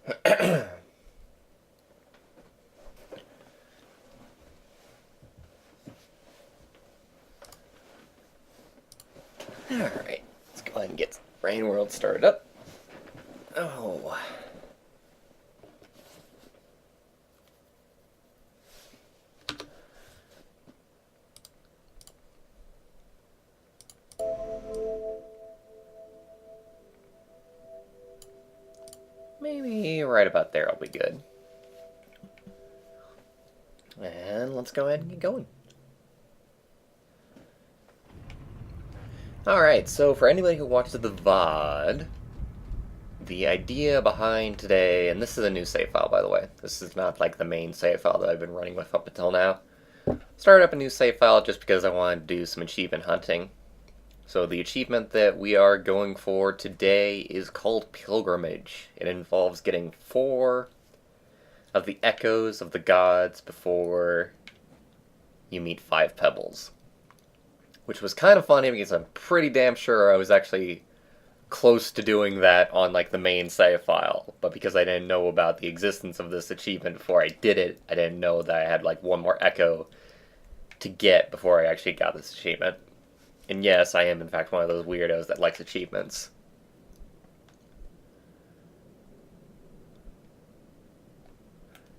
Alright, let's go ahead and get Rain World started up. Oh. Maybe right about there I'll be good. And let's go ahead and get going. Alright, so for anybody who watches the VOD, the idea behind today, and this is a new save file by the way, this is not like the main save file that I've been running with up until now. Started up a new save file just because I wanted to do some achievement hunting. So the achievement that we are going for today is called Pilgrimage. It involves getting 4 of the echoes of the gods before you meet 5 pebbles. Which was kind of funny because I'm pretty damn sure I was actually close to doing that on like the main save file. But because I didn't know about the existence of this achievement before I did it, I didn't know that I had like one more echo to get before I actually got this achievement. And yes, I am in fact one of those weirdos that likes achievements.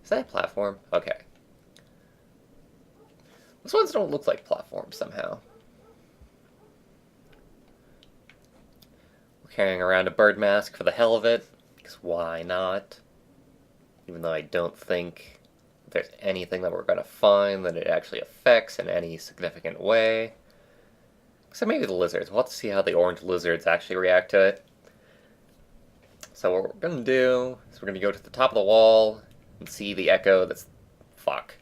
Is that a platform? Okay. Those ones don't look like platforms somehow. We're carrying around a bird mask for the hell of it, because why not? Even though I don't think there's anything that we're going to find that it actually affects in any significant way. Except maybe the lizards. We'll have to see how the orange lizards actually react to it. So what we're going to do is we're going to go to the top of the wall and see the echo that's... Fuck.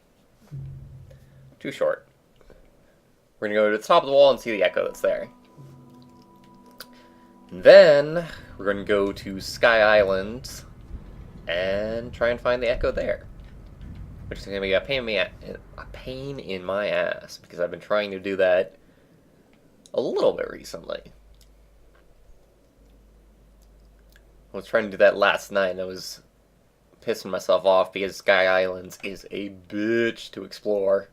Too short. We're going to go to the top of the wall and see the echo that's there. And then we're going to go to Sky Island and try and find the echo there. Which is going to be a pain in my ass because I've been trying to do that a little bit recently. I was trying to do that last night and I was pissing myself off because Sky Islands is a bitch to explore.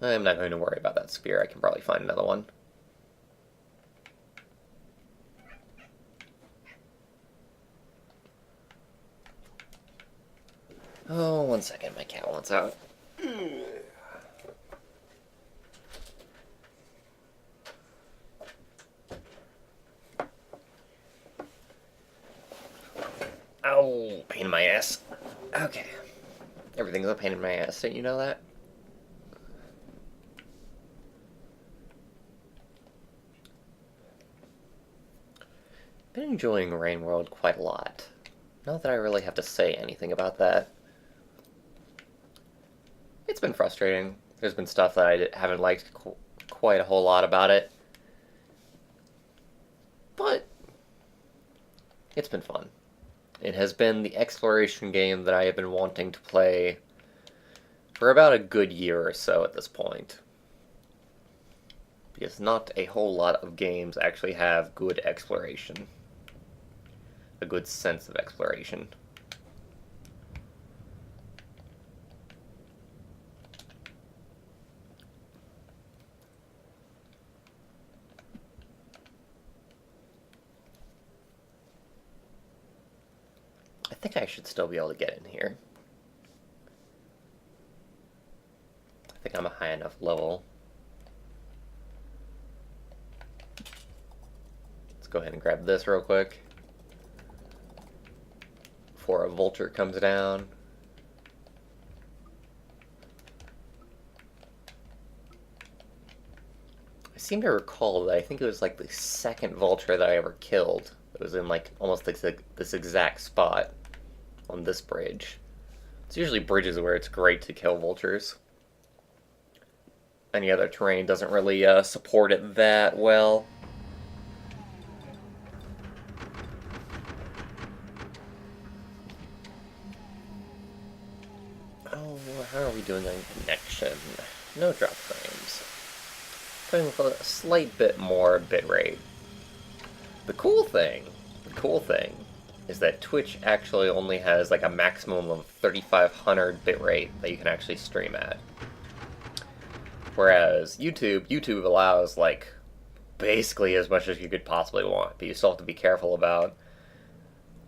I'm not going to worry about that sphere. I can probably find another one. Oh, 1 second. My cat wants out. Ow, pain in my ass. Okay. Everything's a pain in my ass, didn't you know that? Been enjoying Rain World quite a lot. Not that I really have to say anything about that. It's been frustrating. There's been stuff that I haven't liked quite a whole lot about it. But it's been fun. It has been the exploration game that I have been wanting to play for about a good year or so at this point. Because not a whole lot of games actually have good exploration. A good sense of exploration. I think I should still be able to get in here. I think I'm a high enough level. Let's go ahead and grab this real quick before a vulture comes down. I seem to recall that I think it was like the second vulture that I ever killed. It was in like almost this exact spot on this bridge. It's usually bridges where it's great to kill vultures. Any other terrain doesn't really support it that well. Oh, how are we doing on connection? No drop frames. Playing with a slight bit more bitrate. The cool thing cool thing is that Twitch actually only has like a maximum of 3500 bitrate that you can actually stream at. Whereas YouTube allows like basically as much as you could possibly want, but you still have to be careful about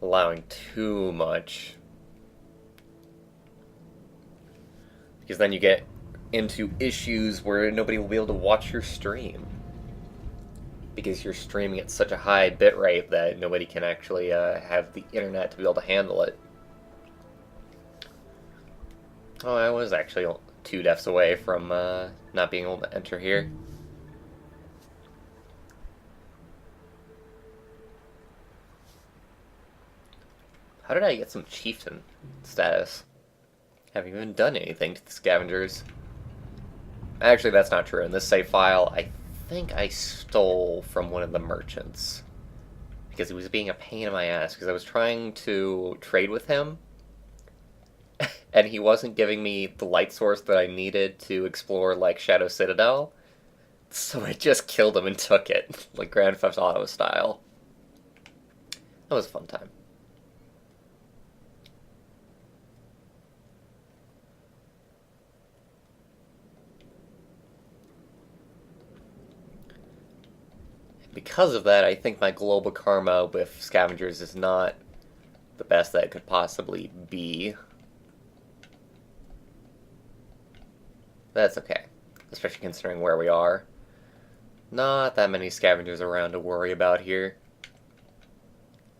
allowing too much, because then you get into issues where nobody will be able to watch your stream because you're streaming at such a high bitrate that nobody can actually have the internet to be able to handle it. Oh, I was actually 2 deaths away from not being able to enter here. How did I get some chieftain status? Haven't even done anything to the scavengers. Actually, that's not true. In this save file, I think I stole from one of the merchants, because he was being a pain in my ass, because I was trying to trade with him, and he wasn't giving me the light source that I needed to explore, like, Shadow Citadel, so I just killed him and took it, like Grand Theft Auto style. That was a fun time. Because of that, I think my global karma with scavengers is not the best that it could possibly be. That's okay, especially considering where we are. Not that many scavengers around to worry about here.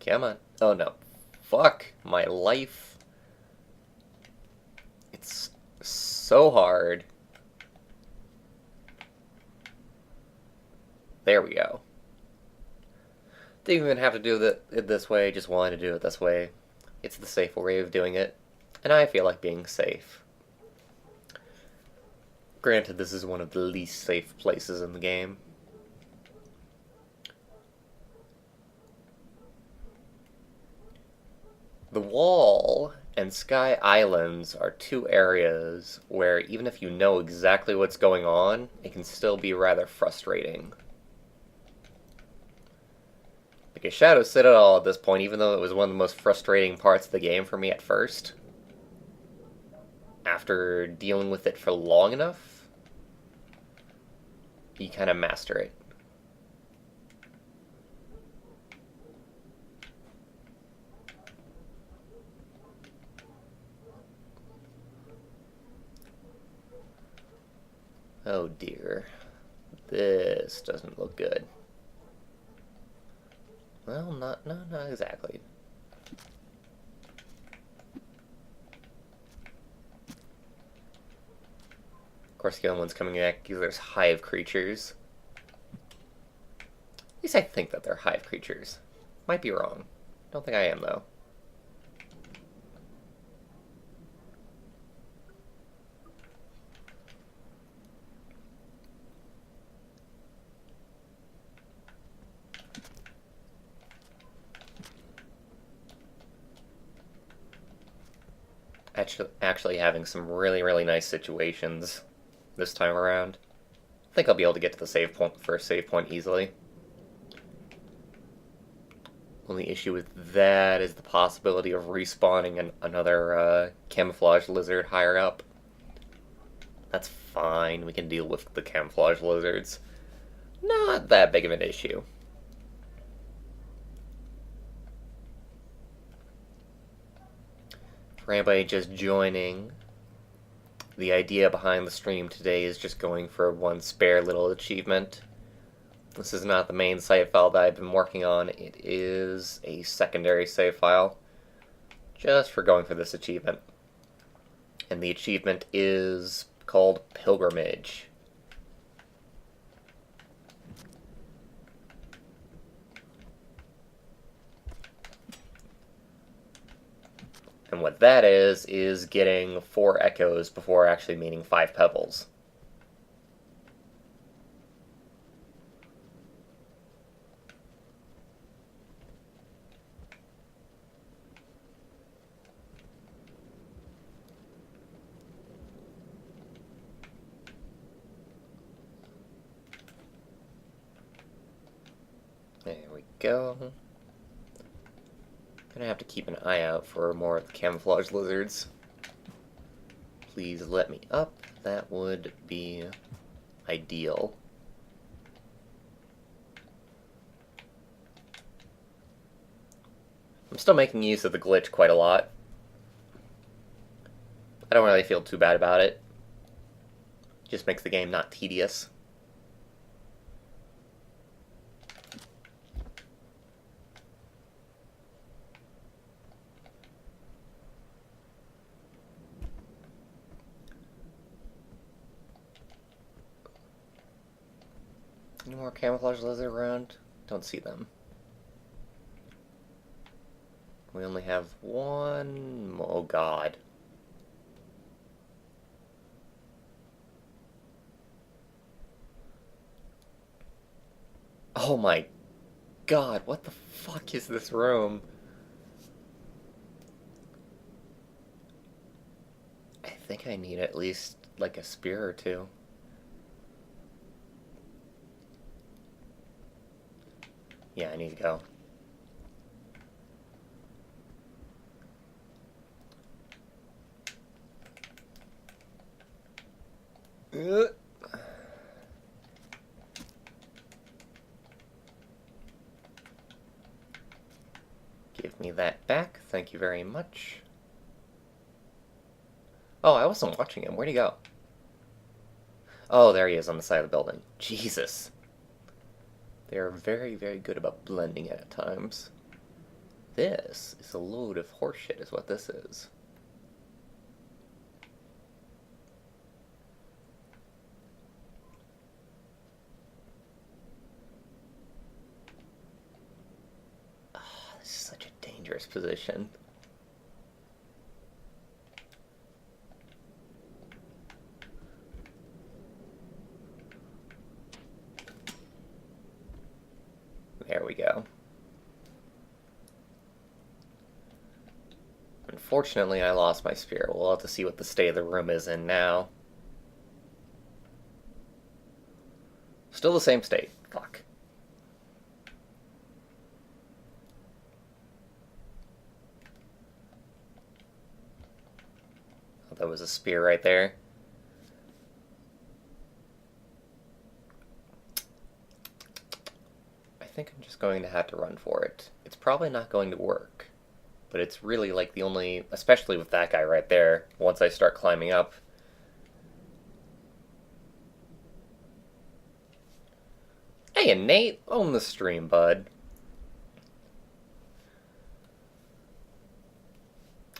Come on. Oh no. Fuck my life. It's so hard. There we go. Didn't even have to do it this way, just wanted to do it this way. It's the safe way of doing it, and I feel like being safe. Granted, this is one of the least safe places in the game. The Wall and Sky Islands are 2 areas where even if you know exactly what's going on, it can still be rather frustrating. Because Shadow Citadel at this point, even though it was one of the most frustrating parts of the game for me at first, after dealing with it for long enough, you kind of master it. Oh dear. This doesn't look good. Well, not exactly. Of course, the other one's coming back because there's hive creatures. At least I think that they're hive creatures. Might be wrong. Don't think I am, though. Actually having some really nice situations this time around. I think I'll be able to get to the save point, first save point easily. Only issue with that is the possibility of respawning another camouflage lizard higher up. That's fine, we can deal with the camouflage lizards. Not that big of an issue. For anybody just joining, the idea behind the stream today is just going for one spare little achievement. This is not the main save file that I've been working on, it is a secondary save file, just for going for this achievement. And the achievement is called Pilgrimage. And what that is getting 4 echoes before actually meaning 5 pebbles. There we go. Gonna have to keep an eye out for more of the camouflage lizards. Please let me up. That would be ideal. I'm still making use of the glitch quite a lot. I don't really feel too bad about it. Just makes the game not tedious. Any more camouflage lizard around? Don't see them. We only have one. Oh god. Oh my god, what the fuck is this room? I think I need at least like a spear or two. Yeah, I need to go. Give me that back, thank you very much. Oh, I wasn't watching him. Where'd he go? Oh, there he is on the side of the building. Jesus. They are very, very good about blending at times. This is a load of horseshit, is what this is. This is such a dangerous position. There we go. Unfortunately, I lost my spear. We'll have to see what the state of the room is in now. Still the same state. Fuck. Oh, that was a spear right there. I think I'm just going to have to run for it. It's probably not going to work. But it's really like the only, especially with that guy right there, once I start climbing up. Hey, Nate, own the stream, bud.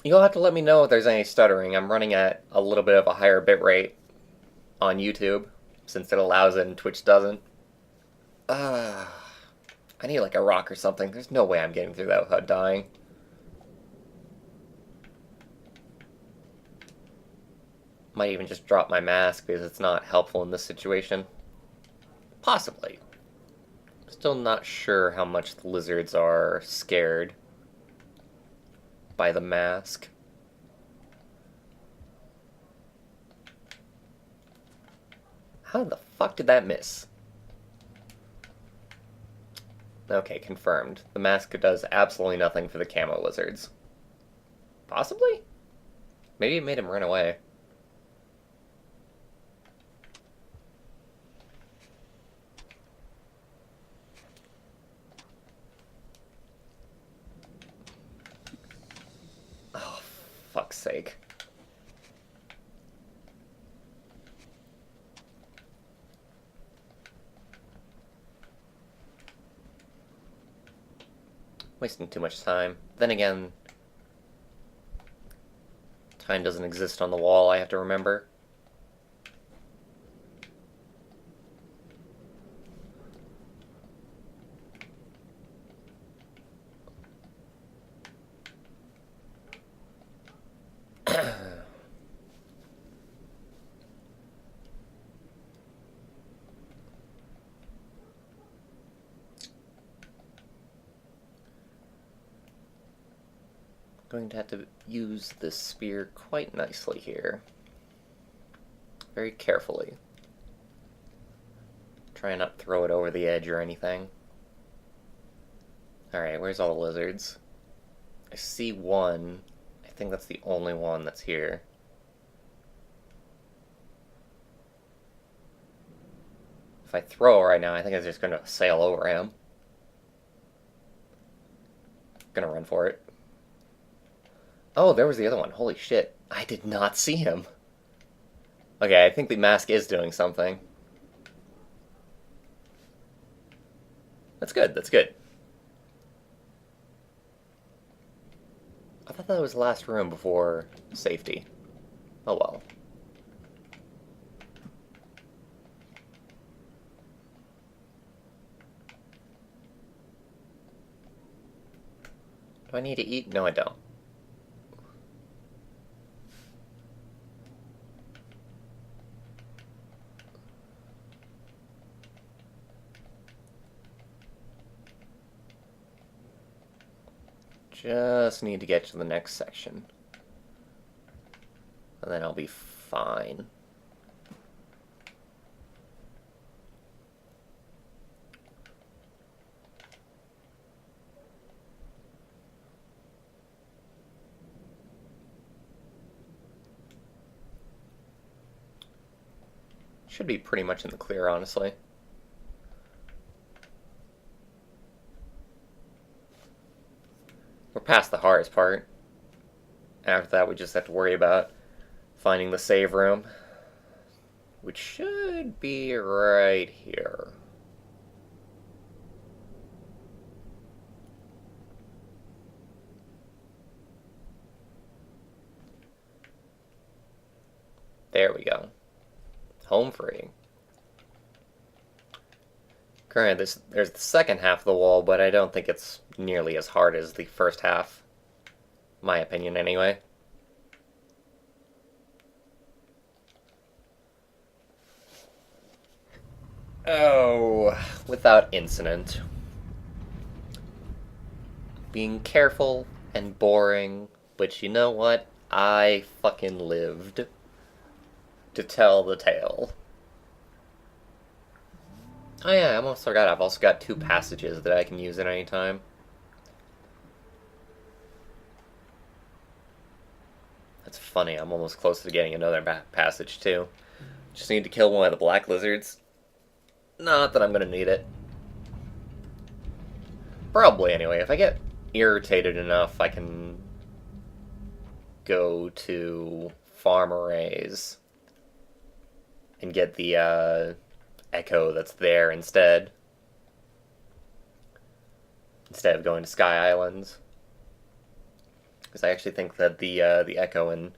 You'll have to let me know if there's any stuttering. I'm running at a little bit of a higher bitrate on YouTube, since it allows it and Twitch doesn't. I need like a rock or something. There's no way I'm getting through that without dying. Might even just drop my mask because it's not helpful in this situation. Possibly. Still not sure how much the lizards are scared by the mask. How the fuck did that miss? Okay, confirmed. The mask does absolutely nothing for the camo lizards. Possibly? Maybe it made him run away. Oh, fuck's sake. Wasting too much time. Then again, time doesn't exist on the wall, I have to remember. Going to have to use this spear quite nicely here. Very carefully. Try and not throw it over the edge or anything. Alright, where's all the lizards? I see one. I think that's the only one that's here. If I throw right now, I think I'm just gonna sail over him. Gonna run for it. Oh, there was the other one. Holy shit. I did not see him. Okay, I think the mask is doing something. That's good, that's good. I thought that was the last room before safety. Oh well. Do I need to eat? No, I don't. Just need to get to the next section. And then I'll be fine. Should be pretty much in the clear, honestly. We're past the hardest part. After that, we just have to worry about finding the save room, which should be right here. There we go. Home free. Granted, there's the second half of the wall, but I don't think it's nearly as hard as the first half. My opinion, anyway. Oh, without incident. Being careful and boring, but you know what? I fucking lived to tell the tale. Oh yeah, I almost forgot, I've also got 2 passages that I can use at any time. That's funny, I'm almost close to getting another passage too. Just need to kill one of the black lizards. Not that I'm gonna need it. Probably anyway, if I get irritated enough, I can go to Farmer-A's and get the echo that's there instead of going to Sky Islands, because I actually think that the echo in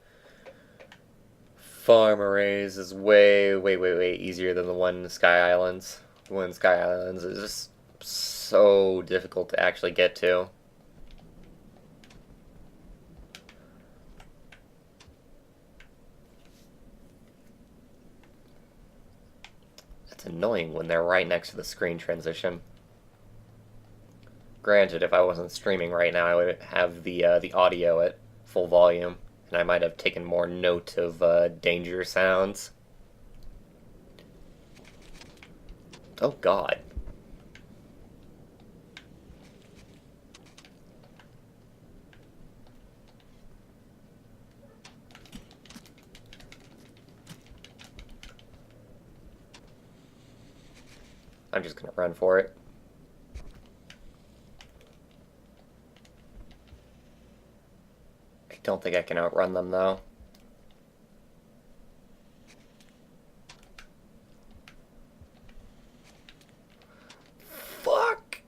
Farmer-A's is way easier than the one in Sky Islands. The one in Sky Islands is just so difficult to actually get to. It's annoying when they're right next to the screen transition. Granted, if I wasn't streaming right now, I would have the audio at full volume, and I might have taken more note of danger sounds. Oh god. I'm just gonna run for it. I don't think I can outrun them, though. Fuck!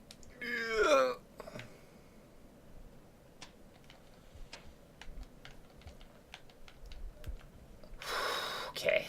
Okay.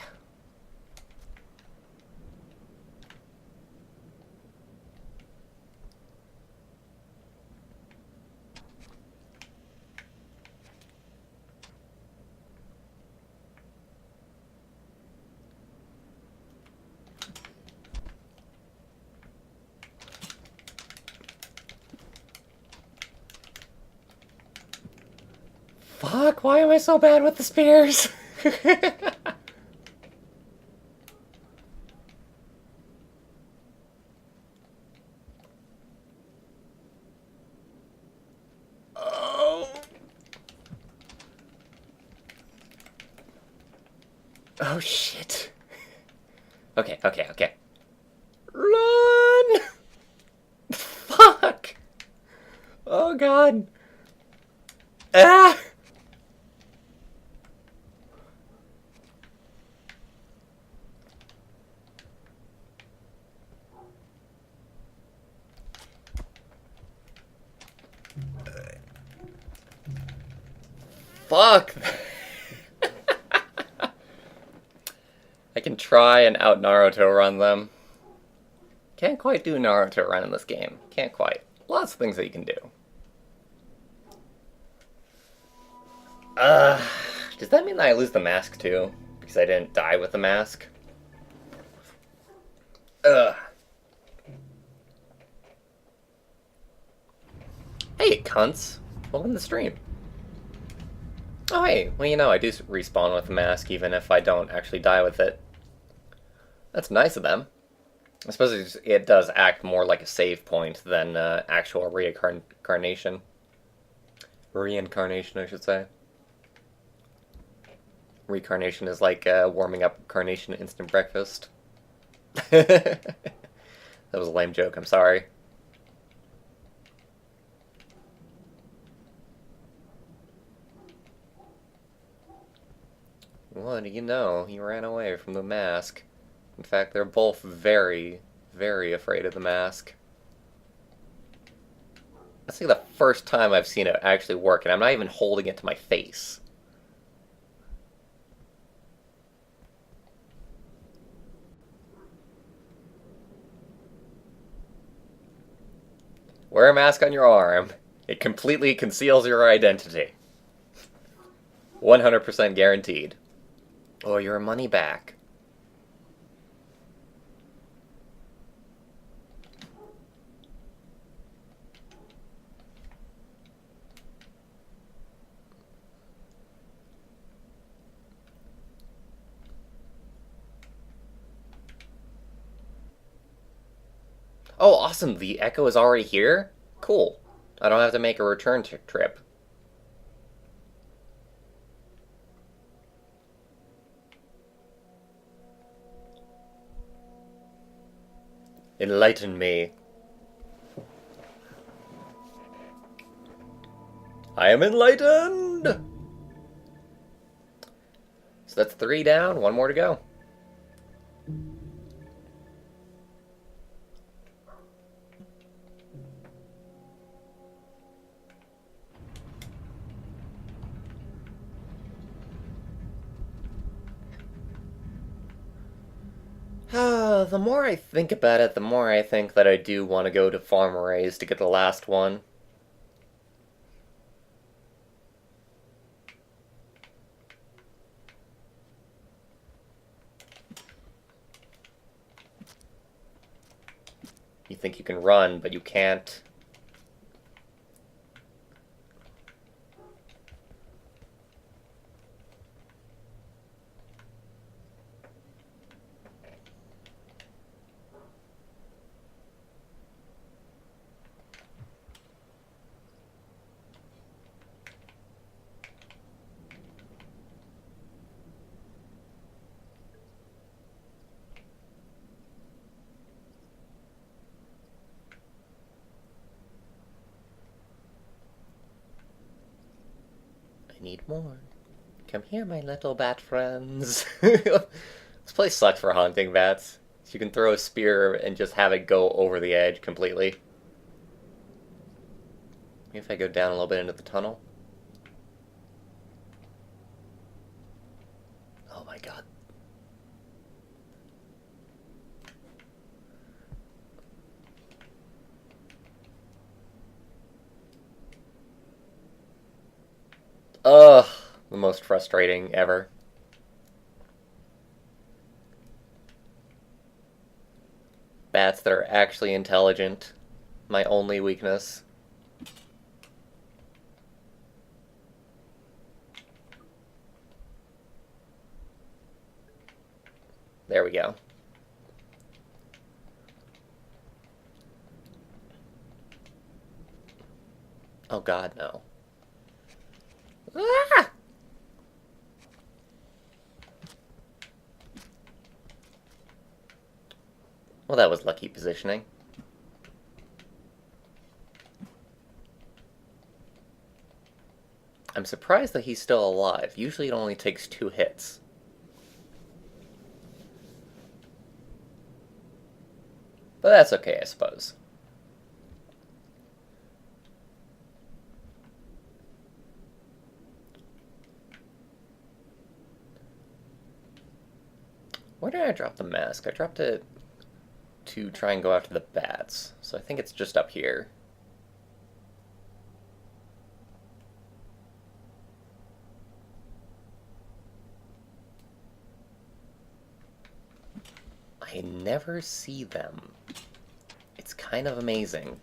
Fuck, why am I so bad with the spears? Oh Oh shit. Okay, okay, okay. Run! Fuck! Oh god. Ah! Fuck! I can try and out Naruto run them. Can't quite do Naruto run in this game. Can't quite. Lots of things that you can do. Uh, does that mean that I lose the mask too? Because I didn't die with the mask? Ugh. Hey, cunts. Welcome to the stream. Oh, hey. Well, you know, I do respawn with the mask even if I don't actually die with it. That's nice of them. I suppose it does act more like a save point than actual reincarnation. Reincarnation, I should say. Reincarnation is like warming up carnation instant breakfast. That was a lame joke, I'm sorry. What do you know? He ran away from the mask. In fact, they're both very, very afraid of the mask. That's like the first time I've seen it actually work, and I'm not even holding it to my face. Wear a mask on your arm. It completely conceals your identity. 100% guaranteed. Or your money back. Oh, awesome! The Echo is already here? Cool. I don't have to make a return trip. Enlighten me. I am enlightened! So that's 3 down, 1 more to go. The more I think about it, the more I think that I do want to go to Farm Arrays to get the last one. You think you can run, but you can't. I need more. Come here, my little bat friends. This place sucks for hunting bats. You can throw a spear and just have it go over the edge completely. Maybe if I go down a little bit into the tunnel. Oh my god. Ugh, the most frustrating ever. Bats that are actually intelligent. My only weakness. There we go. Oh god, no. Ah! Well, that was lucky positioning. I'm surprised that he's still alive. Usually it only takes 2 hits. But that's okay, I suppose. Where did I drop the mask? I dropped it to try and go after the bats. So I think it's just up here. I never see them. It's kind of amazing.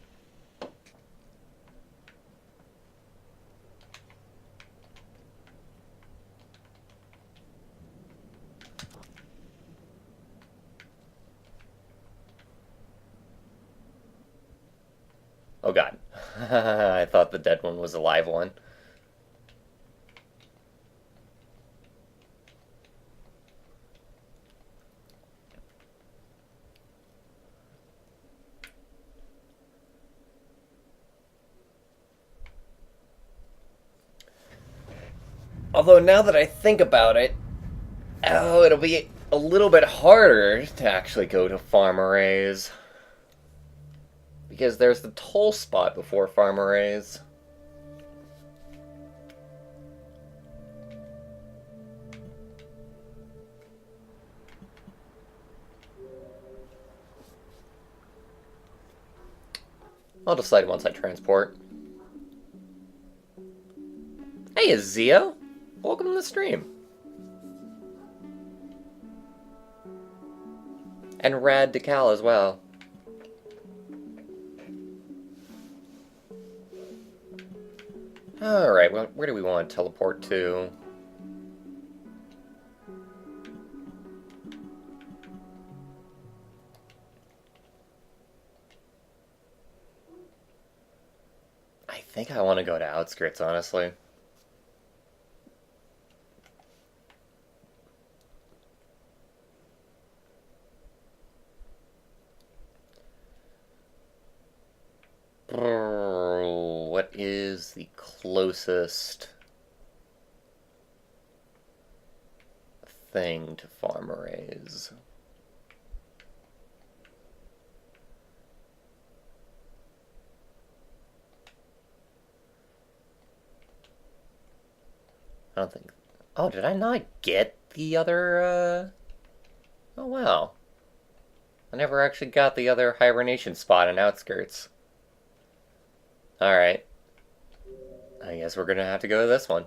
Oh god. I thought the dead one was a live one. Although now that I think about it, oh, it'll be a little bit harder to actually go to Farm-Arrays. Because there's the toll spot before Farm-Arrays. I'll decide once I transport. Hey, Azio! Welcome to the stream. And Rad Decal as well. Alright, well, where do we want to teleport to? I think I want to go to Outskirts, honestly. What is the closest thing to Farm-Arrays? I don't think... Oh, did I not get the other, Oh, wow. I never actually got the other hibernation spot in Outskirts. Alright. I guess we're gonna have to go to this one.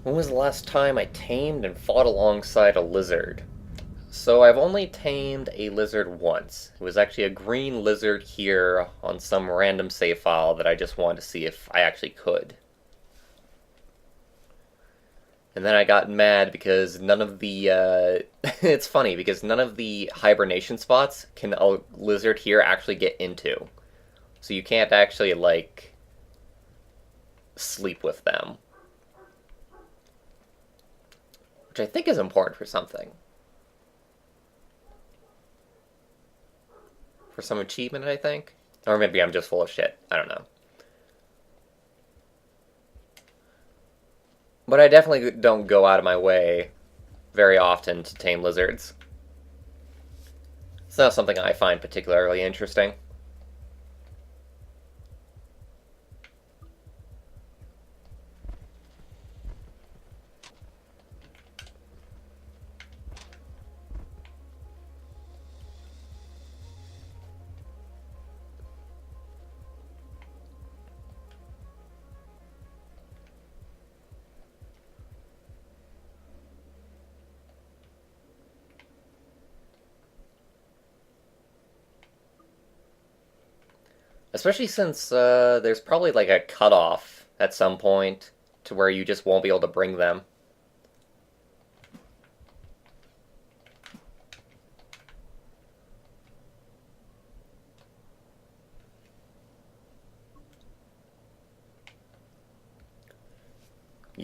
When was the last time I tamed and fought alongside a lizard? So I've only tamed a lizard once. It was actually a green lizard here on some random save file that I just wanted to see if I actually could. And then I got mad because none of the, it's funny, because none of the hibernation spots can a lizard here actually get into. So you can't actually, like, sleep with them. Which I think is important for something. For some achievement, I think? Or maybe I'm just full of shit. I don't know. But I definitely don't go out of my way very often to tame lizards. It's not something I find particularly interesting. Especially since there's probably like a cutoff at some point to where you just won't be able to bring them.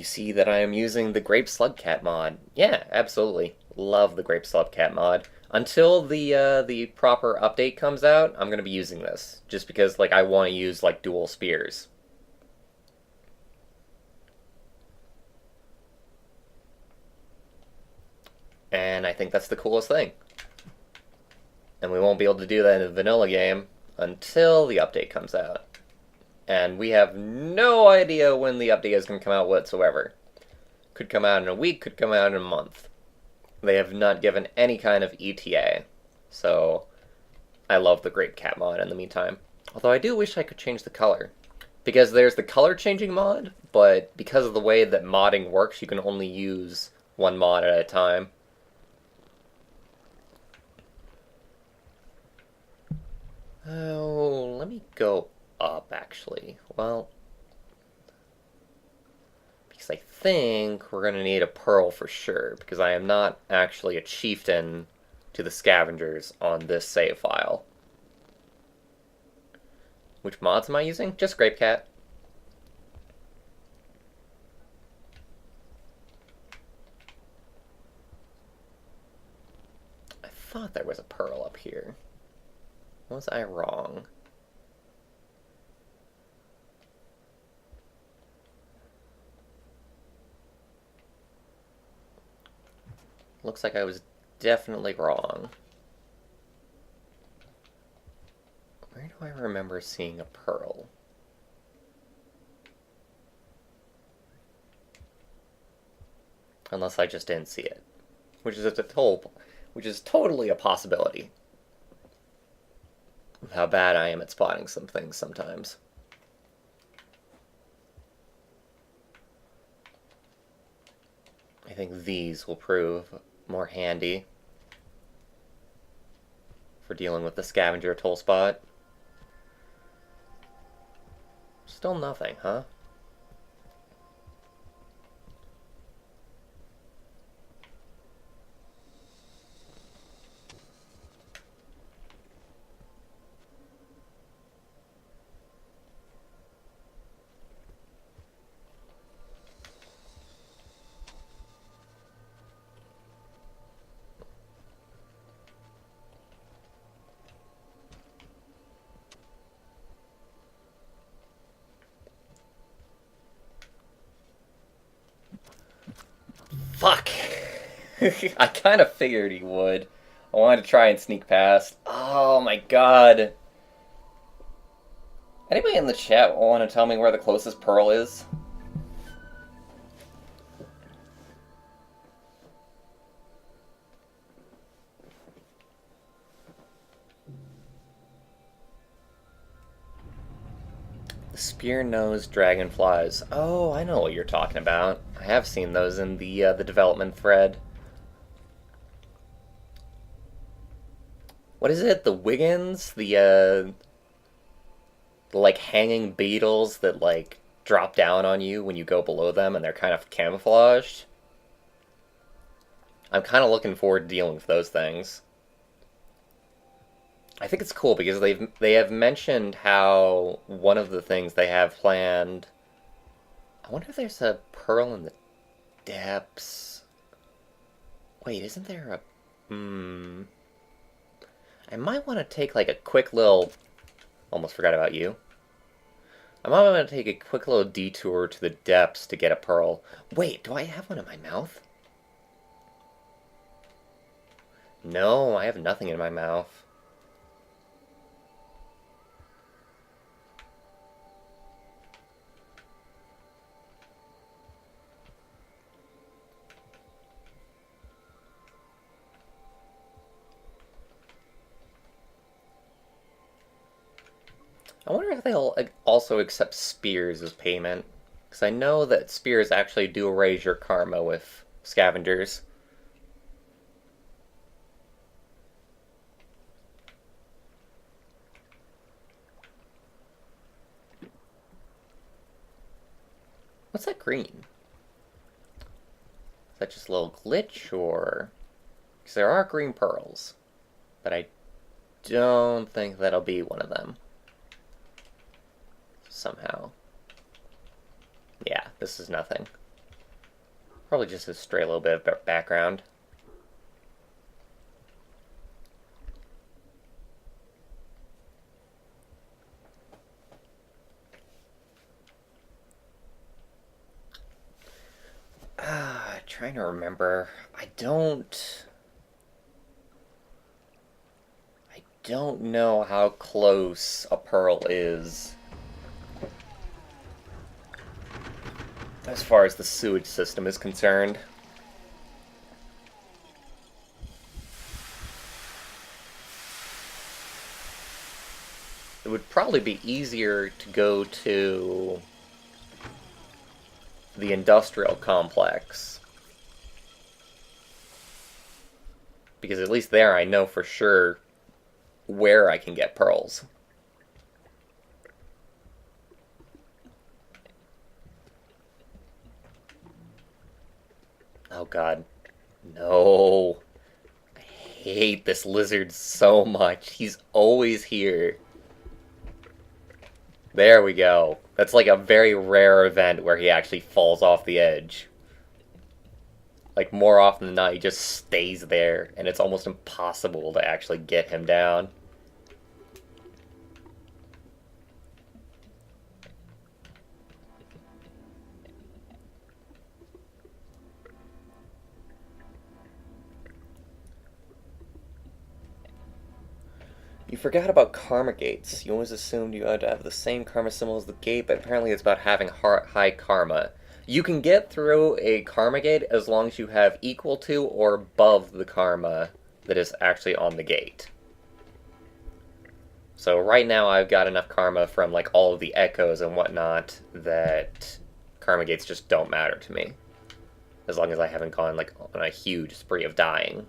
You see that I am using the Grape Slugcat mod. Yeah, absolutely. Love the Grape Slugcat mod. Until the proper update comes out, I'm gonna be using this. Just because like I want to use like dual spears. And I think that's the coolest thing. And we won't be able to do that in the vanilla game until the update comes out. And we have no idea when the update is going to come out whatsoever. Could come out in a week, could come out in a month. They have not given any kind of ETA. So, I love the Grape Cat mod in the meantime. Although I do wish I could change the color. Because there's the color changing mod, but because of the way that modding works, you can only use one mod at a time. Oh, let me go up, actually. Well, because I think we're going to need a pearl for sure, because I am not actually a chieftain to the scavengers on this save file. Which mods am I using? Just Grape Cat. I thought there was a pearl up here. Was I wrong? Looks like I was definitely wrong. Where do I remember seeing a pearl? Unless I just didn't see it. Which is totally a possibility. How bad I am at spotting some things sometimes. I think these will prove more handy for dealing with the scavenger toll spot. Still nothing, huh? Fuck! I kind of figured he would. I wanted to try and sneak past. Oh my god. Anybody in the chat want to tell me where the closest pearl is? The spear-nosed dragonflies. Oh, I know what you're talking about. I have seen those in the development thread. What is it? The Wiggins? The like hanging beetles that like drop down on you when you go below them and they're kind of camouflaged? I'm kind of looking forward to dealing with those things. I think it's cool because they have mentioned how one of the things they have planned. I wonder if there's a pearl in the depths. Wait, isn't there a? I might want to take like a quick little. Almost forgot about you. I might want to take a quick little detour to the depths to get a pearl. Wait, do I have one in my mouth? No, I have nothing in my mouth. I wonder if they'll also accept spears as payment. Because I know that spears actually do raise your karma with scavengers. What's that green? Is that just a little glitch, or... Because there are green pearls. But I don't think that'll be one of them. Somehow. Yeah, this is nothing. Probably just a stray little bit of background. Trying to remember. I don't know how close a pearl is as far as the sewage system is concerned. It would probably be easier to go to the industrial complex, because at least there I know for sure where I can get pearls. Oh god. No. I hate this lizard so much. He's always here. There we go. That's like a very rare event where he actually falls off the edge. Like, more often than not, he just stays there, and it's almost impossible to actually get him down. You forgot about karma gates. You always assumed you had to have the same karma symbol as the gate, but apparently it's about having high karma. You can get through a karma gate as long as you have equal to or above the karma that is actually on the gate. So right now I've got enough karma from like all of the echoes and whatnot that karma gates just don't matter to me. As long as I haven't gone like on a huge spree of dying.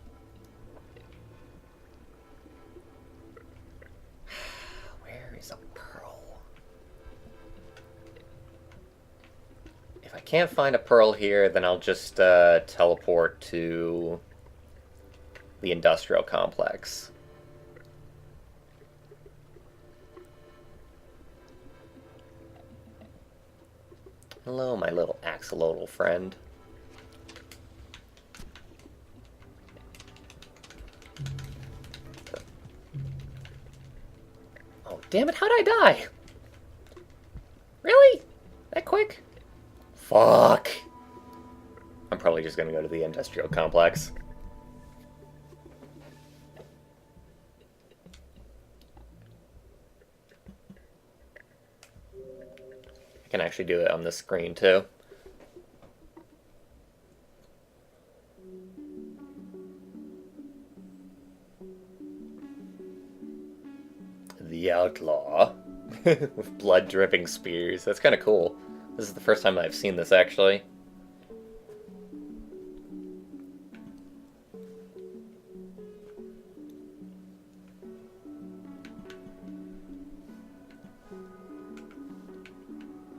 If I can't find a pearl here, then I'll just teleport to the industrial complex. Hello, my little axolotl friend. Oh, damn it, how'd I die? Really? That quick? Fuck. I'm probably just gonna go to the industrial complex. I can actually do it on the screen too. The outlaw. With blood dripping spears. That's kind of cool. This is the first time I've seen this, actually.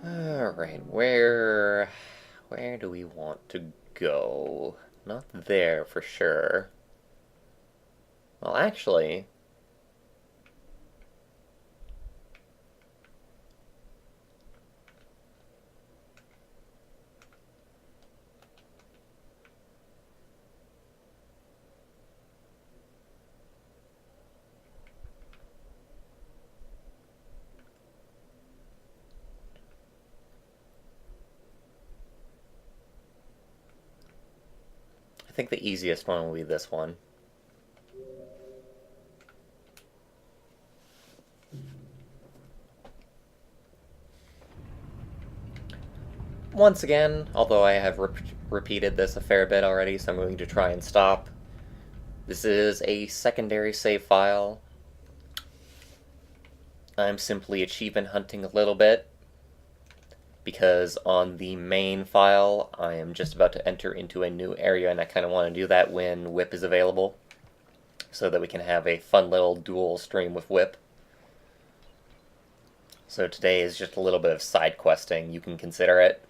Alright, where do we want to go? Not there, for sure. Well, actually... I think the easiest one will be this one. Once again, although I have repeated this a fair bit already, so I'm going to try and stop. This is a secondary save file. I'm simply achievement hunting a little bit, because on the main file, I am just about to enter into a new area, and I kind of want to do that when Whip is available, so that we can have a fun little dual stream with Whip. So today is just a little bit of side questing, you can consider it.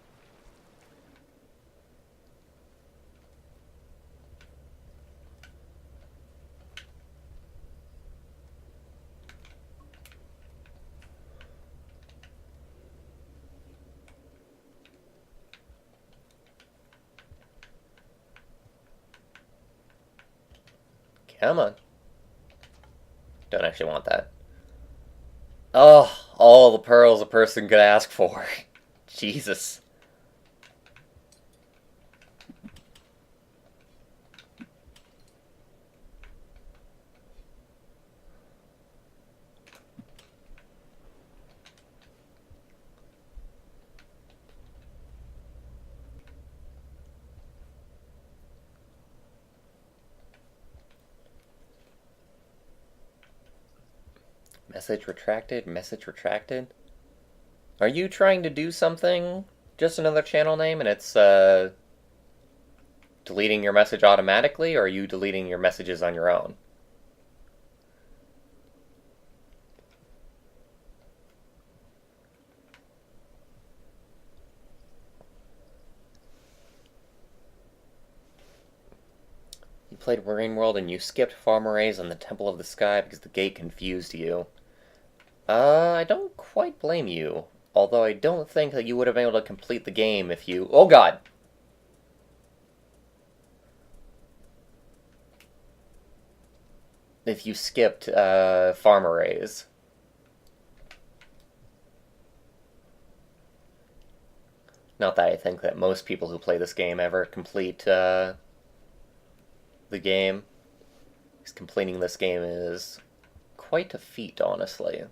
Come on. Don't actually want that. Oh, all the pearls a person could ask for. Jesus. Message retracted, message retracted. Are you trying to do something? Just another channel name and it's, deleting your message automatically, or are you deleting your messages on your own? You played Marine World and you skipped Farm Arrays on the Temple of the Sky because the gate confused you. I don't quite blame you. Although I don't think that you would have been able to complete the game if you... Oh god! If you skipped, Farm Arrays. Not that I think that most people who play this game ever complete, the game. Because completing this game is quite a feat, honestly.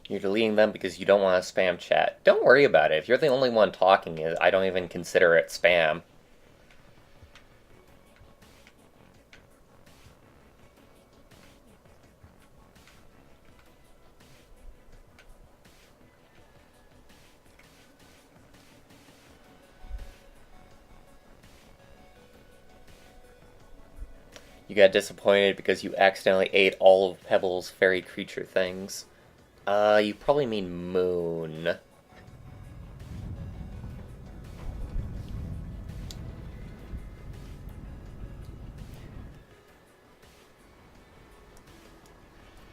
You're deleting them because you don't want to spam chat. Don't worry about it. If you're the only one talking, I don't even consider it spam. You got disappointed because you accidentally ate all of Pebble's fairy creature things. You probably mean moon.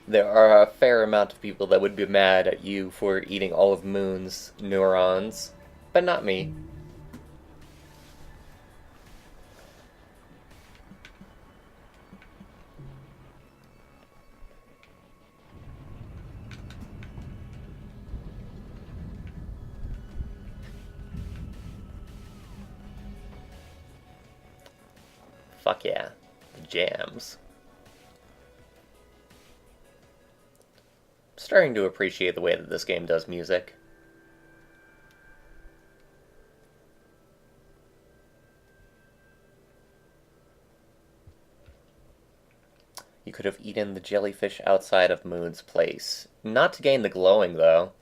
There are a fair amount of people that would be mad at you for eating all of Moon's neurons, but not me. Fuck yeah. The jams. I'm starting to appreciate the way that this game does music. You could have eaten the jellyfish outside of Moon's place. Not to gain the glowing, though.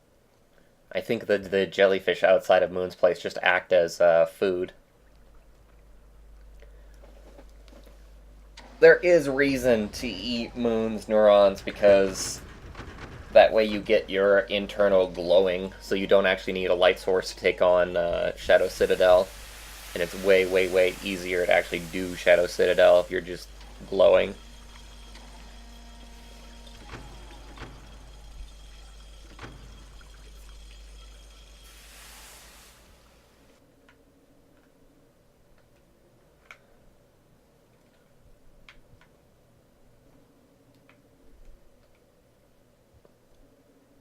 I think that the jellyfish outside of Moon's place just act as food. There is reason to eat Moon's neurons because that way you get your internal glowing, so you don't actually need a light source to take on Shadow Citadel. And it's way, way, way easier to actually do Shadow Citadel if you're just glowing.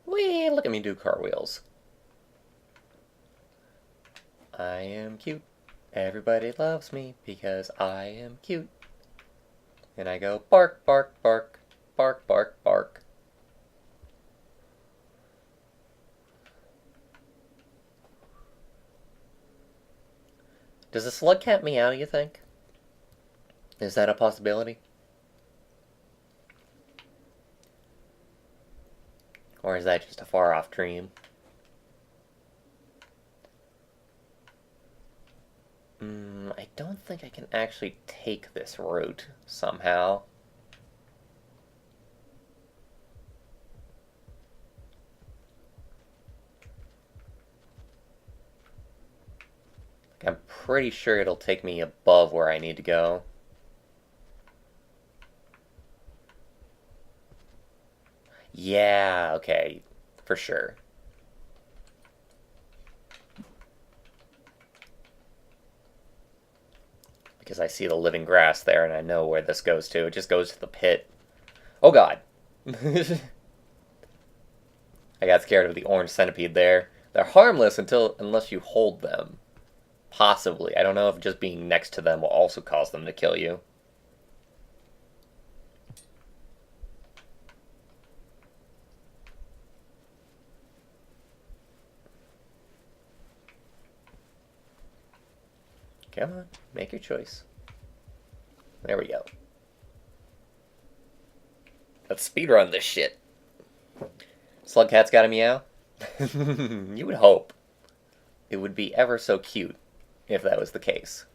Whee! Look at me do cartwheels. I am cute. Everybody loves me because I am cute. And I go bark, bark, bark, bark, bark, bark. Does a slug cat meow, you think? Is that a possibility? Or is that just a far-off dream? I don't think I can actually take this route somehow. I'm pretty sure it'll take me above where I need to go. Yeah, okay. For sure. Because I see the living grass there and I know where this goes to. It just goes to the pit. Oh god. I got scared of the orange centipede there. They're harmless unless you hold them. Possibly. I don't know if just being next to them will also cause them to kill you. Come on, make your choice. There we go. Let's speedrun this shit. Slugcat's got a meow? You would hope. It would be ever so cute if that was the case.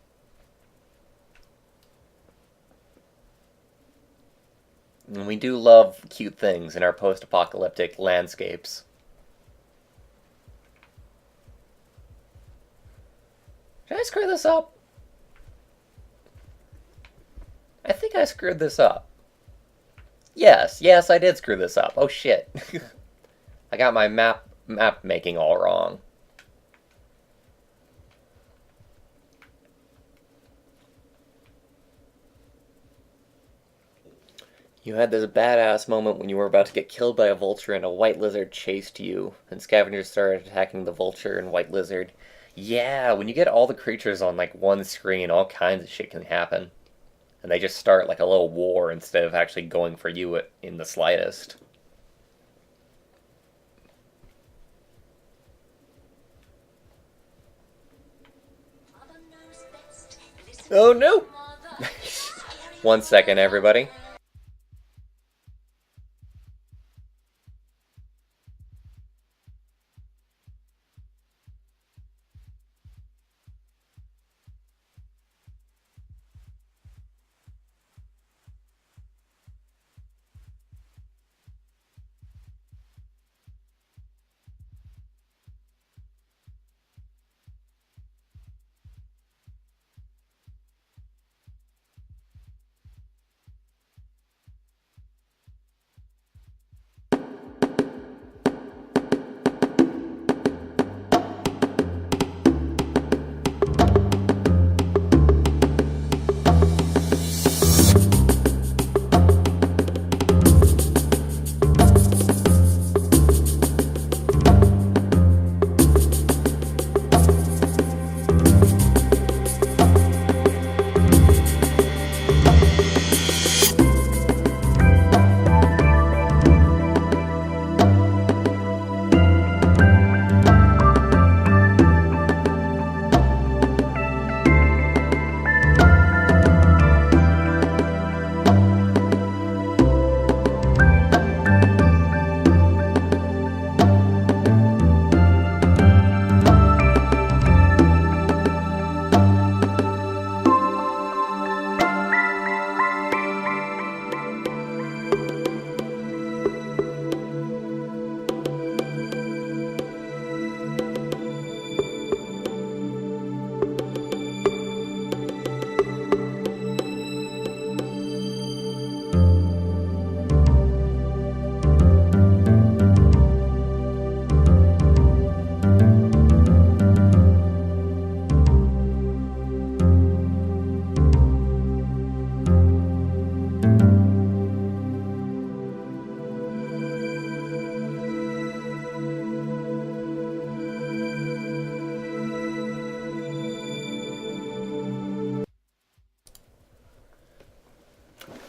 And we do love cute things in our post-apocalyptic landscapes. Did I screw this up? I think I screwed this up. Yes, I did screw this up. Oh shit. I got my map making all wrong. You had this badass moment when you were about to get killed by a vulture and a white lizard chased you, and scavengers started attacking the vulture and white lizard. Yeah, when you get all the creatures on like one screen, all kinds of shit can happen. And they just start like a little war instead of actually going for you in the slightest. Oh no! 1 second, everybody.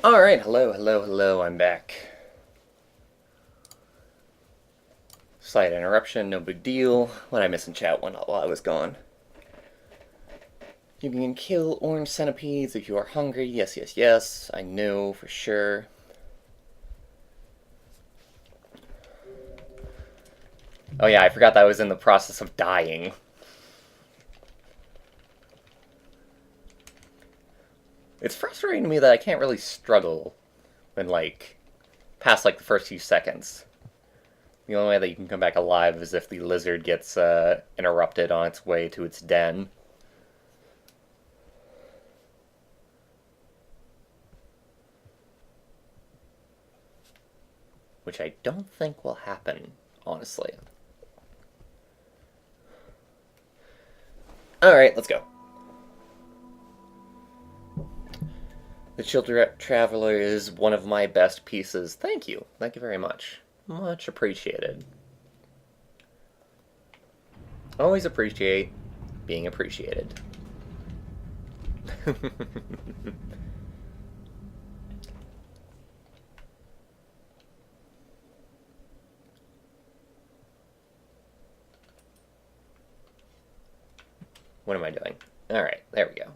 Alright, hello, I'm back. Slight interruption, no big deal. What did I miss in chat while I was gone? You can kill orange centipedes if you are hungry. Yes, I know for sure. Oh yeah, I forgot that I was in the process of dying. It's frustrating to me that I can't really struggle when, like, past, like, the first few seconds. The only way that you can come back alive is if the lizard gets interrupted on its way to its den. which I don't think will happen, honestly. Alright, let's go. The Children Traveler is one of my best pieces. Thank you. Thank you very much. Much appreciated. Always appreciate being appreciated. What am I doing? Alright, there we go.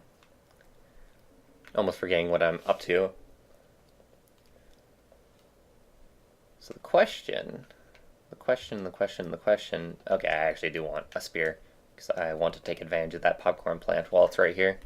Almost forgetting what I'm up to. So the question... Okay, I actually do want a spear, because I want to take advantage of that popcorn plant while it's right here.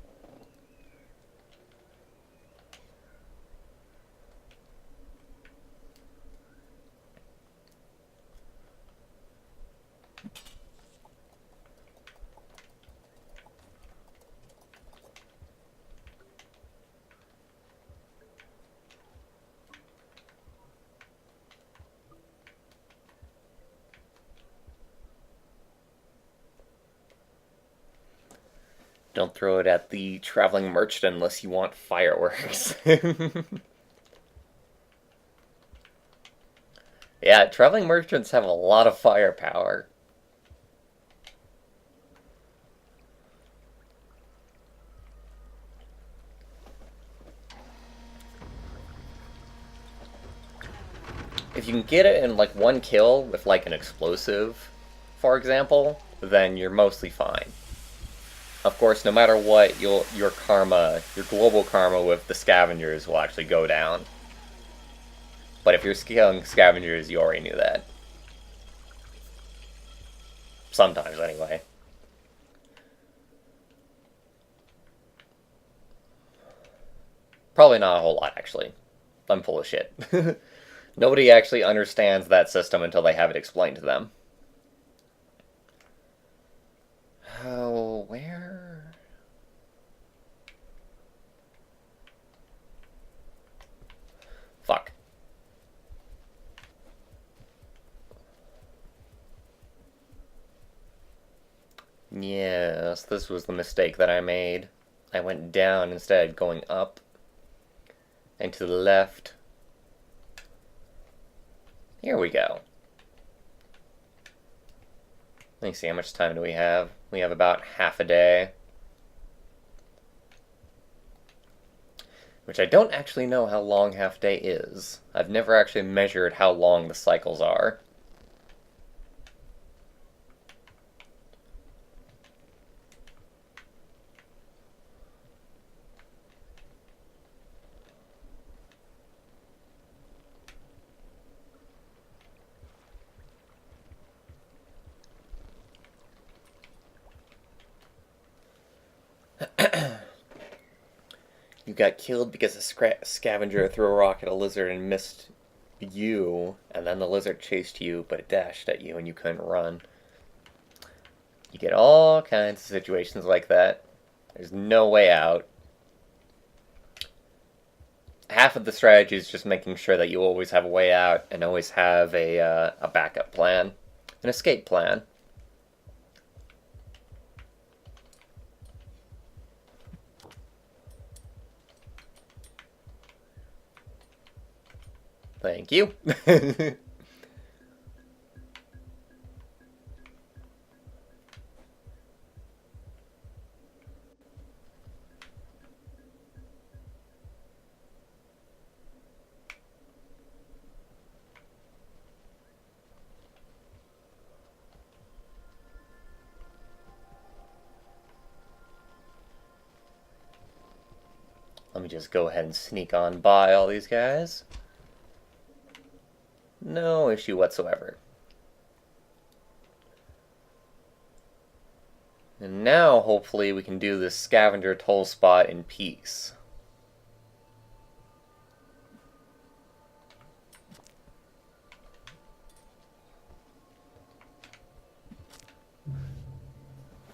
Don't throw it at the traveling merchant unless you want fireworks. Yeah, traveling merchants have a lot of firepower. If you can get it in like one kill with like an explosive, for example, then you're mostly fine. Of course, no matter what, your karma, your global karma with the scavengers will actually go down. But if you're killing scavengers, you already knew that. Sometimes, anyway. Probably not a whole lot, actually. I'm full of shit. Nobody actually understands that system until they have it explained to them. Oh, where? Fuck. Yes, this was the mistake that I made. I went down instead of going up. And to the left. Here we go. Let me see, how much time do we have? We have about half a day. Which I don't actually know how long half a day is. I've never actually measured how long the cycles are. You got killed because a scavenger threw a rock at a lizard and missed you, and then the lizard chased you, but it dashed at you and you couldn't run. You get all kinds of situations like that. There's no way out. Half of the strategy is just making sure that you always have a way out and always have a backup plan, an escape plan. Thank you. Let me just go ahead and sneak on by all these guys. No issue whatsoever. And now, hopefully, we can do this scavenger toll spot in peace.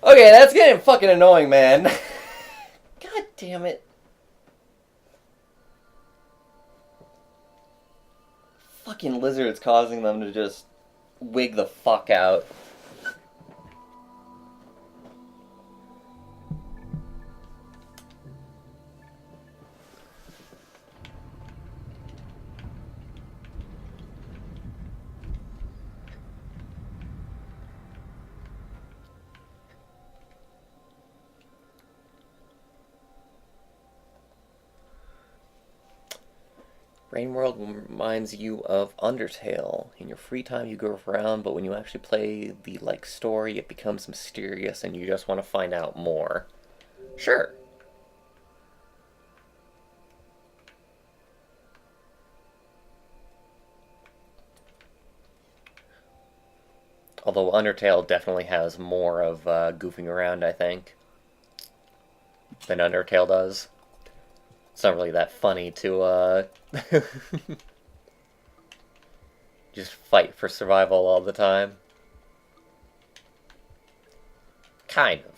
Okay, that's getting fucking annoying, man. God damn it. fucking lizard's causing them to just wig the fuck out. Rain World reminds you of Undertale. In your free time you go around, but when you actually play the story, it becomes mysterious and you just want to find out more. Sure. Although Undertale definitely has more of goofing around, I think, than Undertale does. It's not really that funny to just fight for survival all the time. Kind of.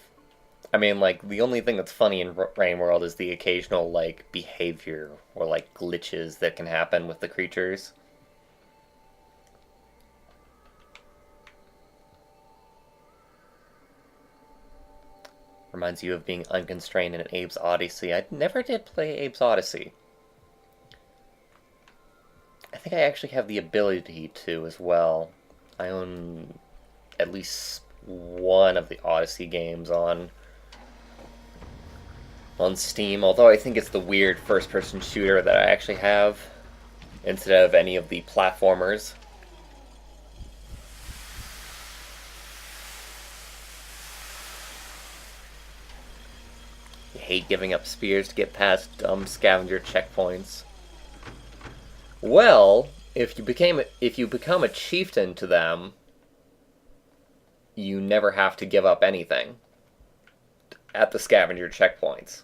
I mean, the only thing that's funny in Rain World is the occasional, behavior or, glitches that can happen with the creatures. Reminds you of being unconstrained in Abe's Odyssey. I never did play Abe's Odyssey. I think I actually have the ability to as well. I own at least one of the Odyssey games on Steam, although I think it's the weird first-person shooter that I actually have instead of any of the platformers. Hate giving up spears to get past dumb scavenger checkpoints. Well, if you become a chieftain to them, you never have to give up anything at the scavenger checkpoints.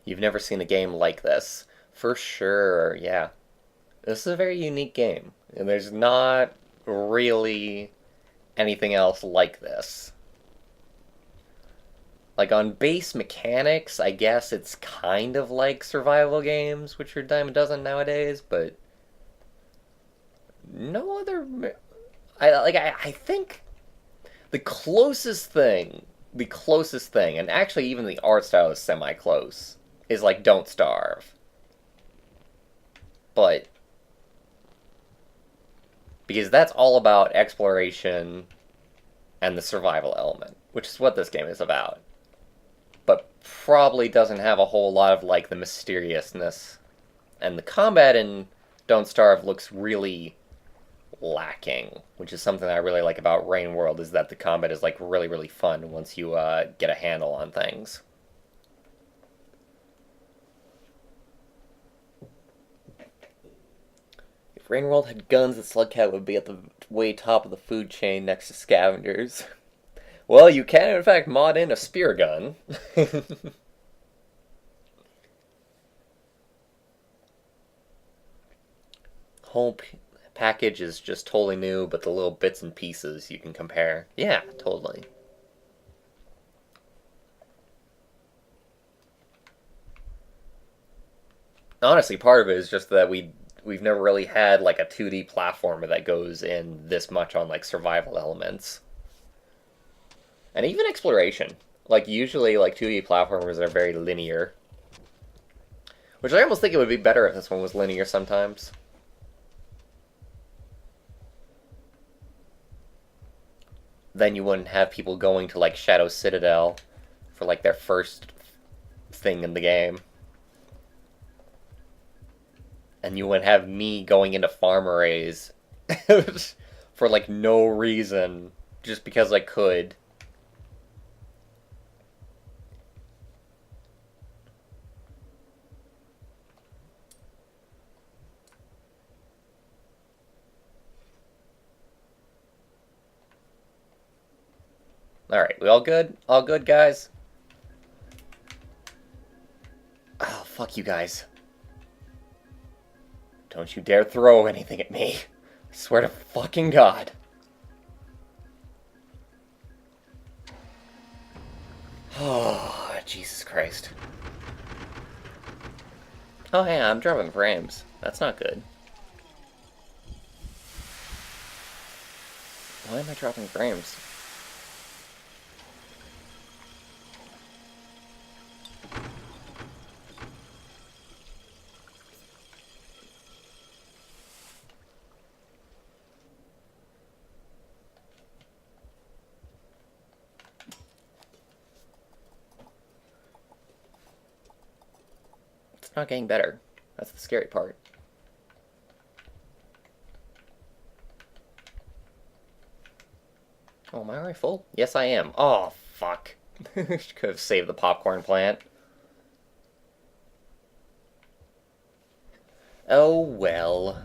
You've never seen a game like this. For sure, yeah. This is a very unique game, and there's not really anything else like this. On base mechanics, I guess it's kind of like survival games, which are a dime a dozen nowadays, but no other... I think the closest thing, and actually even the art style is semi-close, is Don't Starve. But because that's all about exploration and the survival element, which is what this game is about. But probably doesn't have a whole lot of the mysteriousness. And the combat in Don't Starve looks really lacking, which is something I really like about Rain World, is that the combat is really, really fun once you get a handle on things. If Rain World had guns, the Slugcat would be at the way top of the food chain next to scavengers. Well, you can in fact mod in a spear gun. Whole package is just totally new, but the little bits and pieces you can compare. Yeah, totally. Honestly, part of it is just that we've never really had a 2D platformer that goes in this much on survival elements. And even exploration. Usually 2D platformers are very linear. Which I almost think it would be better if this one was linear sometimes. Then you wouldn't have people going to Shadow Citadel for their first thing in the game. And you wouldn't have me going into farm arrays for no reason, just because I could. Alright, we all good? All good, guys? fuck you guys. Don't you dare throw anything at me. I swear to fucking God. Oh, Jesus Christ. Oh, hey, I'm dropping frames. That's not good. Why am I dropping frames? It's not getting better. That's the scary part. Oh, am I already full? Yes, I am. Oh, fuck. Could have saved the popcorn plant. Oh, well.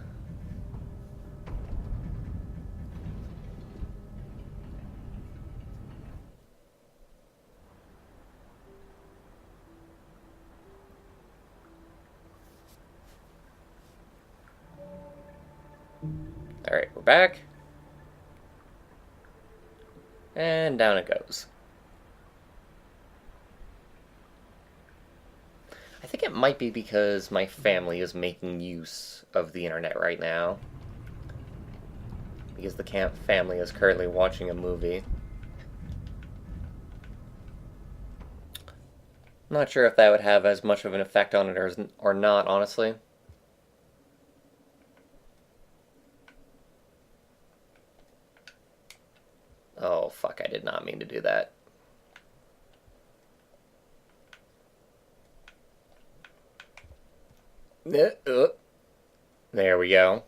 Alright, we're back. And down it goes. I think it might be because my family is making use of the internet right now. Because the Camp family is currently watching a movie. I'm not sure if that would have as much of an effect on it or not, honestly. Oh, fuck, I did not mean to do that. There we go.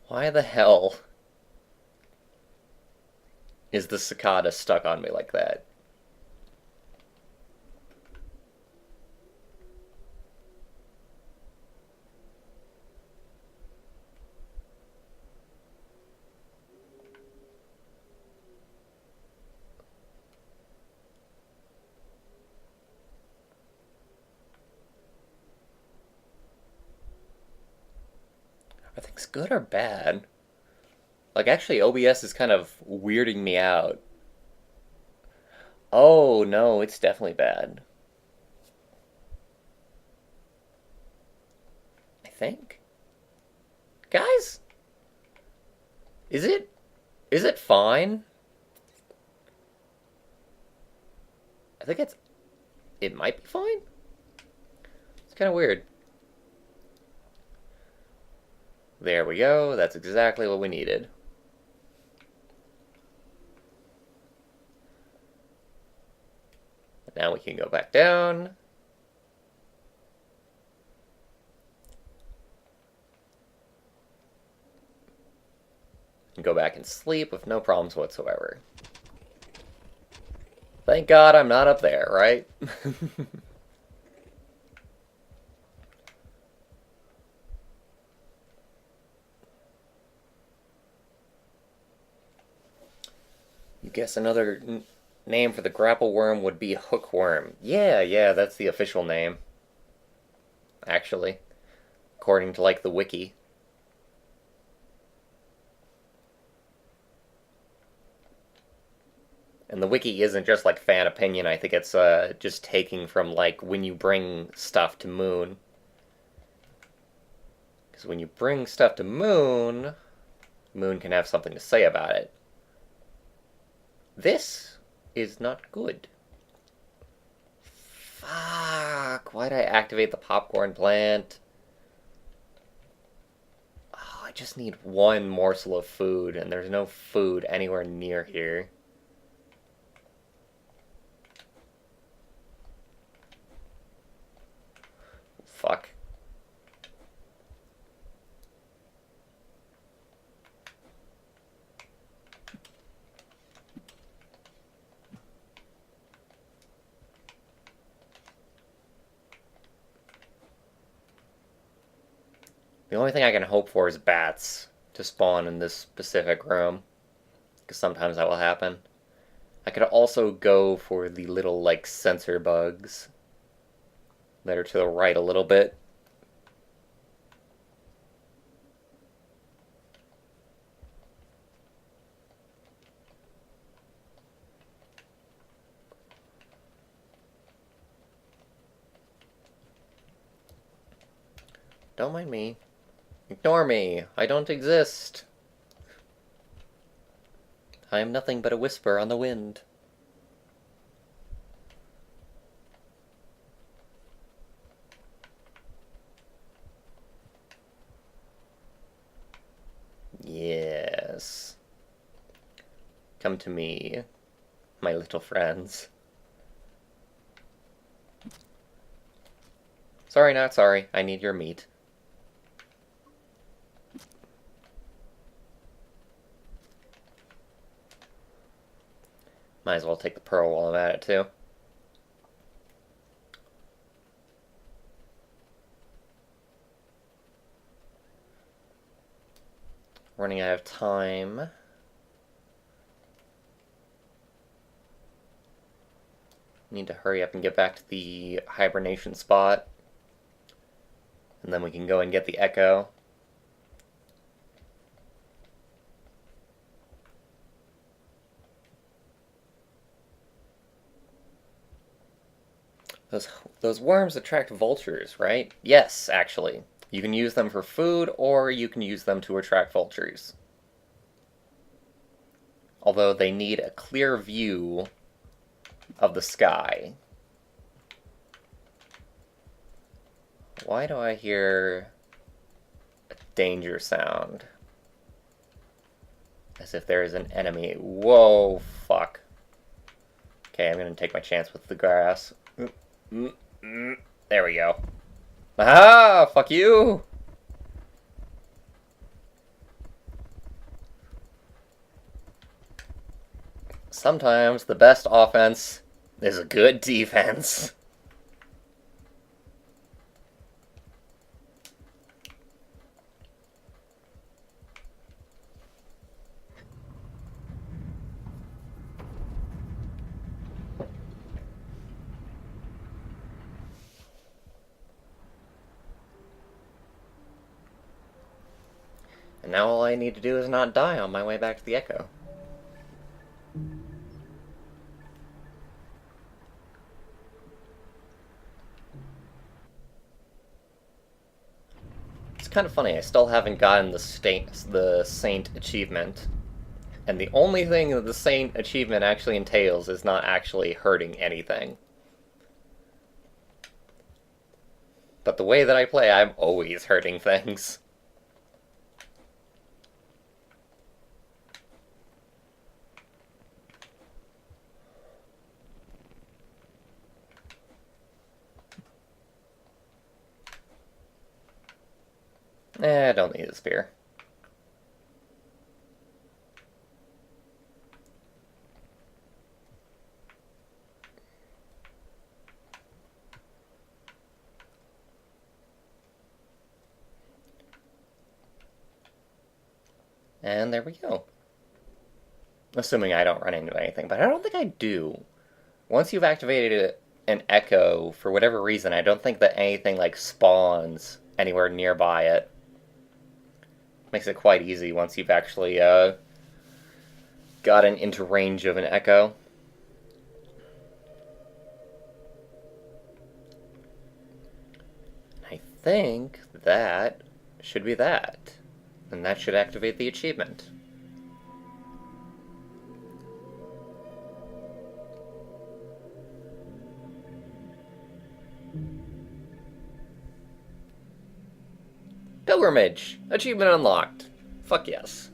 Why the hell is the cicada stuck on me like that? Are things good or bad? Like, actually, OBS is kind of weirding me out. Oh, no, it's definitely bad. I think. Guys? Is it fine? I think it might be fine? It's kind of weird. There we go, that's exactly what we needed. Now we can go back down. And go back and sleep with no problems whatsoever. Thank God I'm not up there, right? You guess another name for the grapple worm would be hookworm. Yeah, that's the official name. Actually. According to, like, the wiki. And the wiki isn't just, like, fan opinion. I think it's just taking from, like, when you bring stuff to Moon. Because when you bring stuff to Moon, Moon can have something to say about it. This is not good. Fuck, why'd I activate the popcorn plant? Oh, I just need one morsel of food, and there's no food anywhere near here. Fuck. The only thing I can hope for is bats to spawn in this specific room, because sometimes that will happen. I could also go for the little, like, sensor bugs that are to the right a little bit. Don't mind me. Ignore me. I don't exist. I am nothing but a whisper on the wind. Yes. Come to me, my little friends. Sorry, not sorry. I need your meat. Might as well take the pearl while I'm at it, too. Running out of time. Need to hurry up and get back to the hibernation spot. And then we can go and get the echo. Those worms attract vultures, right? Yes, actually. You can use them for food, or you can use them to attract vultures. Although they need a clear view of the sky. Why do I hear a danger sound? As if there is an enemy. Whoa, fuck. Okay, I'm gonna take my chance with the grass. There we go. Aha! Fuck you! Sometimes the best offense is a good defense. And now all I need to do is not die on my way back to the Echo. It's kind of funny, I still haven't gotten the Saint achievement. And the only thing that the Saint achievement actually entails is not actually hurting anything. But the way that I play, I'm always hurting things. I don't need a spear. And there we go. Assuming I don't run into anything, but I don't think I do. Once you've activated an echo, for whatever reason, I don't think that anything like spawns anywhere nearby it. Makes it quite easy once you've actually gotten into range of an echo. I think that should be that. And that should activate the achievement. Pilgrimage! Achievement unlocked. Fuck yes.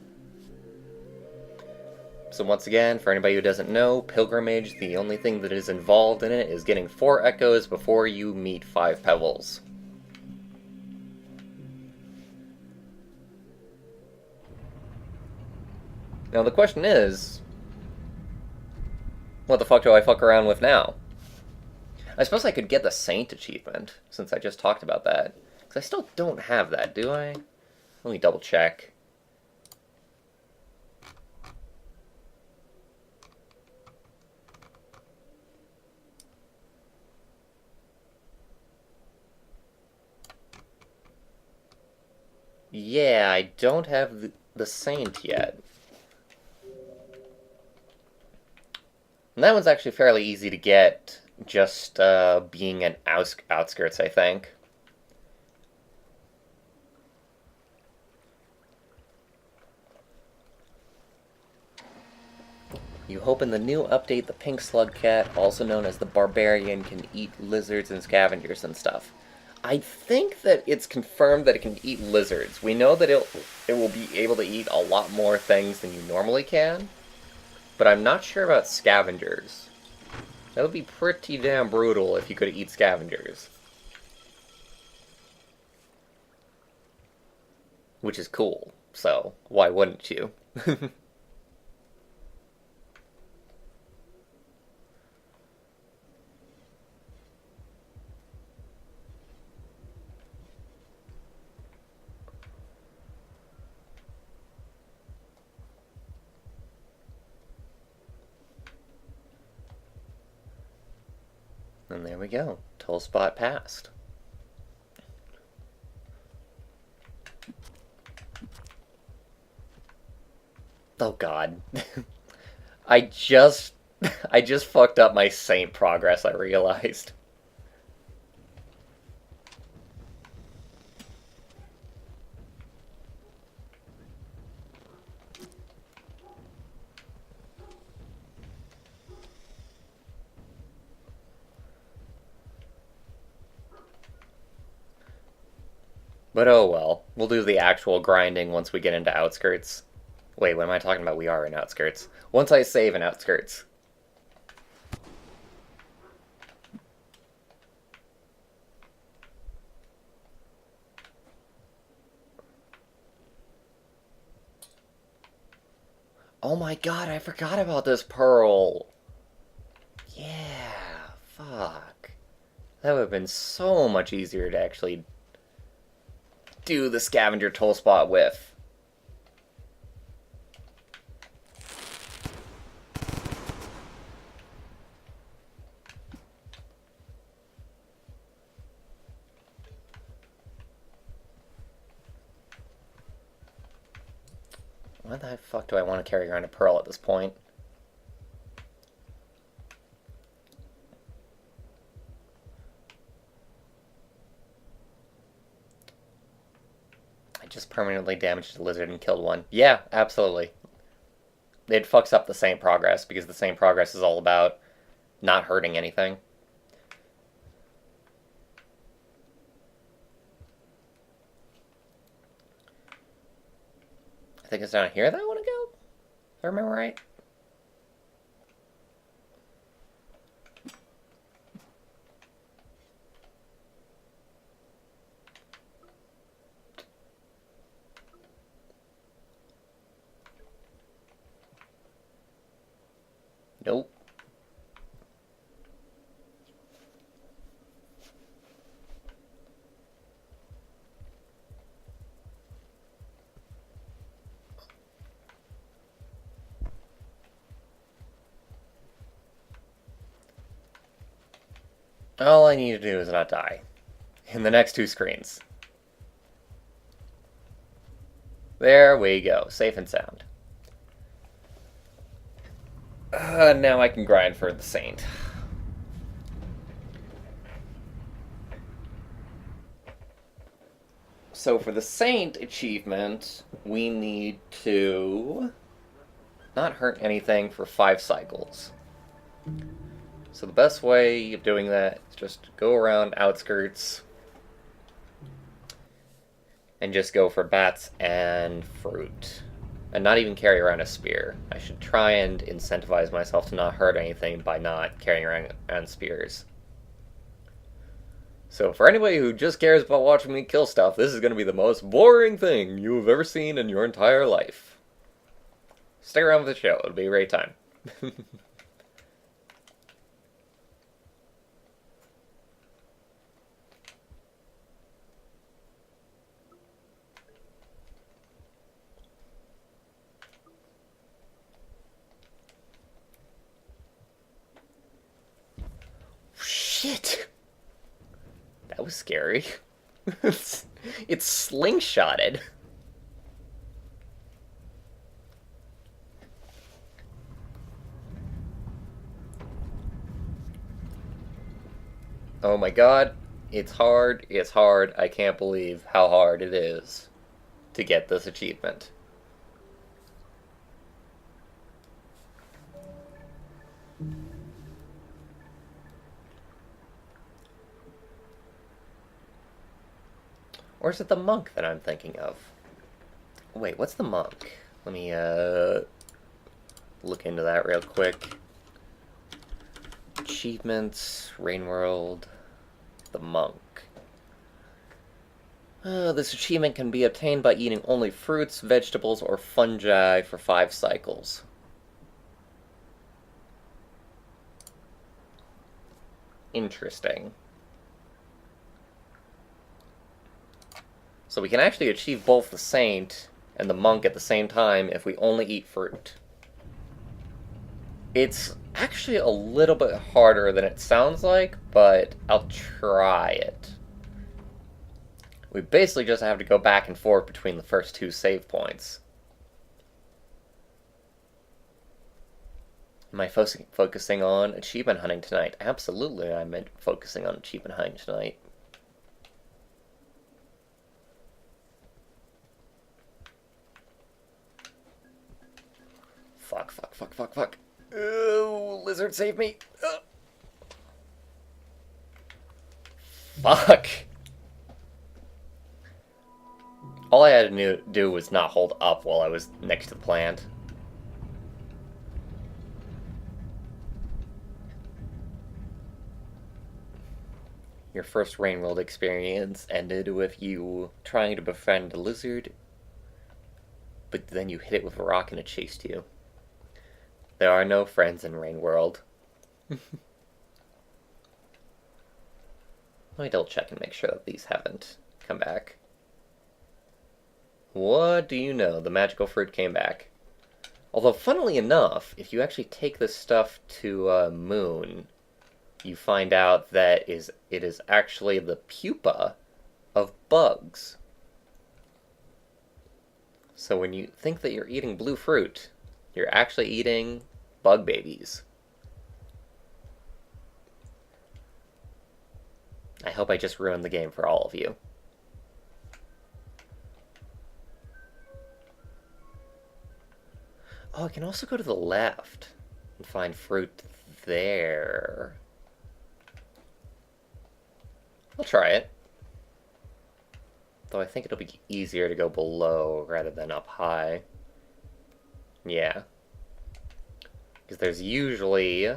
So once again, for anybody who doesn't know, Pilgrimage, the only thing that is involved in it is getting 4 echoes before you meet 5 pebbles. Now the question is, what the fuck do I fuck around with now? I suppose I could get the Saint achievement, since I just talked about that. Because I still don't have that, do I? Let me double check. Yeah, I don't have the Saint yet. And that one's actually fairly easy to get, just being in outskirts, I think. You hope in the new update the pink slug cat, also known as the barbarian, can eat lizards and scavengers and stuff. I think that it's confirmed that it can eat lizards. We know that it will be able to eat a lot more things than you normally can, but I'm not sure about scavengers. That would be pretty damn brutal if you could eat scavengers. Which is cool, so why wouldn't you? And there we go. Toll spot passed. Oh god. I just fucked up my Saint progress, I realized. But oh well. We'll do the actual grinding once we get into outskirts. Wait, what am I talking about? We are in outskirts. Once I save in outskirts. Oh my god, I forgot about this pearl. Yeah, fuck. That would have been so much easier to actually do the scavenger toll spot with. Why the fuck do I want to carry around a pearl at this point? I just permanently damaged a lizard and killed one. Yeah, absolutely. It fucks up the same progress, because the same progress is all about not hurting anything. I think it's down here that I want to go, if I remember right. Nope. All I need to do is not die. In the next two screens. There we go. Safe and sound. Now I can grind for the Saint. So for the Saint achievement, we need to not hurt anything for 5 cycles. So the best way of doing that is just go around outskirts and just go for bats and fruit. And not even carry around a spear. I should try and incentivize myself to not hurt anything by not carrying around spears. So for anybody who just cares about watching me kill stuff, this is going to be the most boring thing you have ever seen in your entire life. Stay around with the show, it'll be a great time. Shit! That was scary. It's slingshotted. Oh my god. It's hard. It's hard. I can't believe how hard it is to get this achievement. Or is it the monk that I'm thinking of? Wait, what's the monk? Let me, look into that real quick. Achievements, Rain World, the monk. This achievement can be obtained by eating only fruits, vegetables, or fungi for 5 cycles. Interesting. So we can actually achieve both the saint and the monk at the same time if we only eat fruit. It's actually a little bit harder than it sounds like, but I'll try it. We basically just have to go back and forth between the first 2 save points. Am I focusing on achievement hunting tonight? Absolutely, I'm focusing on achievement hunting tonight. Fuck. Oh, lizard, save me. Fuck. All I had to do was not hold up while I was next to the plant. Your first Rain World experience ended with you trying to befriend a lizard, but then you hit it with a rock and it chased you. There are no friends in Rain World. Let me double check and make sure that these haven't come back. What do you know? The magical fruit came back. Although, funnily enough, if you actually take this stuff to Moon, you find out that it is actually the pupa of bugs. So when you think that you're eating blue fruit, you're actually eating bug babies. I hope I just ruined the game for all of you. Oh, I can also go to the left and find fruit there. I'll try it. Though I think it'll be easier to go below rather than up high. Yeah. Because there's usually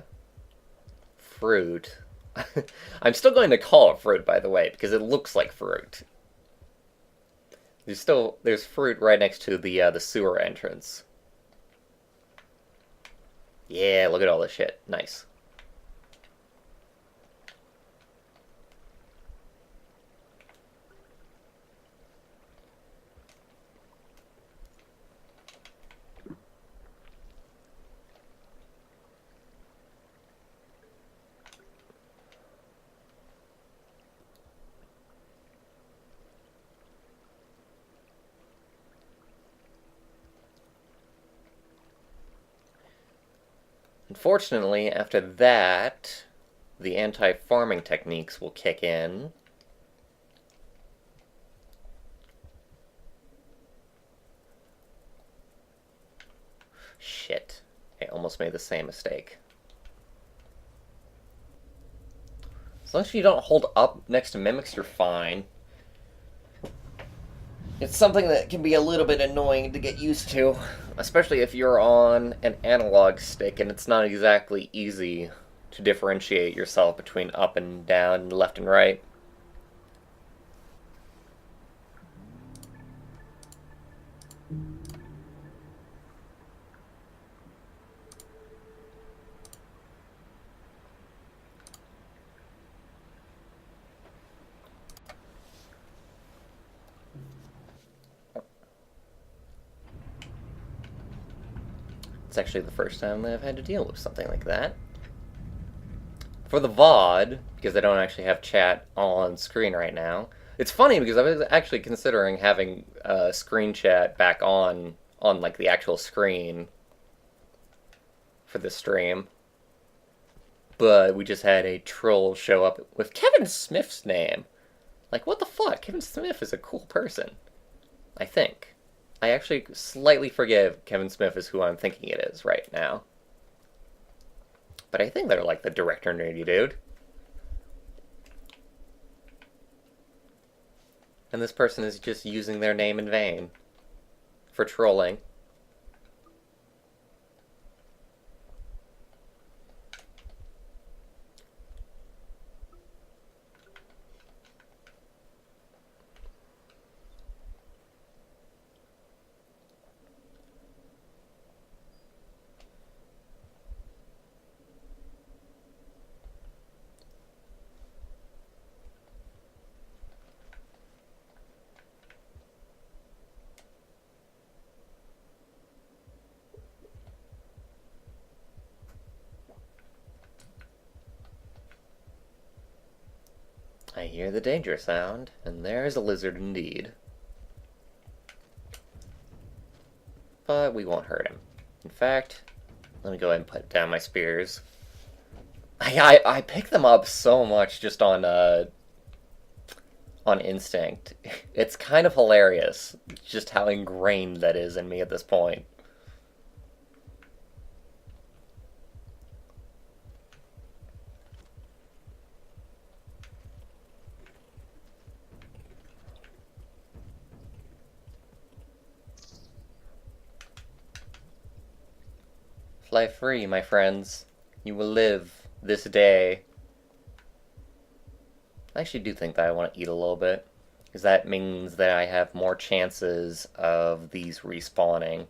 fruit. I'm still going to call it fruit, by the way, because it looks like fruit. There's fruit right next to the sewer entrance. Yeah, look at all this shit. Nice. Unfortunately, after that, the anti-farming techniques will kick in. Shit. I almost made the same mistake. As long as you don't hold up next to mimics, you're fine. It's something that can be a little bit annoying to get used to, especially if you're on an analog stick and it's not exactly easy to differentiate yourself between up and down and left and right. It's actually the first time that I've had to deal with something like that. for the VOD, because I don't actually have chat on screen right now. It's funny because I was actually considering having screen chat back on like the actual screen for the stream, but we just had a troll show up with Kevin Smith's name. Like, what the fuck? Kevin Smith is a cool person, I think. I actually slightly forget Kevin Smith is who I'm thinking it is right now. But I think they're like the director nerdy dude. And this person is just using their name in vain for trolling. I hear the danger sound, and there's a lizard indeed. But we won't hurt him. In fact, let me go ahead and put down my spears. I pick them up so much just on instinct. It's kind of hilarious just how ingrained that is in me at this point. Fly free, my friends. You will live this day. I actually do think that I want to eat a little bit, because that means that I have more chances of these respawning.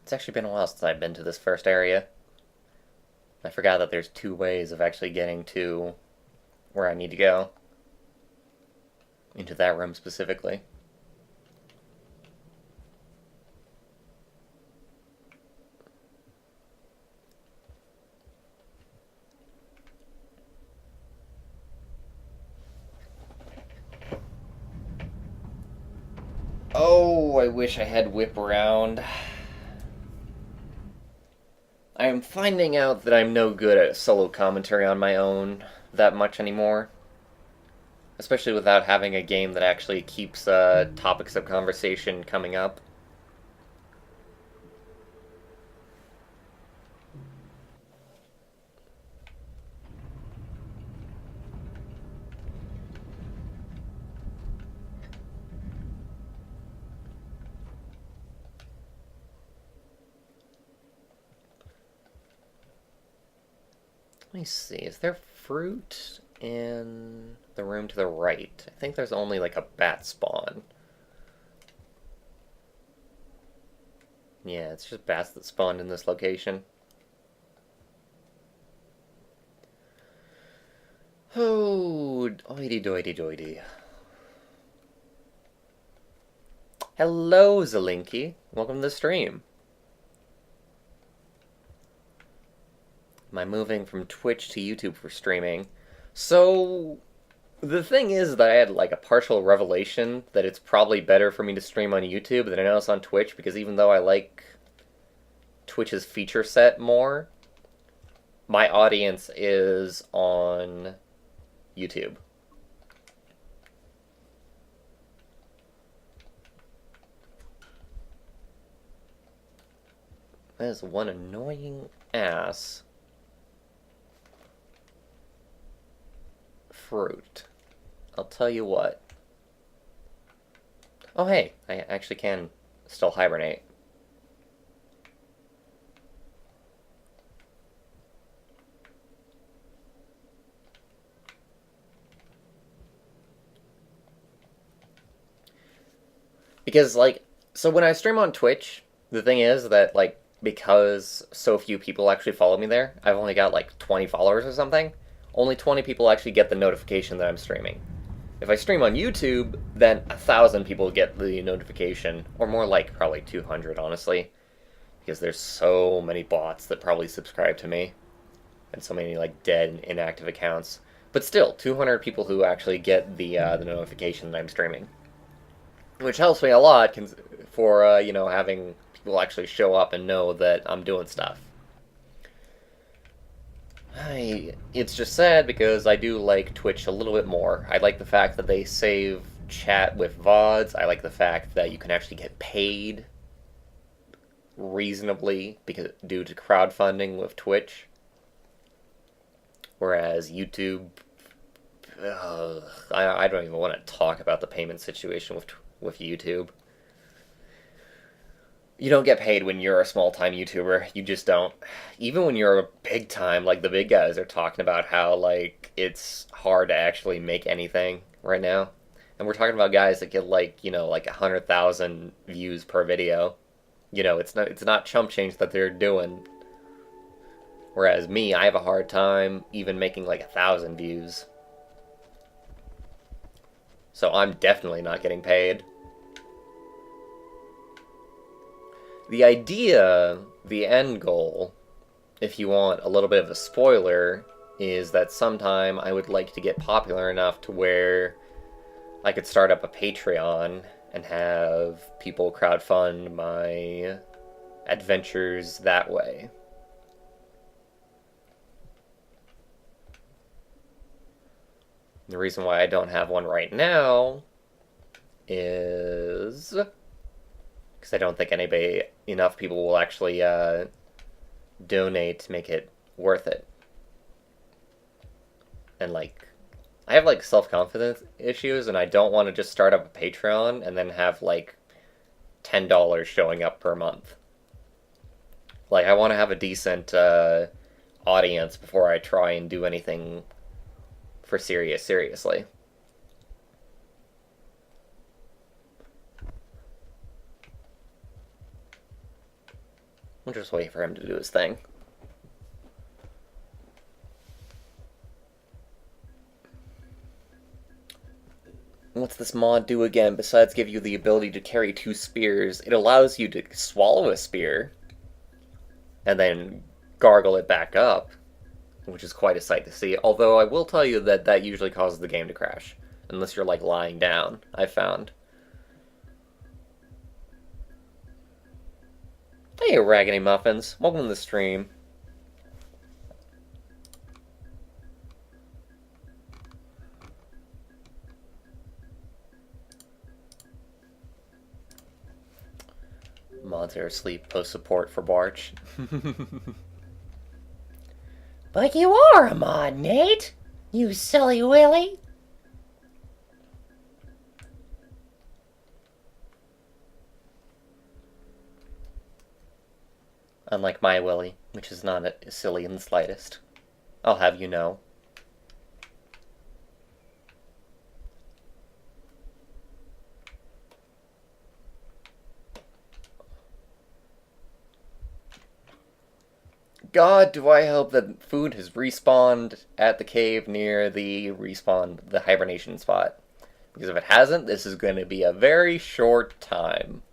It's actually been a while since I've been to this first area. I forgot that there's two ways of actually getting to where I need to go. Into that room specifically. Oh, I wish I had whip around. I am finding out that I'm no good at solo commentary on my own that much anymore. Especially without having a game that actually keeps topics of conversation coming up. Let me see, is there fruit in the room to the right? I think there's only like a bat spawn. Yeah, it's just bats that spawned in this location. Oh, oity doity doity. Hello, Zelinky. Welcome to the stream. Am I moving from Twitch to YouTube for streaming? So, the thing is that I had like a partial revelation that it's probably better for me to stream on YouTube than I notice on Twitch, because even though I like Twitch's feature set more, my audience is on YouTube. That is one annoying ass fruit. I'll tell you what. Oh hey, I actually can still hibernate. Because, like, so when I stream on Twitch, the thing is that, like, because so few people actually follow me there, I've only got, like, 20 followers or something. only 20 people actually get the notification that I'm streaming. If I stream on YouTube, then 1,000 people get the notification, or more like probably 200, honestly, because there's so many bots that probably subscribe to me, and so many like dead and inactive accounts. But still, 200 people who actually get the notification that I'm streaming, which helps me a lot for having people actually show up and know that I'm doing stuff. It's just sad because I do like Twitch a little bit more. I like the fact that they save chat with VODs. I like the fact that you can actually get paid reasonably due to crowdfunding with Twitch. Whereas YouTube, I don't even want to talk about the payment situation with YouTube. You don't get paid when you're a small-time YouTuber. You just don't. Even when you're a big-time, like the big guys are talking about how, like, it's hard to actually make anything right now. And we're talking about guys that get, like 100,000 views per video. It's not chump change that they're doing. Whereas me, I have a hard time even making, like, 1,000 views. So I'm definitely not getting paid. The idea, the end goal, if you want a little bit of a spoiler, is that sometime I would like to get popular enough to where I could start up a Patreon and have people crowdfund my adventures that way. The reason why I don't have one right now is because I don't think enough people will actually donate to make it worth it. And like, I have like self-confidence issues, and I don't want to just start up a Patreon and then have like $10 showing up per month. Like, I want to have a decent audience before I try and do anything for seriously. We'll just wait for him to do his thing. What's this mod do again, besides give you the ability to carry 2 spears? It allows you to swallow a spear and then gargle it back up, which is quite a sight to see. Although I will tell you that that usually causes the game to crash, unless you're like lying down, I've found. Hey, Raggedy Muffins. Welcome to the stream. Mods are asleep. Post support for Barch. But you are a mod, Nate! You silly Willy! Unlike my Willy, which is not silly in the slightest. I'll have you know. God, do I hope that food has respawned at the cave near the hibernation spot. Because if it hasn't, this is going to be a very short time.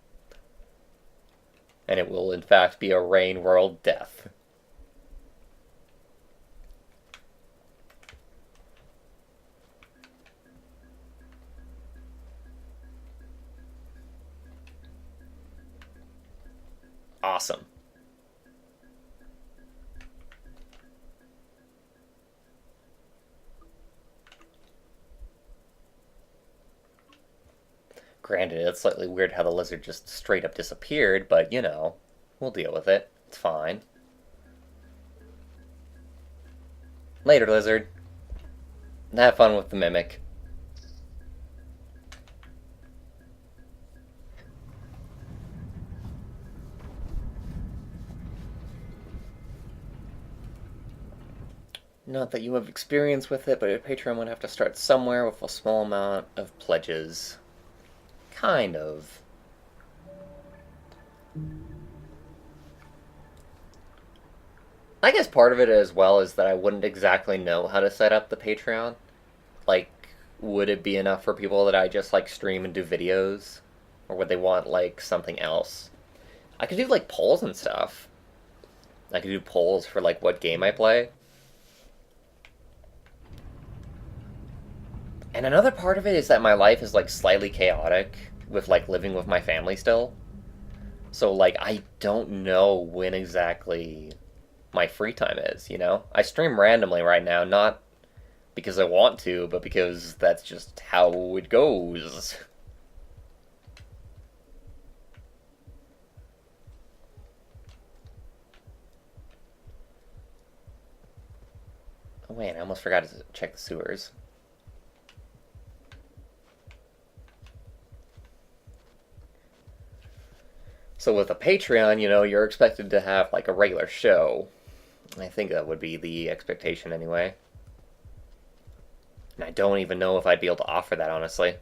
And it will, in fact, be a rain world death. Awesome. Granted, it's slightly weird how the lizard just straight up disappeared, but, we'll deal with it. It's fine. Later, lizard. Have fun with the mimic. Not that you have experience with it, but your Patreon would have to start somewhere with a small amount of pledges. Kind of. I guess part of it as well is that I wouldn't exactly know how to set up the Patreon. Like, would it be enough for people that I just like stream and do videos? Or would they want like something else? I could do like polls and stuff. I could do polls for like what game I play. And another part of it is that my life is like slightly chaotic with like living with my family still. So like I don't know when exactly my free time is, you know? I stream randomly right now, not because I want to, but because that's just how it goes. Oh, wait, I almost forgot to check the sewers. So with a Patreon, you know, you're expected to have like a regular show. I think that would be the expectation anyway. And I don't even know if I'd be able to offer that, honestly.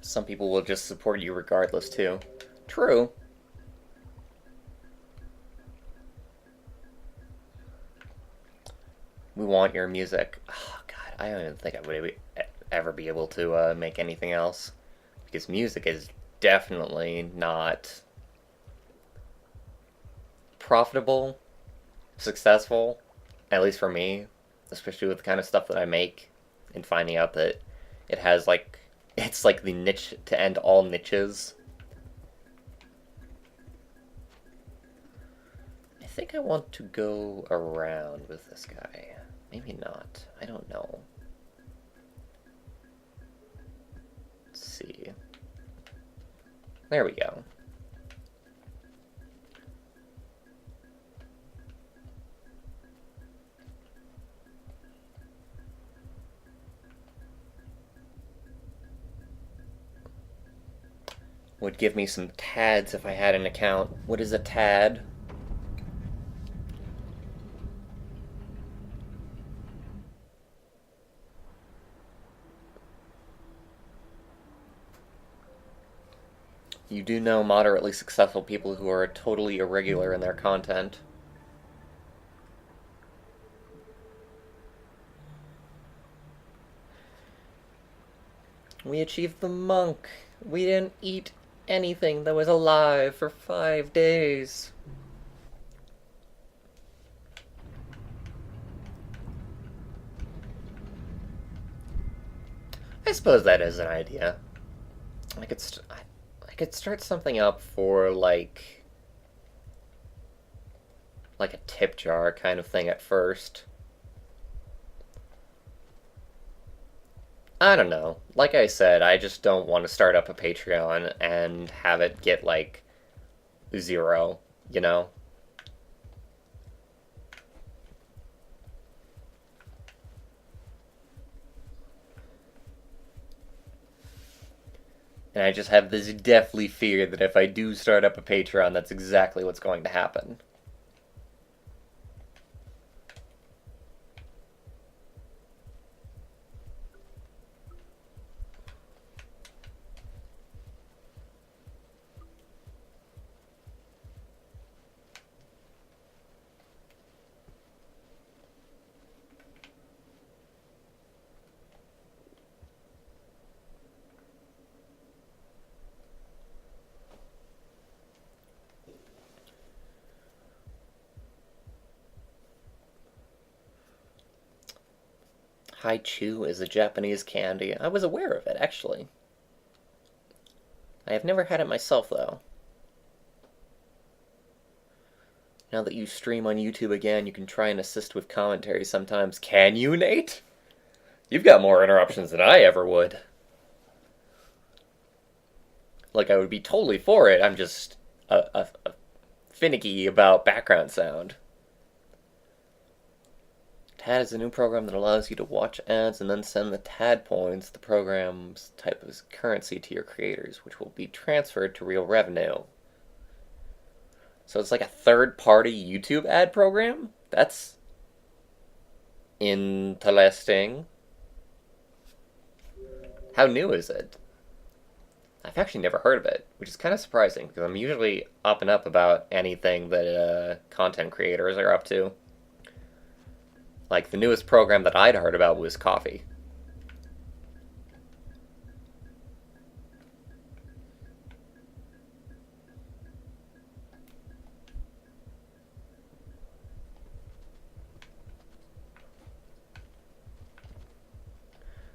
Some people will just support you regardless, too. True. We want your music. Oh, God, I don't even think I would ever be able to make anything else. Because music is definitely not profitable, successful, at least for me, especially with the kind of stuff that I make, and finding out that it has like it's like the niche to end all niches. I think I want to go around with this guy. Maybe not. I don't know. Let's see. There we go. Would give me some tads if I had an account. What is a tad? You do know moderately successful people who are totally irregular in their content. We achieved the monk. We didn't eat anything that was alive for 5 days. I suppose that is an idea. I could, I could start something up for like a tip jar kind of thing at first. I don't know. Like I said, I just don't want to start up a Patreon and have it get like 0, you know? And I just have this deathly fear that if I do start up a Patreon, that's exactly what's going to happen. Haichu is a Japanese candy. I was aware of it, actually. I have never had it myself, though. Now that you stream on YouTube again, you can try and assist with commentary sometimes. Can you, Nate? You've got more interruptions than I ever would. Like, I would be totally for it. I'm just a finicky about background sound. TAD is a new program that allows you to watch ads and then send the TAD points, the program's type of currency, to your creators, which will be transferred to real revenue. So it's like a third-party YouTube ad program? That's interesting. How new is it? I've actually never heard of it, which is kind of surprising, because I'm usually up and up about anything that content creators are up to. Like, the newest program that I'd heard about was coffee.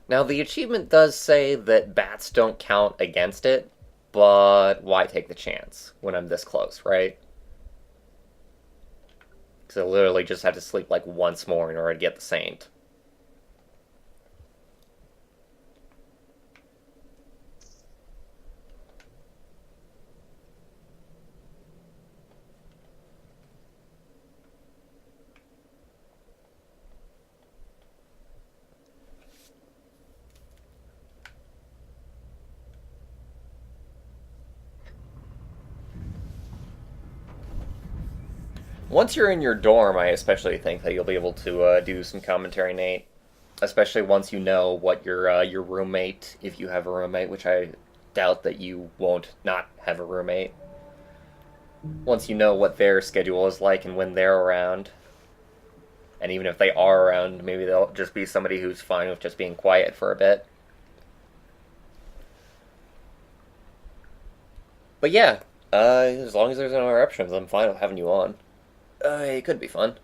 Now, the achievement does say that bats don't count against it, but why take the chance when I'm this close, right? Because I literally just have to sleep like once more in order to get the Saint. Once you're in your dorm, I especially think that you'll be able to do some commentary, Nate. Especially once you know what your roommate, if you have a roommate, which I doubt that you won't not have a roommate. Once you know what their schedule is like and when they're around, and even if they are around, maybe they'll just be somebody who's fine with just being quiet for a bit. But yeah, as long as there's no interruptions, I'm fine with having you on. It could be fun.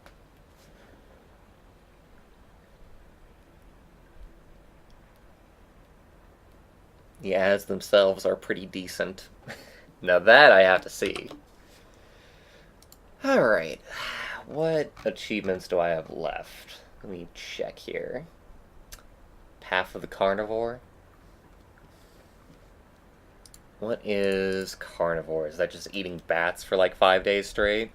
The ads themselves are pretty decent. Now that I have to see. Alright, what achievements do I have left? Let me check here. Path of the Carnivore. What is carnivore? Is that just eating bats for like 5 days straight?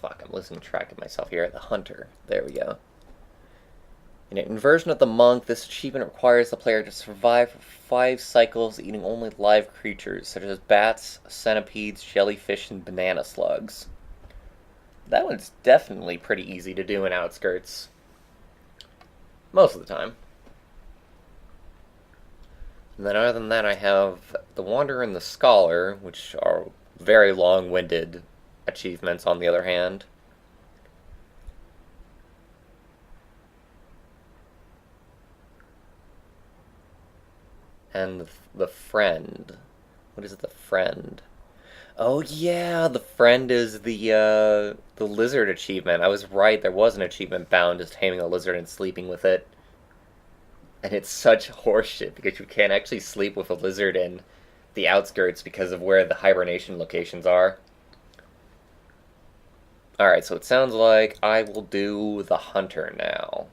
Fuck, I'm losing track of myself here. The Hunter. There we go. In an inversion of the monk, this achievement requires the player to survive for 5 cycles eating only live creatures, such as bats, centipedes, jellyfish, and banana slugs. That one's definitely pretty easy to do in Outskirts. Most of the time. And then other than that, I have the Wanderer and the Scholar, which are very long-winded achievements on the other hand. And the Friend. What is the Friend? Oh yeah, the Friend is the lizard achievement. I was right, there was an achievement bound just taming a lizard and sleeping with it. And it's such horseshit because you can't actually sleep with a lizard in the Outskirts because of where the hibernation locations are. Alright, so it sounds like I will do the Hunter now.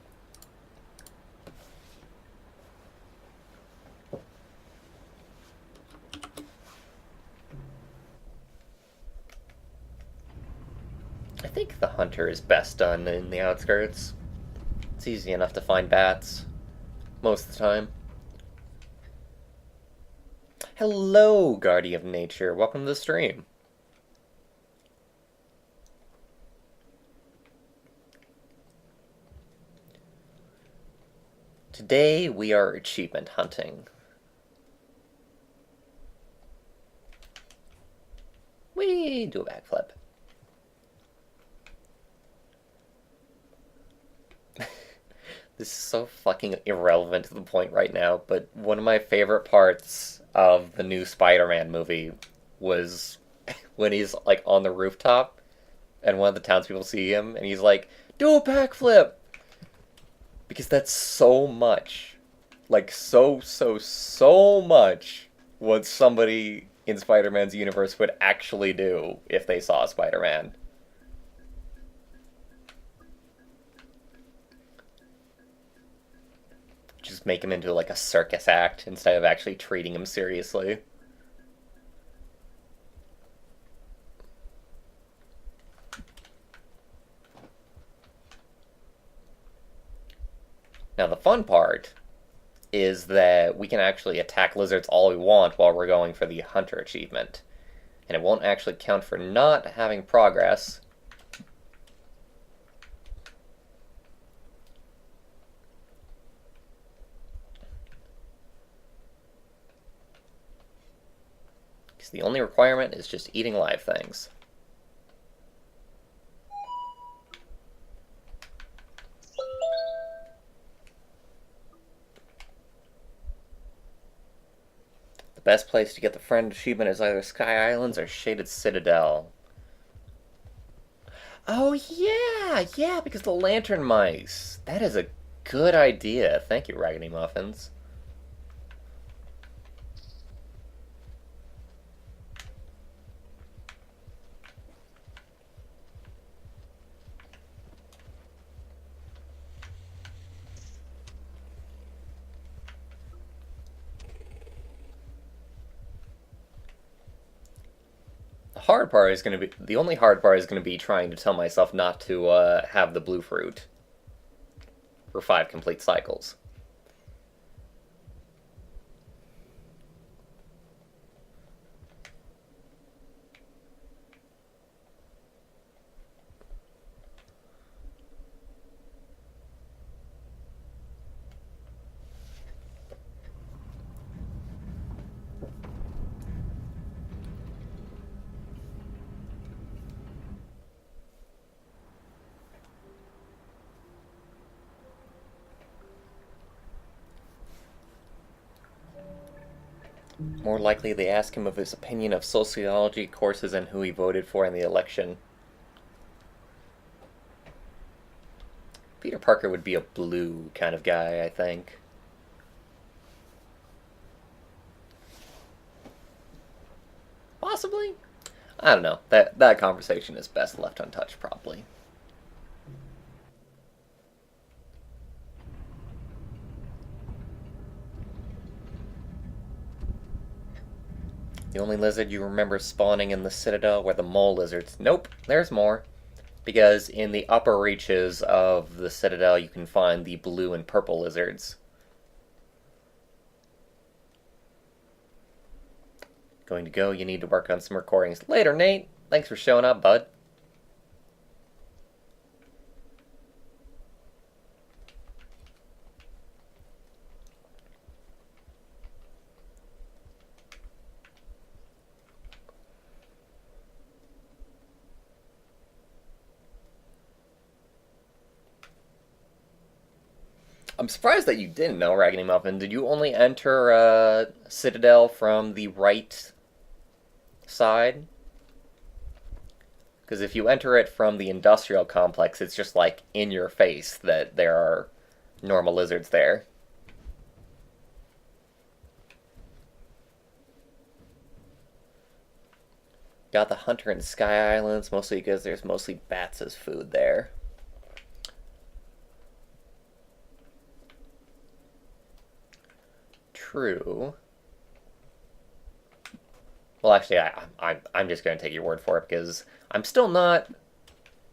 I think the Hunter is best done in the Outskirts. It's easy enough to find bats. Most of the time. Hello, Guardian of Nature. Welcome to the stream. Today we are achievement hunting. We do a backflip. This is so fucking irrelevant to the point right now, but one of my favorite parts of the new Spider-Man movie was when he's like on the rooftop and one of the townspeople see him and he's like, do a backflip! Because that's so much like so much what somebody in Spider-Man's universe would actually do if they saw Spider-Man. Just make him into like a circus act instead of actually treating him seriously. Now the fun part is that we can actually attack lizards all we want while we're going for the hunter achievement. And it won't actually count for not having progress. Because the only requirement is just eating live things. The best place to get the friend achievement is either Sky Islands or Shaded Citadel. Oh yeah, because the lantern mice. That is a good idea. Thank you, Raggedy Muffins. The only hard part is going to be trying to tell myself not to have the blue fruit for 5 complete cycles. More likely they ask him of his opinion of sociology courses and who he voted for in the election. Peter Parker would be a blue kind of guy, I think. Possibly? I don't know. That conversation is best left untouched, probably. The only lizard you remember spawning in the Citadel were the mole lizards. Nope, there's more. Because in the upper reaches of the Citadel you can find the blue and purple lizards. Going to go, you need to work on some recordings. Later, Nate. Thanks for showing up, bud. I'm surprised that you didn't know, Raggedy Muffin. Did you only enter Citadel from the right side? Because if you enter it from the industrial complex, it's just like in your face that there are normal lizards there. Got the hunter in Sky Islands, mostly because there's mostly bats as food there. True. Well, actually, I'm just going to take your word for it because I'm still not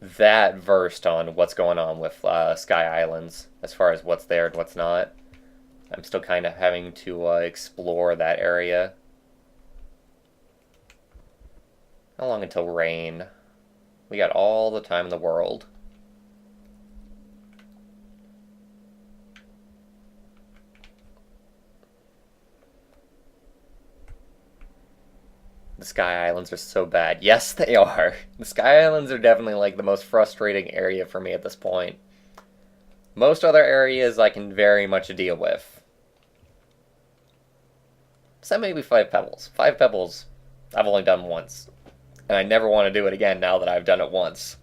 that versed on what's going on with Sky Islands as far as what's there and what's not. I'm still kind of having to explore that area. How long until rain? We got all the time in the world. The Sky Islands are so bad. Yes, they are. The Sky Islands are definitely like the most frustrating area for me at this point. Most other areas I can very much deal with. So maybe 5 pebbles. 5 pebbles I've only done once. And I never want to do it again now that I've done it once.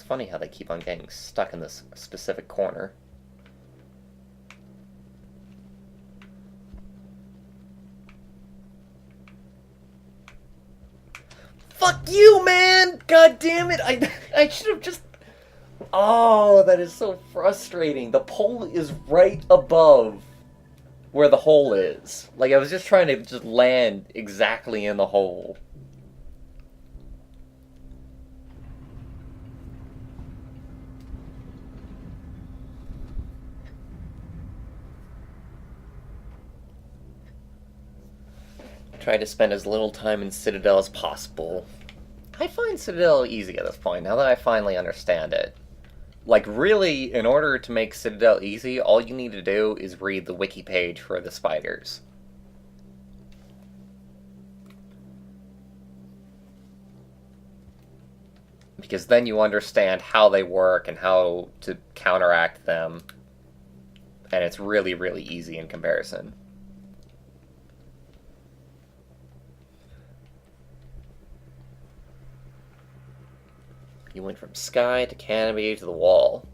funny how they keep on getting stuck in this specific corner. Fuck you, man! God damn it! I should have just... Oh, that is so frustrating. The pole is right above where the hole is. Like, I was just trying to just land exactly in the hole. Try to spend as little time in Citadel as possible. I find Citadel easy at this point, now that I finally understand it. Like, really, in order to make Citadel easy, all you need to do is read the wiki page for the spiders. Because then you understand how they work and how to counteract them. And it's really, really easy in comparison. You went from sky to canopy to the wall.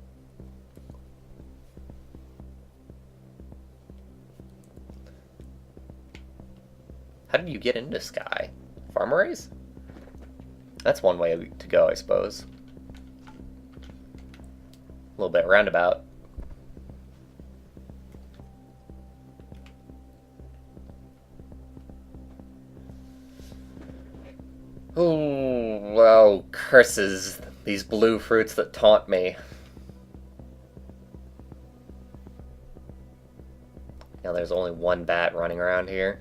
How did you get into sky? Farmeries? That's one way to go, I suppose. A little bit roundabout. Ooh, well, curses. These blue fruits that taunt me. Now there's only one bat running around here.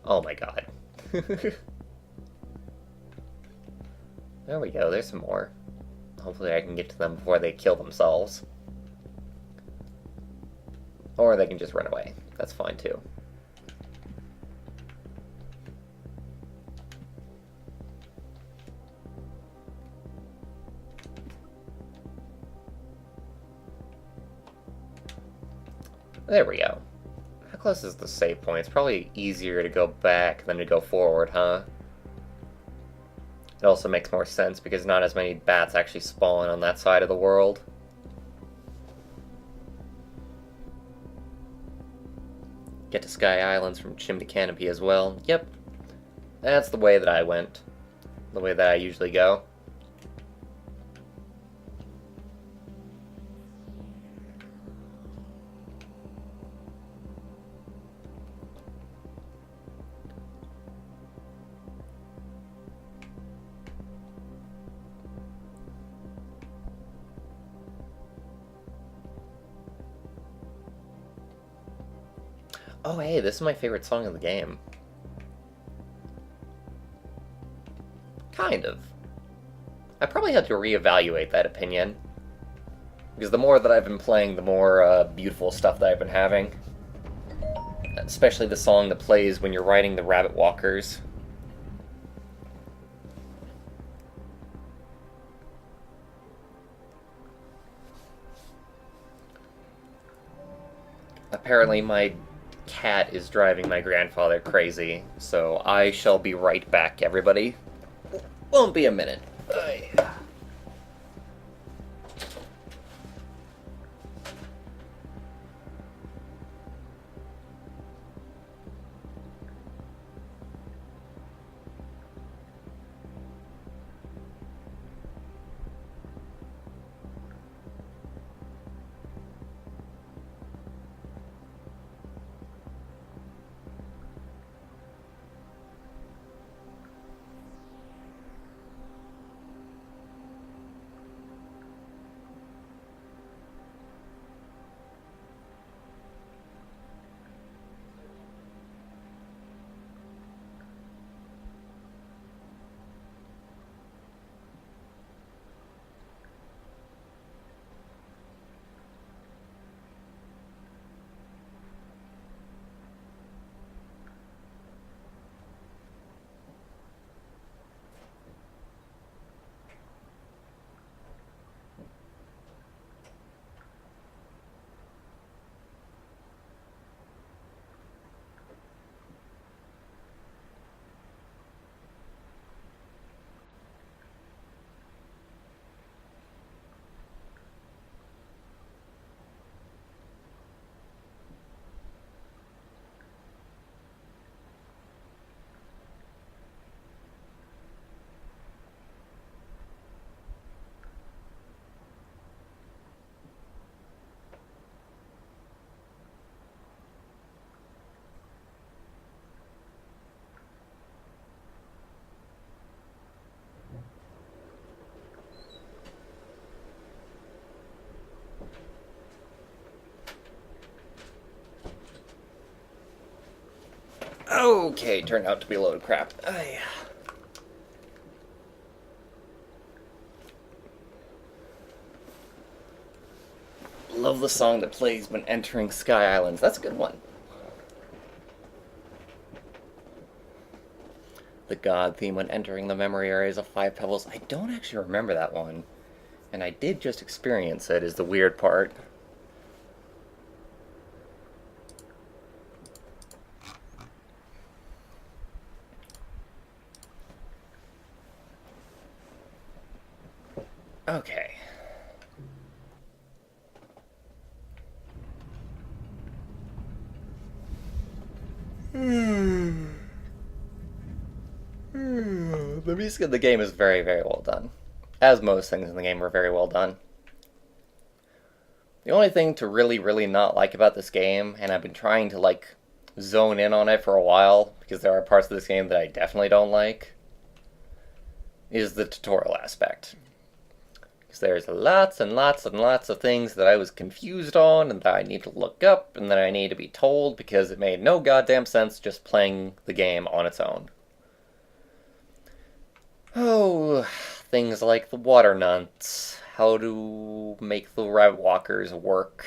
Oh my god. There we go, there's some more. Hopefully I can get to them before they kill themselves. Or they can just run away. That's fine too. There we go. How close is the save point? It's probably easier to go back than to go forward, huh? It also makes more sense because not as many bats actually spawn on that side of the world. Get to Sky Islands from Chimney Canopy as well. Yep. That's the way that I went. The way that I usually go. Oh, hey, this is my favorite song in the game. Kind of. I probably have to reevaluate that opinion. Because the more that I've been playing, the more beautiful stuff that I've been having. Especially the song that plays when you're riding the rabbit walkers. Apparently my cat is driving my grandfather crazy, so I shall be right back, everybody. Won't be a minute. Okay, turned out to be a load of crap. Love the song that plays when entering Sky Islands. That's a good one. The God theme when entering the memory areas of Five Pebbles. I don't actually remember that one. And I did just experience it, is the weird part. Okay. The music of the game is very, very well done. As most things in the game are very well done. The only thing to really, really not like about this game, and I've been trying to, like, zone in on it for a while, because there are parts of this game that I definitely don't like, is the tutorial aspect. Because there's lots and lots and lots of things that I was confused on, and that I need to look up, and that I need to be told, because it made no goddamn sense just playing the game on its own. Oh, things like the water nuts, how to make the rabbit walkers work.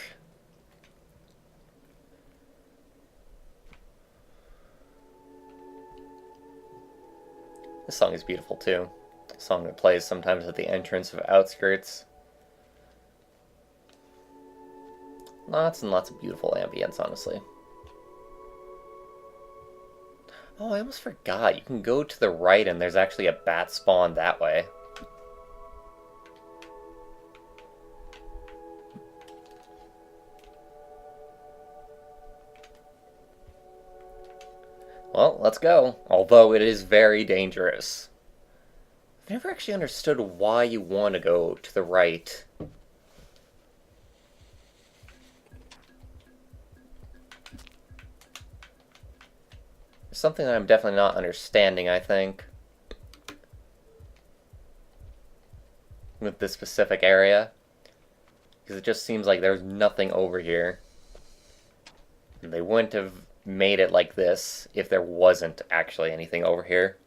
This song is beautiful too. A song that plays sometimes at the entrance of Outskirts. Lots and lots of beautiful ambience, honestly. Oh, I almost forgot. You can go to the right and there's actually a bat spawn that way. Well, let's go. Although it is very dangerous. I've never actually understood why you want to go to the right. There's something that I'm definitely not understanding, I think, with this specific area. Because it just seems like there's nothing over here. And they wouldn't have made it like this if there wasn't actually anything over here.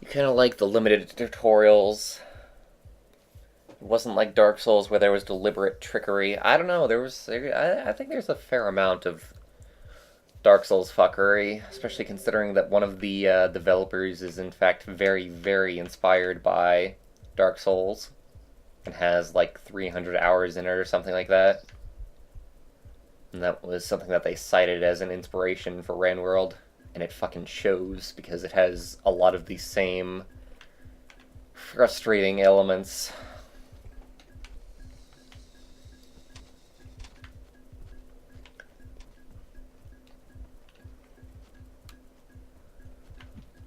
You kind of like the limited tutorials. It wasn't like Dark Souls where there was deliberate trickery. I don't know, I think there's a fair amount of Dark Souls fuckery, especially considering that one of the developers is in fact very, very inspired by Dark Souls and has like 300 hours in it or something like that. And that was something that they cited as an inspiration for Ranworld, and it fucking shows because it has a lot of these same frustrating elements.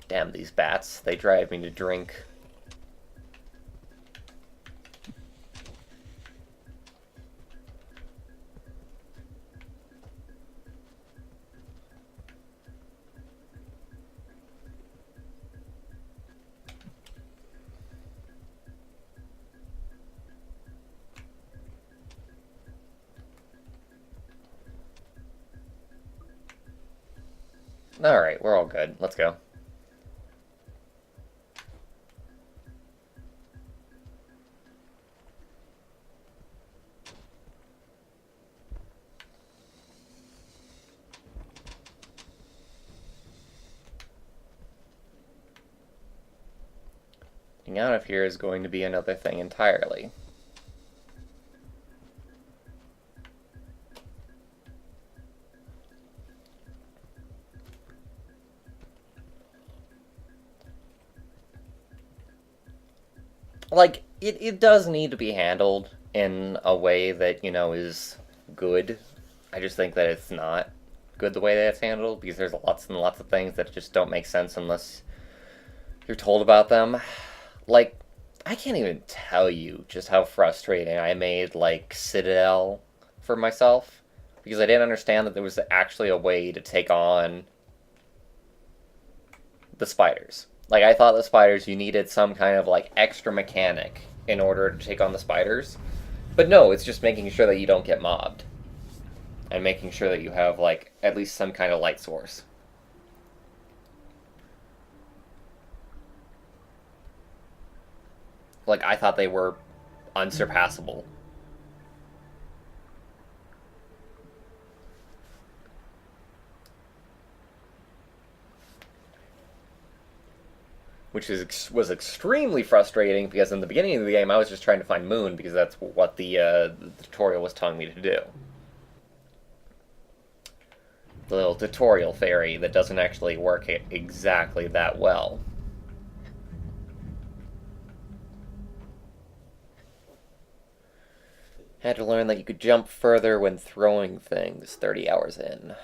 Damn these bats, they drive me to drink. Alright, we're all good. Let's go. Getting out of here is going to be another thing entirely. Like, it does need to be handled in a way that, you know, is good. I just think that it's not good the way that it's handled, because there's lots and lots of things that just don't make sense unless you're told about them. Like, I can't even tell you just how frustrating I made, like, Citadel for myself, because I didn't understand that there was actually a way to take on the spiders. Like, I thought the spiders, you needed some kind of, like, extra mechanic in order to take on the spiders. But no, it's just making sure that you don't get mobbed. And making sure that you have, like, at least some kind of light source. Like, I thought they were unsurpassable. Which was extremely frustrating because in the beginning of the game I was just trying to find Moon because that's what the tutorial was telling me to do. The little tutorial fairy that doesn't actually work exactly that well. Had to learn that you could jump further when throwing things 30 hours in.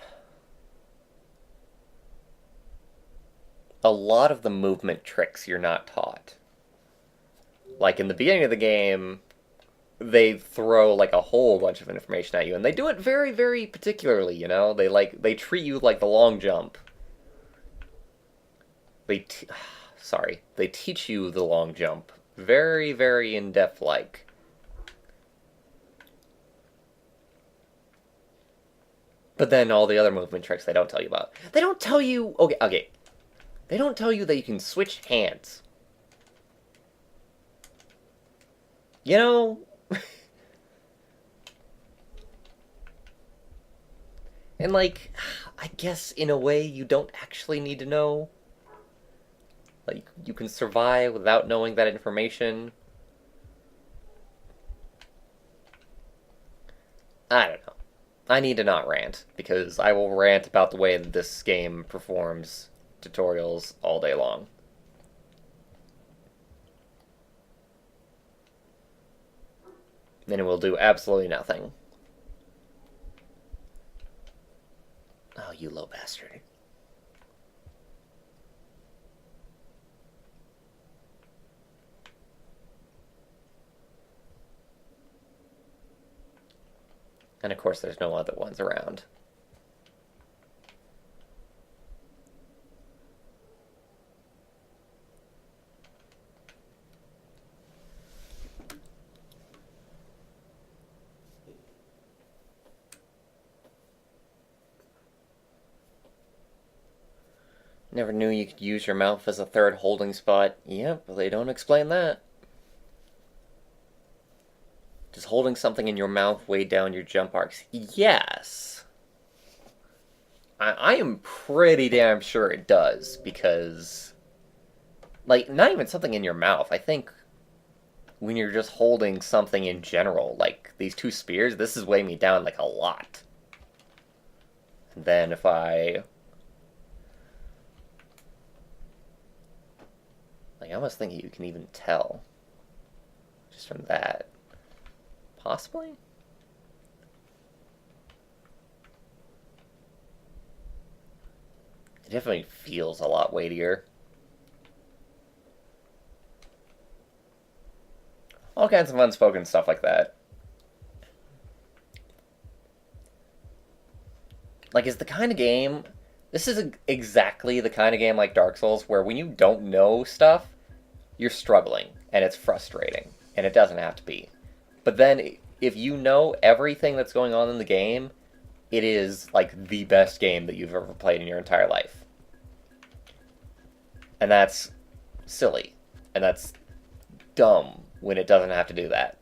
A lot of the movement tricks you're not taught. Like in the beginning of the game, they throw like a whole bunch of information at you, and they do it very, very particularly. You know, they treat you like the long jump. They teach you the long jump very, very in depth, like. But then all the other movement tricks they don't tell you about. They don't tell you. Okay. They don't tell you that you can switch hands. You know. And, like, I guess in a way you don't actually need to know. Like, you can survive without knowing that information. I don't know. I need to not rant, because I will rant about the way that this game performs tutorials all day long. And it will do absolutely nothing. Oh, you low bastard. And of course there's no other ones around. Never knew you could use your mouth as a third holding spot. Yep, but they don't explain that. Does holding something in your mouth weigh down your jump arcs? Yes. I am pretty damn sure it does, because... Like, not even something in your mouth. I think when you're just holding something in general, like these two spears, this is weighing me down, like, a lot. And then if I... Like, I almost think you can even tell. Just from that. Possibly? It definitely feels a lot weightier. All kinds of unspoken stuff like that. Like, is the kind of game... This is exactly the kind of game like Dark Souls where when you don't know stuff, you're struggling, and it's frustrating, and it doesn't have to be. But then, if you know everything that's going on in the game, it is, like, the best game that you've ever played in your entire life. And that's silly. And that's dumb when it doesn't have to do that.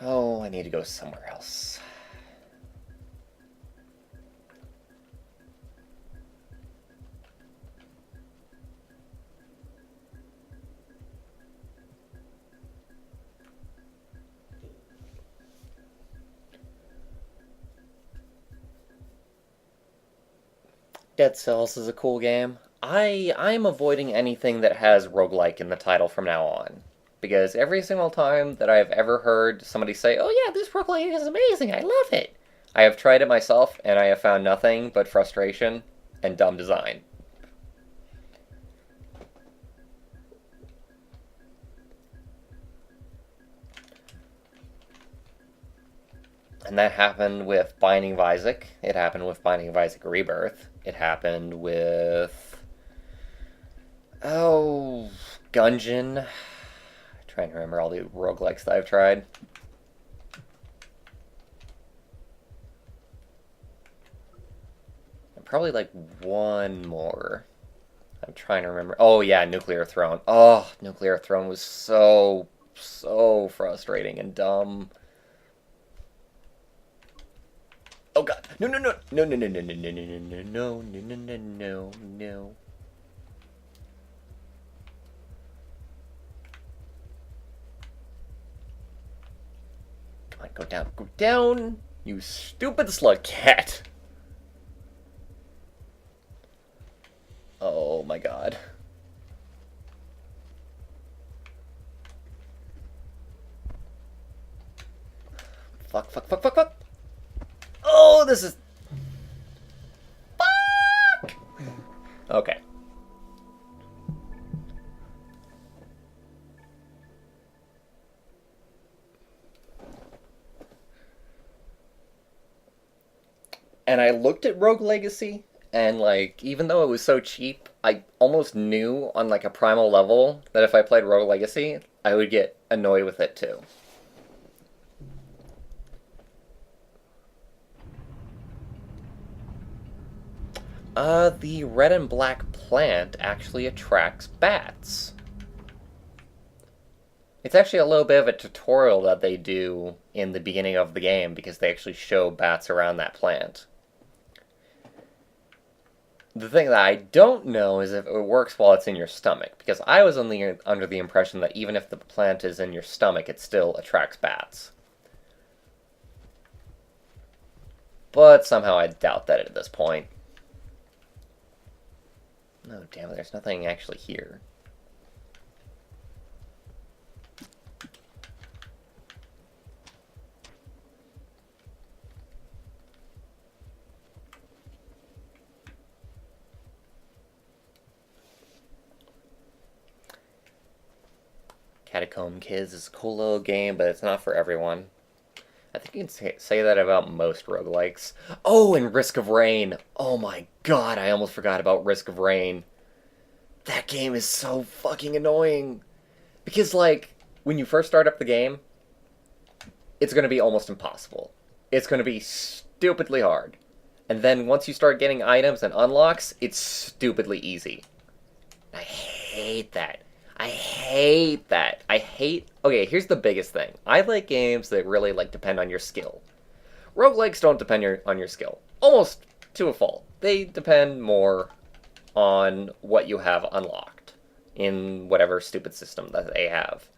Oh, I need to go somewhere else. Dead Cells is a cool game. I'm avoiding anything that has roguelike in the title from now on. Because every single time that I've ever heard somebody say, oh yeah, this roguelike is amazing, I love it, I have tried it myself, and I have found nothing but frustration and dumb design. And that happened with Binding of Isaac. It happened with Binding of Isaac Rebirth. It happened with... Oh... Gungeon. I'm trying to remember all the roguelikes that I've tried. And probably like one more. I'm trying to remember. Oh yeah, Nuclear Throne. Oh, Nuclear Throne was so frustrating and dumb. Oh god. No no no no no no no no no no no no no no no no. Come on, go down, you stupid slug cat. Oh my god. Fuck, fuck, fuck, fuck, fuck. Oh, this is... Fuck! Okay. And I looked at Rogue Legacy, and like, even though it was so cheap, I almost knew on like a primal level that if I played Rogue Legacy, I would get annoyed with it too. The red and black plant actually attracts bats. It's actually a little bit of a tutorial that they do in the beginning of the game because they actually show bats around that plant. The thing that I don't know is if it works while it's in your stomach, because I was only under the impression that even if the plant is in your stomach, it still attracts bats. But somehow I doubt that at this point. No, damn it, there's nothing actually here. Catacomb Kids is a cool little game, but it's not for everyone. I think you can say that about most roguelikes. Oh, and Risk of Rain. Oh my god, I almost forgot about Risk of Rain. That game is so fucking annoying. Because, like, when you first start up the game, it's going to be almost impossible. It's going to be stupidly hard. And then once you start getting items and unlocks, it's stupidly easy. I hate that. I hate that. I hate... Okay, here's the biggest thing. I like games that really, like, depend on your skill. Roguelikes don't depend on your skill. Almost to a fault. They depend more on what you have unlocked in whatever stupid system that they have.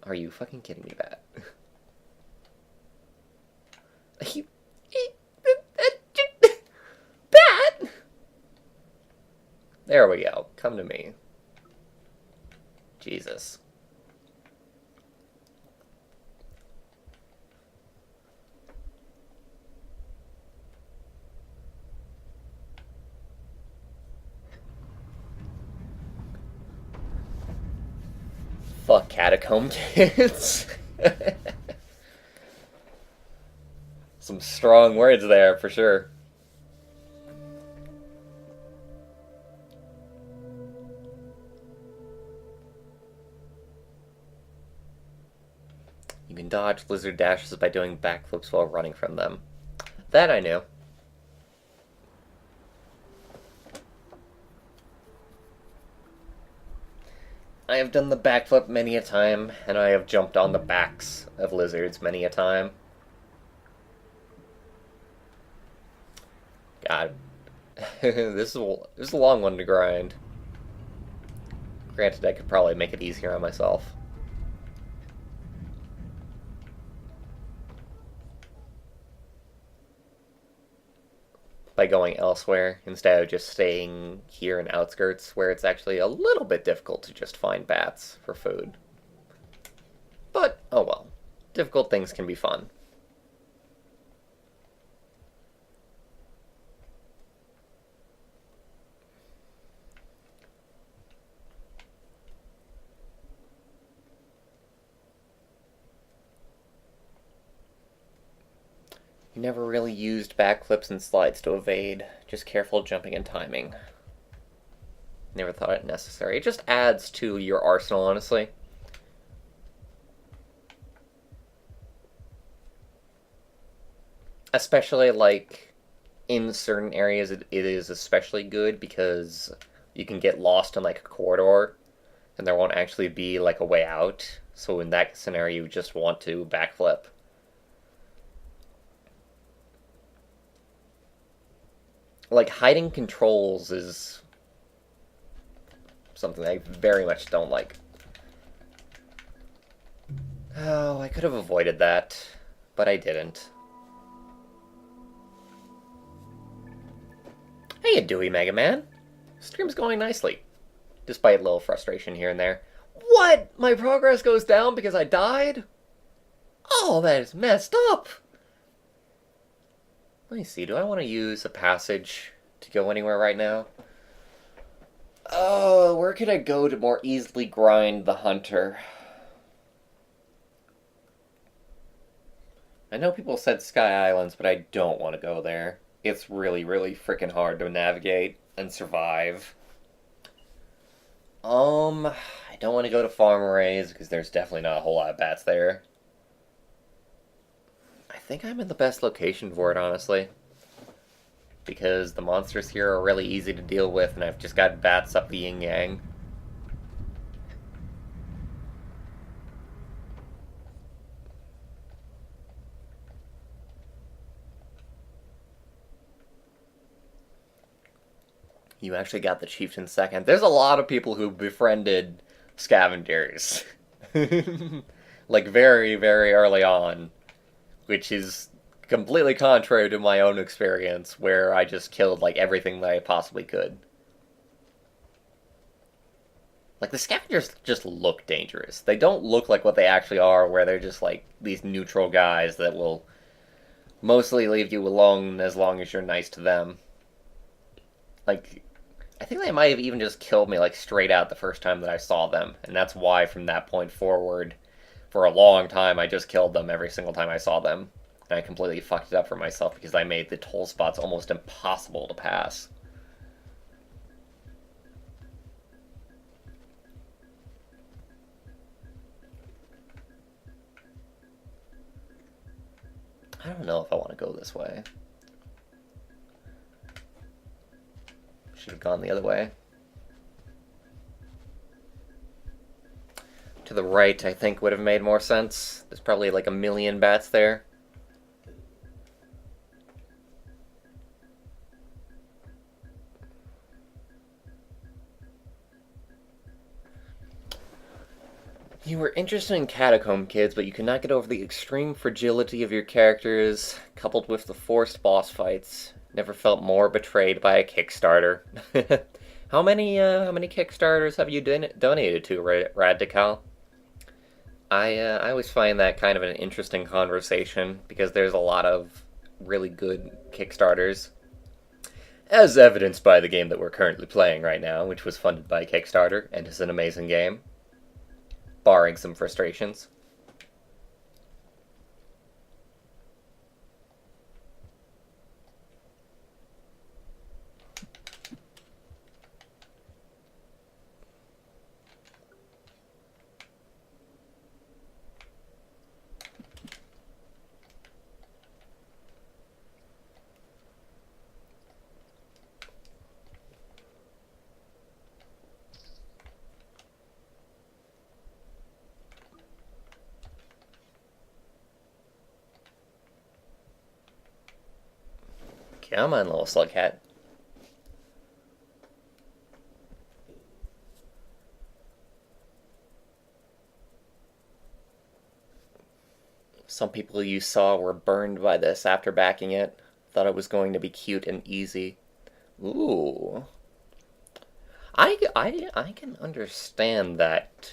Are you fucking kidding me, Bat? Bat! There we go. Come to me. Jesus. Fuck Catacomb Kids. Some strong words there, for sure. You can dodge lizard dashes by doing backflips while running from them. That I knew. I have done the backflip many a time, and I have jumped on the backs of lizards many a time. God. This is a long one to grind. Granted, I could probably make it easier on myself. By going elsewhere instead of just staying here in outskirts where it's actually a little bit difficult to just find bats for food. But, oh well. Difficult things can be fun. Never really used backflips and slides to evade, just careful jumping and timing. Never thought it necessary. It just adds to your arsenal, honestly. Especially, like, in certain areas, it is especially good because you can get lost in, like, a corridor, and there won't actually be, like, a way out. So in that scenario, you just want to backflip. Like, hiding controls is something I very much don't like. Oh, I could have avoided that, but I didn't. How you doing, Mega Man? Stream's going nicely, despite a little frustration here and there. What? My progress goes down because I died? Oh, that is messed up! Let me see, do I want to use a passage to go anywhere right now? Oh, where could I go to more easily grind the hunter? I know people said Sky Islands, but I don't want to go there. It's really, really freaking hard to navigate and survive. I don't want to go to Farm Arrays because there's definitely not a whole lot of bats there. I think I'm in the best location for it, honestly. Because the monsters here are really easy to deal with, and I've just got bats up the yin-yang. You actually got the chieftain second. There's a lot of people who befriended scavengers. Like, very, very early on. Which is completely contrary to my own experience, where I just killed, like, everything that I possibly could. Like, the scavengers just look dangerous. They don't look like what they actually are, where they're just, like, these neutral guys that will mostly leave you alone as long as you're nice to them. Like, I think they might have even just killed me, like, straight out the first time that I saw them. And that's why, from that point forward, for a long time, I just killed them every single time I saw them. And I completely fucked it up for myself because I made the toll spots almost impossible to pass. I don't know if I want to go this way. Should have gone the other way. To the right, I think, would have made more sense. There's probably like a million bats there. You were interested in Catacomb Kids, but you could not get over the extreme fragility of your characters, coupled with the forced boss fights. Never felt more betrayed by a Kickstarter. How many Kickstarters have you donated to, Radical? I always find that kind of an interesting conversation, because there's a lot of really good Kickstarters. As evidenced by the game that we're currently playing right now, which was funded by Kickstarter, and is an amazing game. Barring some frustrations. Come on, little slugcat. Some people you saw were burned by this after backing it. Thought it was going to be cute and easy. Ooh. I can understand that.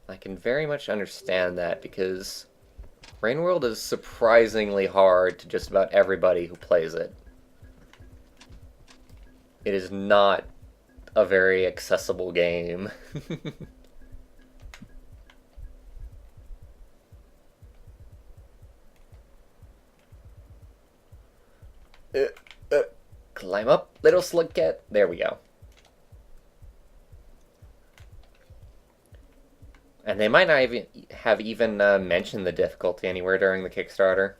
I can very much understand that, because Rain World is surprisingly hard to just about everybody who plays it. It is not a very accessible game. Climb up, little slug cat. There we go. And they might not even have mentioned the difficulty anywhere during the Kickstarter.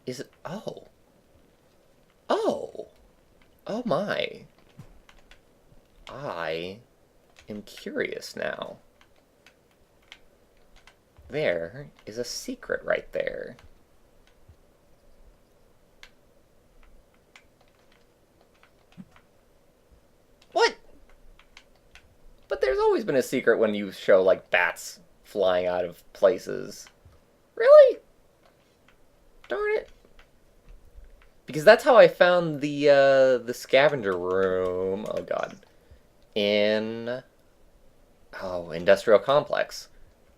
Is it? Oh. Oh. Oh my. I am curious now. There is a secret right there. What? But there's always been a secret when you show, like, bats flying out of places. Really? Darn it. Because that's how I found the scavenger room. Oh god. In Industrial Complex.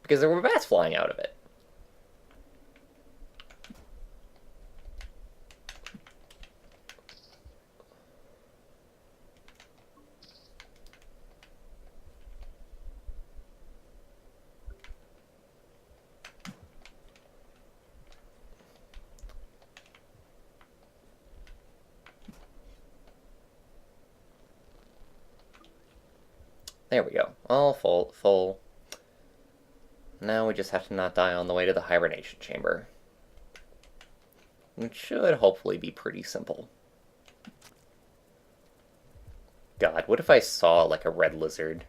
Because there were bats flying out of it. There we go. All full. Now we just have to not die on the way to the hibernation chamber. Which should hopefully be pretty simple. God, what if I saw, like, a red lizard?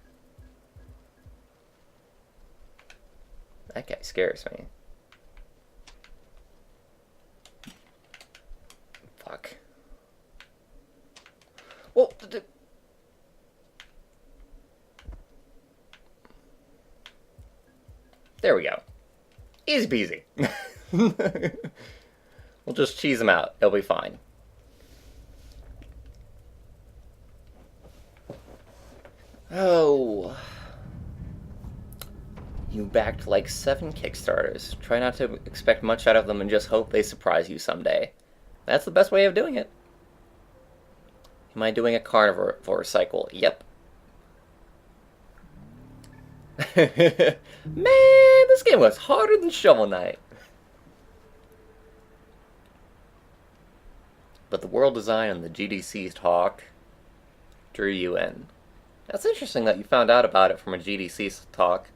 That guy scares me. Fuck. Well, there we go. Easy peasy. We'll just cheese him out. It'll be fine. Oh. You backed like 7 Kickstarters. Try not to expect much out of them and just hope they surprise you someday. That's the best way of doing it. Am I doing a carnivore cycle? Yep. Man, this game was harder than Shovel Knight. But the world design and the GDC talk drew you in. That's interesting that you found out about it from a GDC talk.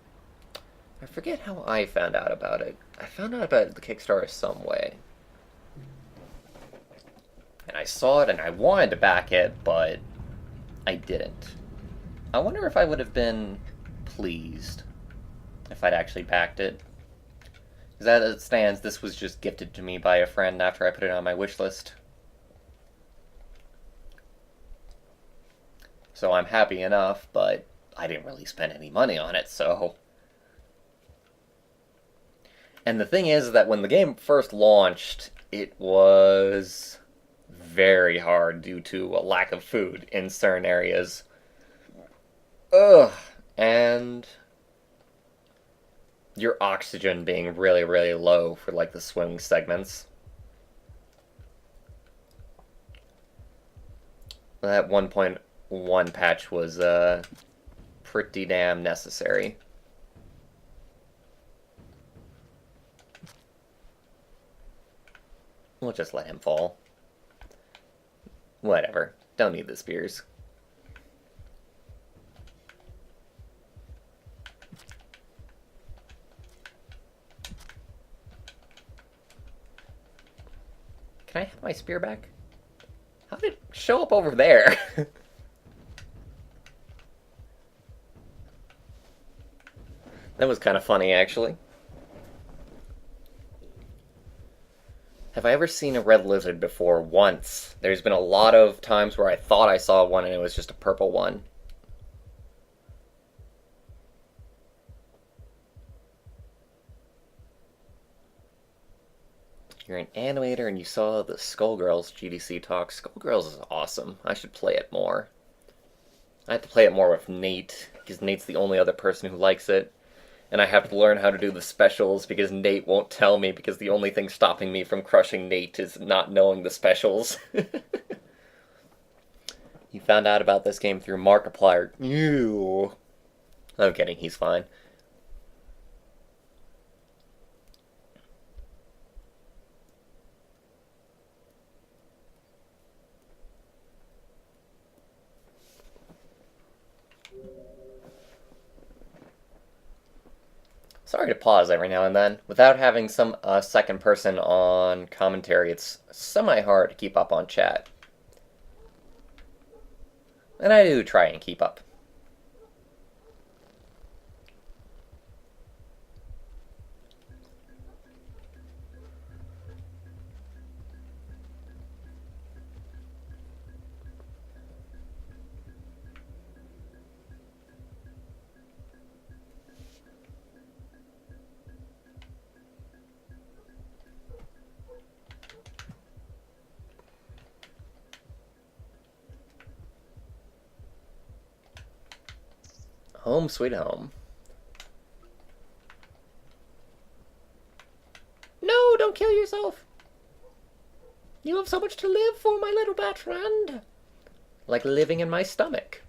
I forget how I found out about it. I found out about the Kickstarter some way. And I saw it and I wanted to back it, but I didn't. I wonder if I would have been pleased if I'd actually backed it. Because as it stands, this was just gifted to me by a friend after I put it on my wish list. So I'm happy enough, but I didn't really spend any money on it, so... And the thing is that when the game first launched, it was very hard due to a lack of food in certain areas. Ugh. And your oxygen being really, really low for, like, the swing segments. That 1.1 patch was, pretty damn necessary. We'll just let him fall. Whatever. Don't need the spears. Can I have my spear back? How did it show up over there? That was kind of funny, actually. Have I ever seen a red lizard before? Once. There's been a lot of times where I thought I saw one and it was just a purple one. You're an animator and you saw the Skullgirls GDC talk. Skullgirls is awesome. I should play it more. I have to play it more with Nate, because Nate's the only other person who likes it. And I have to learn how to do the specials because Nate won't tell me, because the only thing stopping me from crushing Nate is not knowing the specials. You found out about this game through Markiplier. Ew. I'm kidding, he's fine. Sorry to pause every now and then. Without having some second person on commentary, it's semi-hard to keep up on chat. And I do try and keep up. Home sweet home. No, don't kill yourself. You have so much to live for, my little bat friend. Like living in my stomach.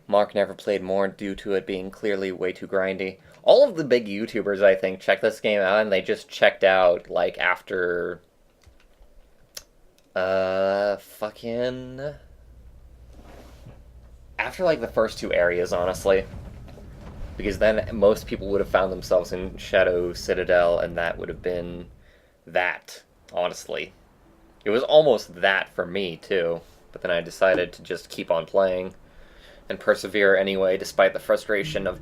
Mark never played more due to it being clearly way too grindy. All of the big YouTubers, I think, checked this game out, and they just checked out, like, after... fucking... After, like, the first two areas, honestly. Because then most people would have found themselves in Shadow Citadel, and that would have been that, honestly. It was almost that for me, too. But then I decided to just keep on playing and persevere anyway, despite the frustration of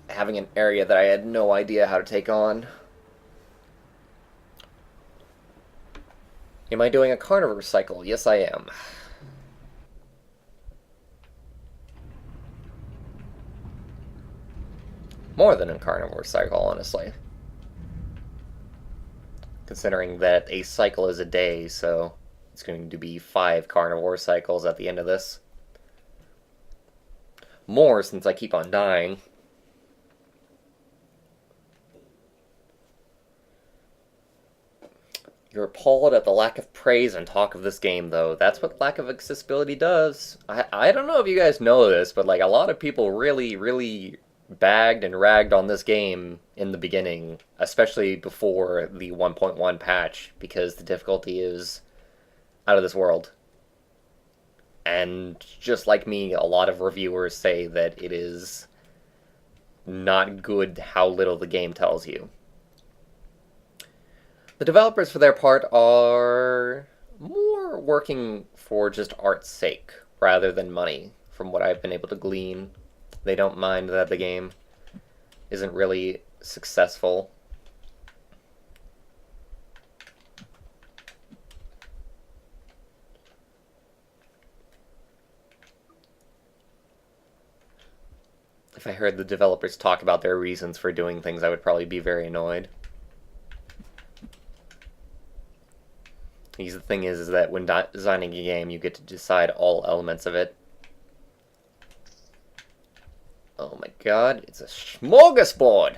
having an area that I had no idea how to take on. Am I doing a carnivore cycle? Yes, I am. More than a carnivore cycle, honestly. Considering that a cycle is a day, so it's going to be 5 carnivore cycles at the end of this. More, since I keep on dying. You're appalled at the lack of praise and talk of this game, though. That's what lack of accessibility does. I don't know if you guys know this, but like a lot of people really bagged and ragged on this game in the beginning, especially before the 1.1 patch, because the difficulty is out of this world. And just like me, a lot of reviewers say that it is not good how little the game tells you. The developers, for their part, are more working for just art's sake rather than money, from what I've been able to glean. They don't mind that the game isn't really successful. If I heard the developers talk about their reasons for doing things, I would probably be very annoyed. Because the thing is that when designing a game, you get to decide all elements of it. Oh my god, it's a smorgasbord!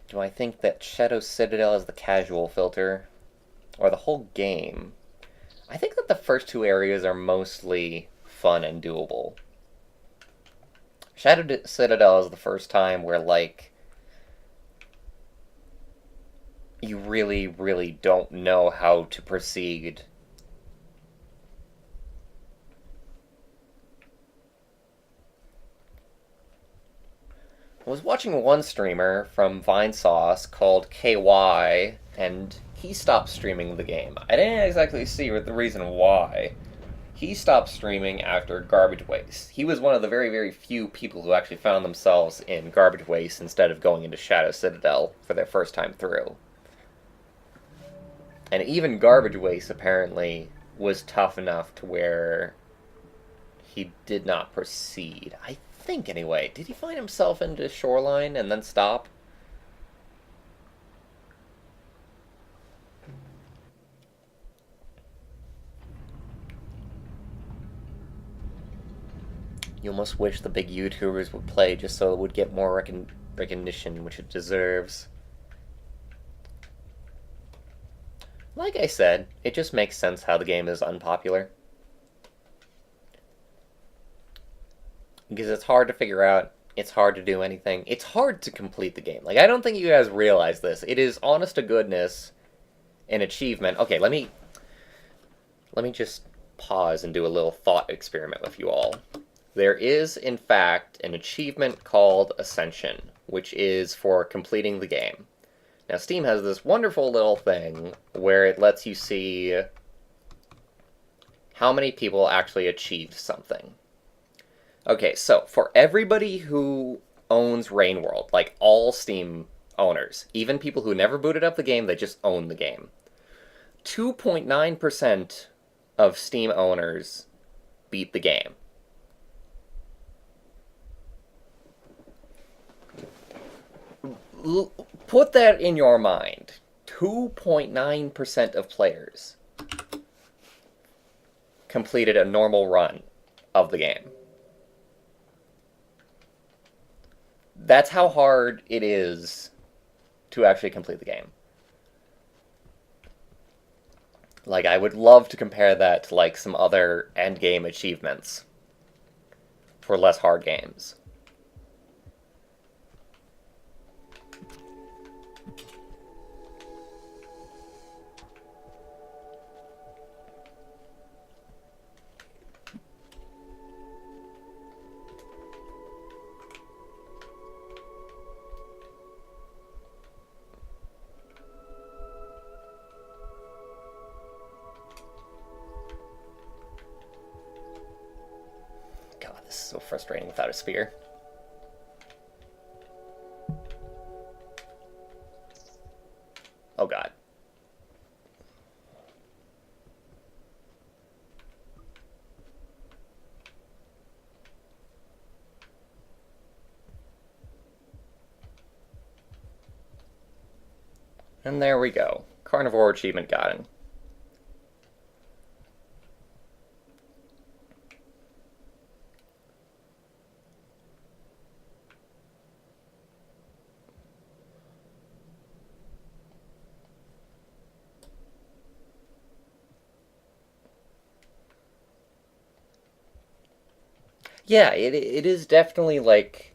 Do I think that Shadow Citadel is the casual filter? Or the whole game? I think that the first two areas are mostly fun and doable. Shadow Citadel is the first time where, like, you really don't know how to proceed. I was watching one streamer from Vinesauce called KY, and he stopped streaming the game. I didn't exactly see the reason why. He stopped streaming after Garbage Waste. He was one of the very few people who actually found themselves in Garbage Waste instead of going into Shadow Citadel for their first time through. And even Garbage Waste apparently was tough enough to where he did not proceed. I think, anyway. Did he find himself into Shoreline and then stop? You almost wish the big YouTubers would play just so it would get more recognition, which it deserves. Like I said, it just makes sense how the game is unpopular. Because it's hard to figure out, it's hard to do anything, it's hard to complete the game. Like, I don't think you guys realize this. It is, honest to goodness, an achievement. Okay, let me just pause and do a little thought experiment with you all. There is, in fact, an achievement called Ascension, which is for completing the game. Now, Steam has this wonderful little thing where it lets you see how many people actually achieved something. Okay, so for everybody who owns Rain World, like all Steam owners, even people who never booted up the game, they just own the game, 2.9% of Steam owners beat the game. Put that in your mind. 2.9% of players completed a normal run of the game. That's how hard it is to actually complete the game. Like, I would love to compare that to, like, some other endgame achievements for less hard games. This is so frustrating without a spear. Oh god. And there we go. Carnivore achievement gotten. Yeah, it is definitely like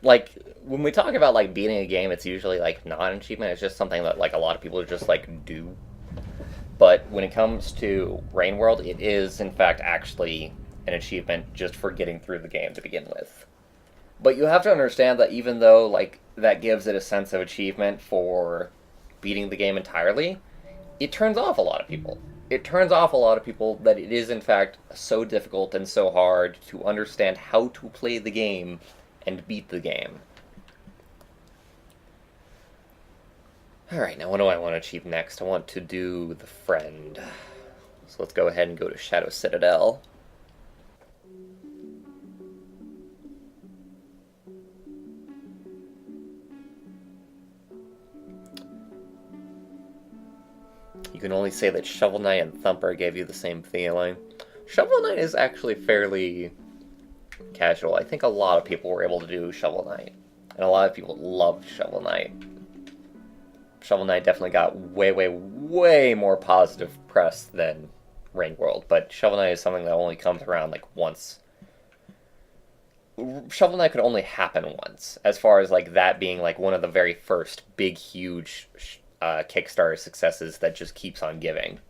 when we talk about like beating a game, it's usually like not an achievement. It's just something that like a lot of people just like do. But when it comes to Rain World, it is in fact actually an achievement just for getting through the game to begin with. But you have to understand that even though like that gives it a sense of achievement for beating the game entirely, it turns off a lot of people. It turns off a lot of people that it is in fact so difficult and so hard to understand how to play the game and beat the game. Alright, now what do I want to achieve next? I want to do the friend. So let's go ahead and go to Shadow Citadel. You can only say that Shovel Knight and Thumper gave you the same feeling. Shovel Knight is actually fairly casual. I think a lot of people were able to do Shovel Knight. And a lot of people loved Shovel Knight. Shovel Knight definitely got way, way, way more positive press than Rain World. But Shovel Knight is something that only comes around like once. Shovel Knight could only happen once, as far as like that being like one of the very first big, huge Kickstarter successes that just keeps on giving.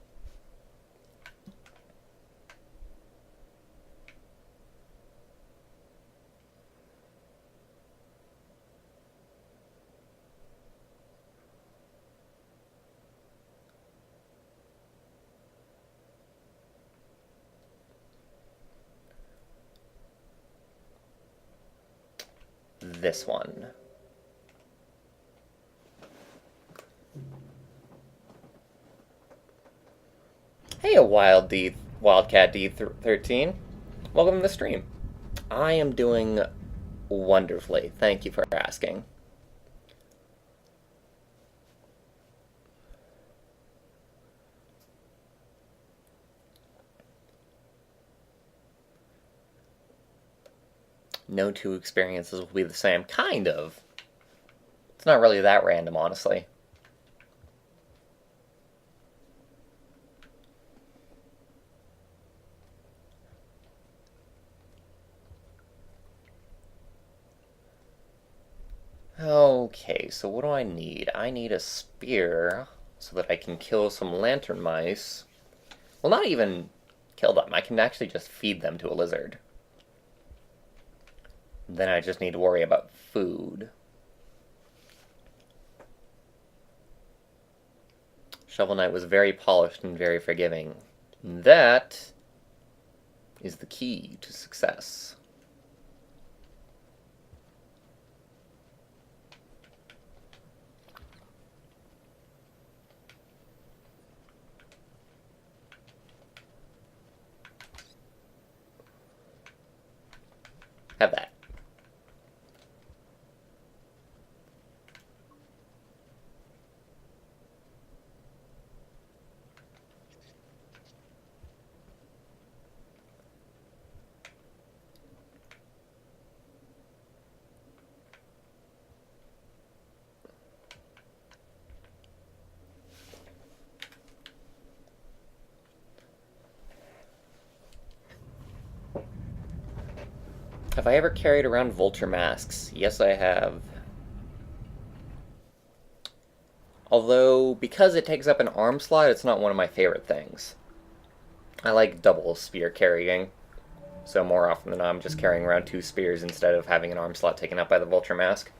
This one. Hey, Wildcat D13. Welcome to the stream. I am doing wonderfully. Thank you for asking. No two experiences will be the same. Kind of. It's not really that random, honestly. Okay, so what do I need? I need a spear so that I can kill some lantern mice. Well, not even kill them. I can actually just feed them to a lizard. Then I just need to worry about food. Shovel Knight was very polished and very forgiving. That is the key to success. Have that. Have I ever carried around vulture masks? Yes, I have. Although, because it takes up an arm slot, it's not one of my favorite things. I like double spear carrying, so more often than not, I'm just carrying around 2 spears instead of having an arm slot taken up by the vulture mask.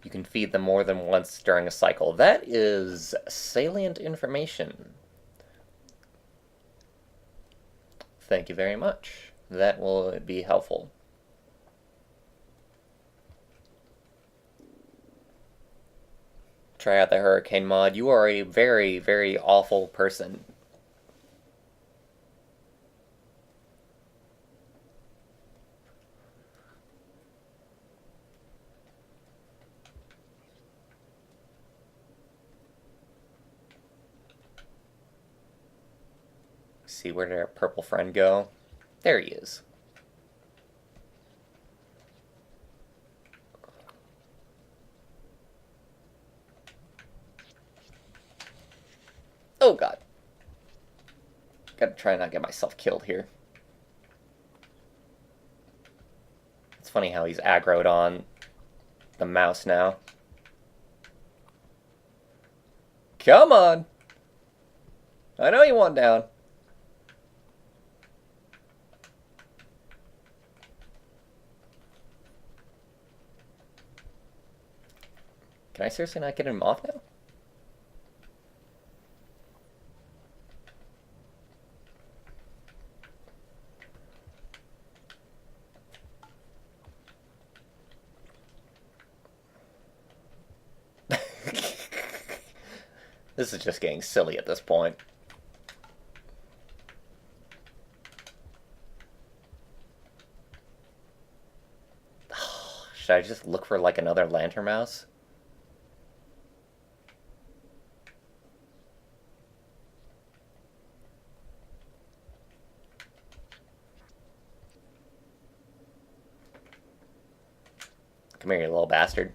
You can feed them more than once during a cycle. That is salient information. Thank you very much. That will be helpful. Try out the hurricane mod. You are a very, very awful person. See, where did our purple friend go? There he is. Oh god. Gotta try not to get myself killed here. It's funny how he's aggroed on the mouse now. Come on! I know you want down. Can I seriously not get him off now? This is just getting silly at this point. Should I just look for like another lantern mouse? Come here, you little bastard.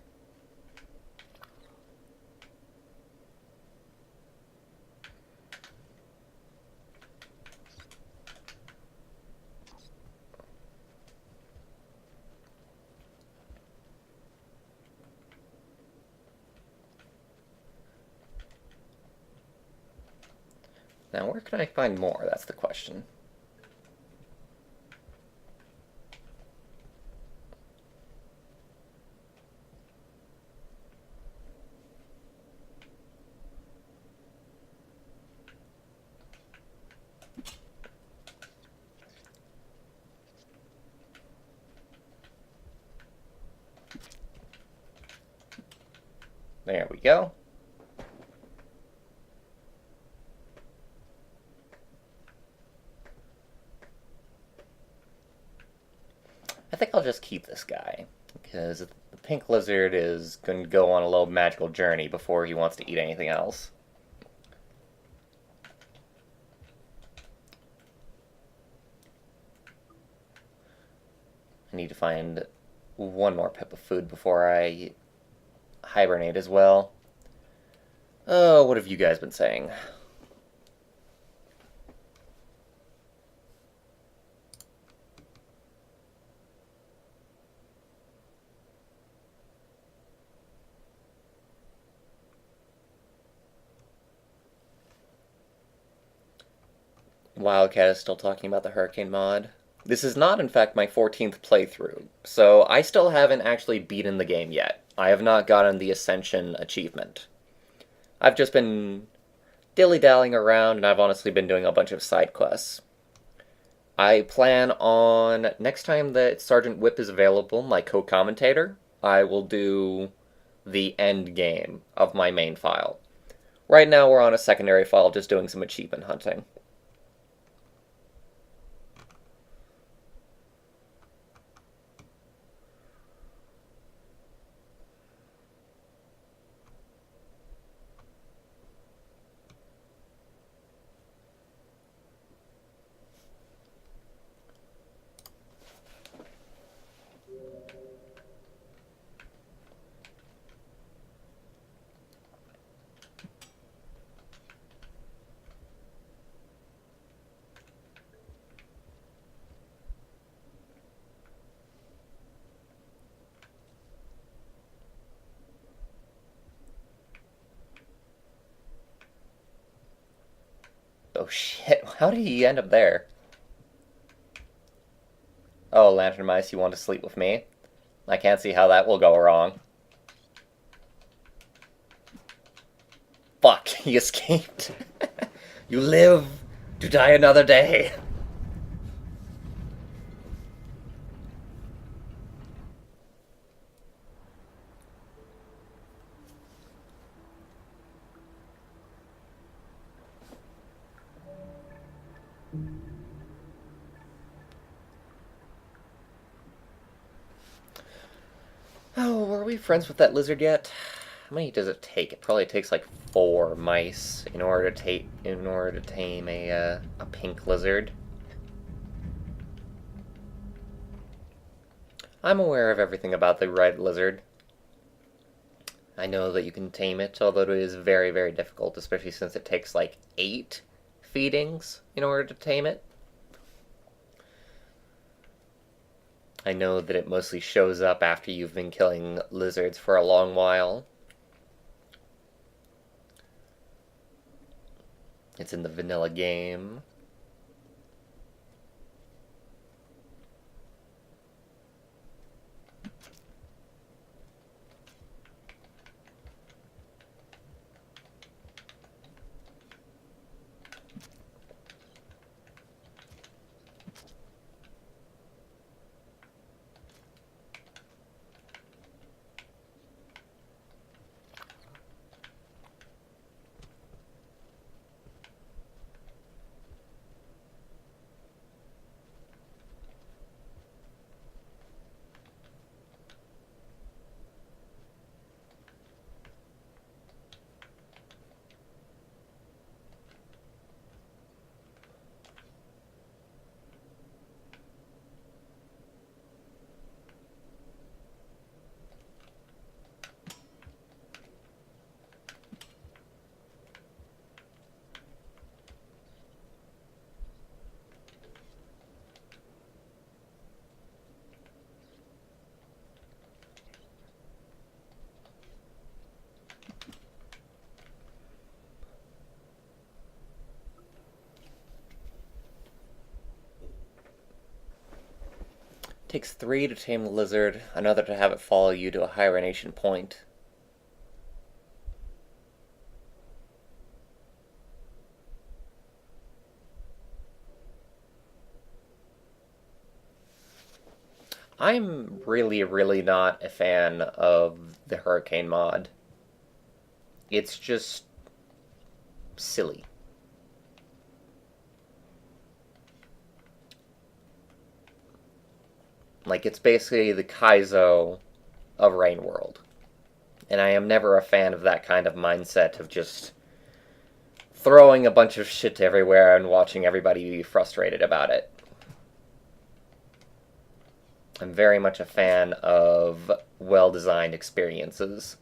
Now, where can I find more? That's the question. There we go. I think I'll just keep this guy, because the pink lizard is going to go on a little magical journey before he wants to eat anything else. I need to find one more pip of food before I hibernate as well. Oh, what have you guys been saying? Wildcat is still talking about the Hurricane mod. This is not, in fact, my 14th playthrough, so I still haven't actually beaten the game yet. I have not gotten the Ascension achievement. I've just been dilly-dallying around, and I've honestly been doing a bunch of side quests. I plan on, next time that Sergeant Whip is available, my co-commentator, I will do the end game of my main file. Right now we're on a secondary file just doing some achievement hunting. Oh shit, how did he end up there? Oh, Lantern Mice, you want to sleep with me? I can't see how that will go wrong. Fuck, he escaped. You live to die another day. Oh, were we friends with that lizard yet? How many does it take? It probably takes like 4 mice in order to tame a pink lizard. I'm aware of everything about the red lizard. I know that you can tame it, although it is very, very difficult, especially since it takes like 8 feedings in order to tame it. I know that it mostly shows up after you've been killing lizards for a long while. It's in the vanilla game. Takes 3 to tame the lizard, another to have it follow you to a hibernation point. I'm really, really not a fan of the Hurricane mod. It's just silly. Like, it's basically the Kaizo of Rain World. And I am never a fan of that kind of mindset of just throwing a bunch of shit everywhere and watching everybody be frustrated about it. I'm very much a fan of well-designed experiences.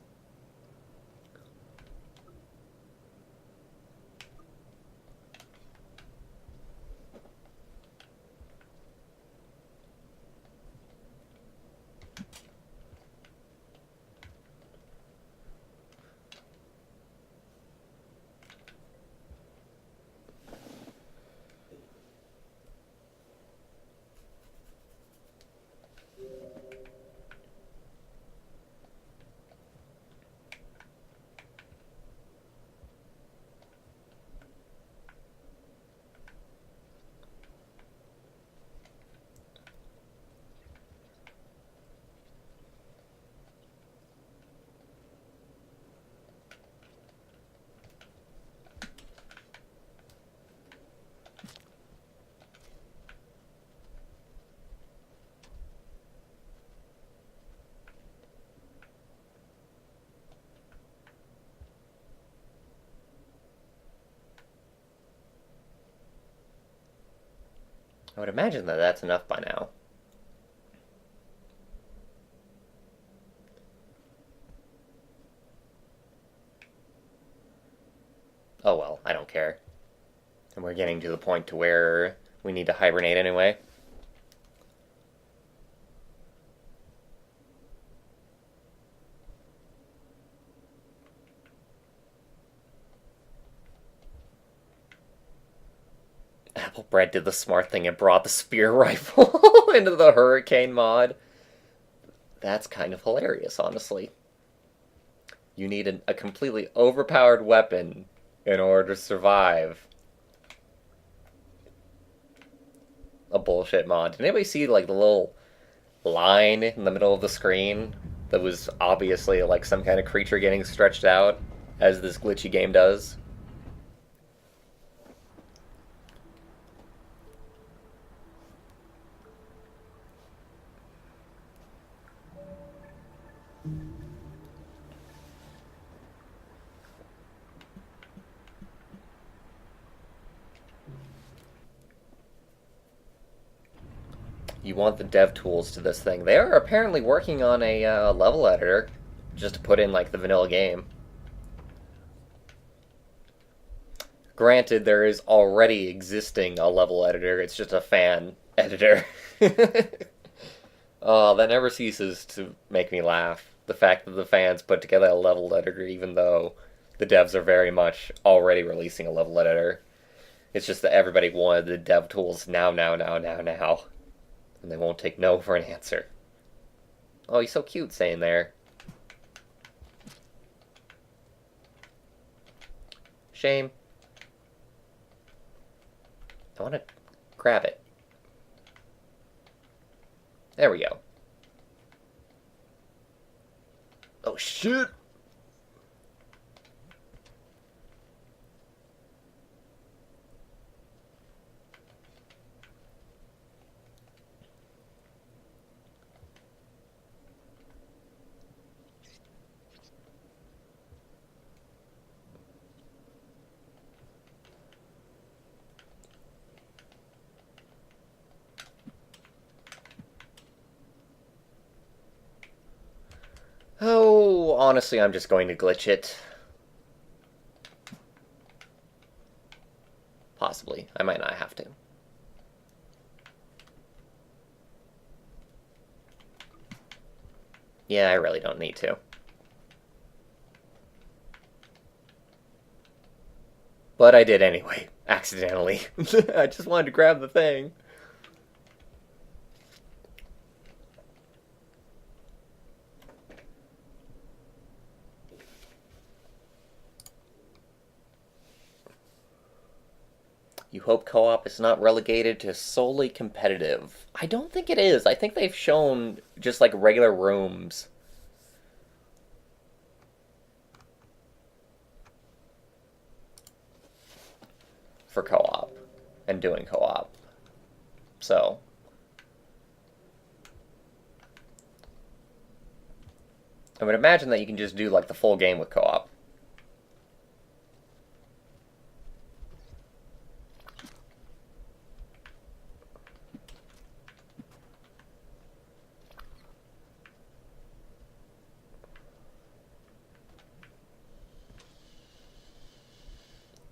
I would imagine that that's enough by now. Oh well, I don't care. And we're getting to the point to where we need to hibernate anyway. Applebread did the smart thing and brought the spear rifle into the hurricane mod. That's kind of hilarious, honestly. You need a completely overpowered weapon in order to survive a bullshit mod. Did anybody see like the little line in the middle of the screen that was obviously like some kind of creature getting stretched out, as this glitchy game does? You want the dev tools to this thing. They are apparently working on a level editor just to put in like the vanilla game. Granted, there is already existing a level editor, it's just a fan editor. Oh, that never ceases to make me laugh. The fact that the fans put together a level editor even though the devs are very much already releasing a level editor. It's just that everybody wanted the dev tools now. And they won't take no for an answer. Oh, he's so cute saying there. Shame. I want to grab it. There we go. Oh, shit! Oh, honestly, I'm just going to glitch it. Possibly. I might not have to. Yeah, I really don't need to. But I did anyway, accidentally. I just wanted to grab the thing. You hope co-op is not relegated to solely competitive. I don't think it is. I think they've shown just like regular rooms. for co-op and doing co-op. So I would imagine that you can just do like the full game with co-op.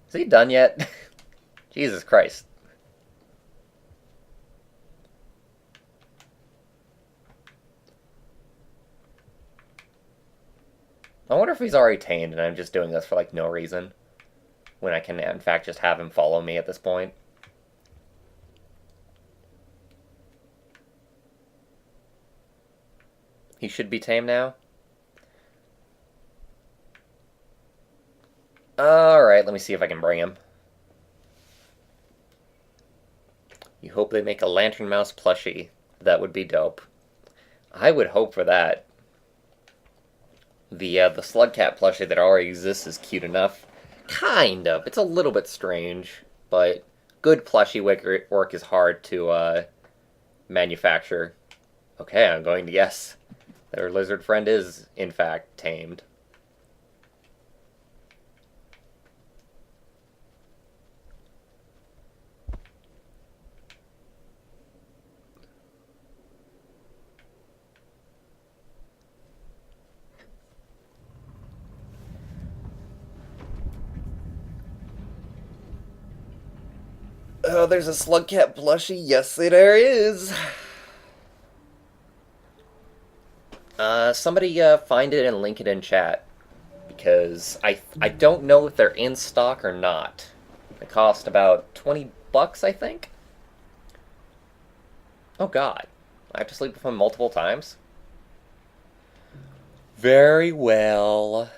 Is he done yet? Jesus Christ. I wonder if he's already tamed and I'm just doing this for like no reason. When I can in fact just have him follow me at this point. He should be tame now. Alright, let me see if I can bring him. You hope they make a Lantern Mouse plushie. That would be dope. I would hope for that. The Slugcat plushie that already exists is cute enough. Kind of. It's a little bit strange, but good plushie work is hard to manufacture. Okay, I'm going to guess their lizard friend is, in fact, tamed. Oh, there's a Slugcat plushie. Yes, there is. Somebody find it and link it in chat. Because I don't know if they're in stock or not. They cost about 20 bucks, I think? Oh god. I have to sleep with him multiple times? Very well.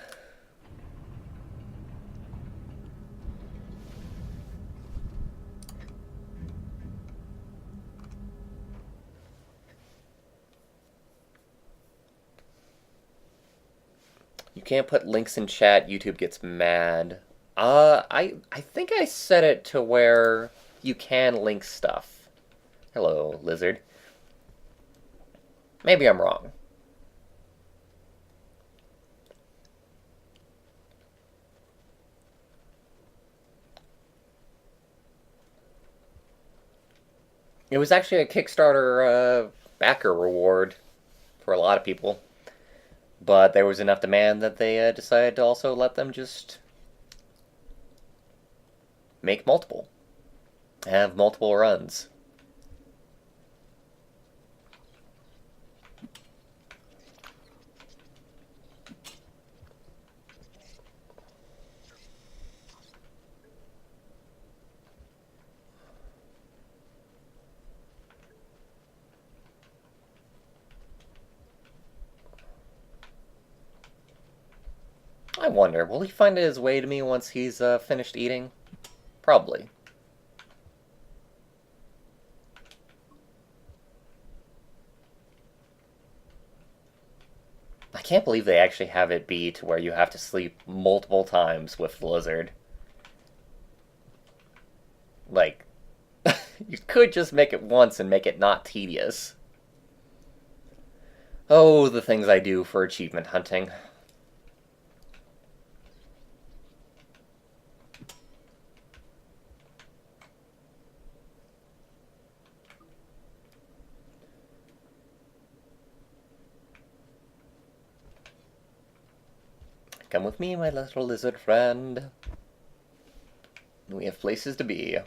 You can't put links in chat, YouTube gets mad. I think I set it to where you can link stuff. Hello, lizard. Maybe I'm wrong. It was actually a Kickstarter backer reward for a lot of people. But there was enough demand that they decided to also let them just make multiple. Have multiple runs. I wonder, will he find his way to me once he's finished eating? Probably. I can't believe they actually have it be to where you have to sleep multiple times with the lizard. Like, you could just make it once and make it not tedious. Oh, the things I do for achievement hunting. Come with me, my little lizard friend. We have places to be.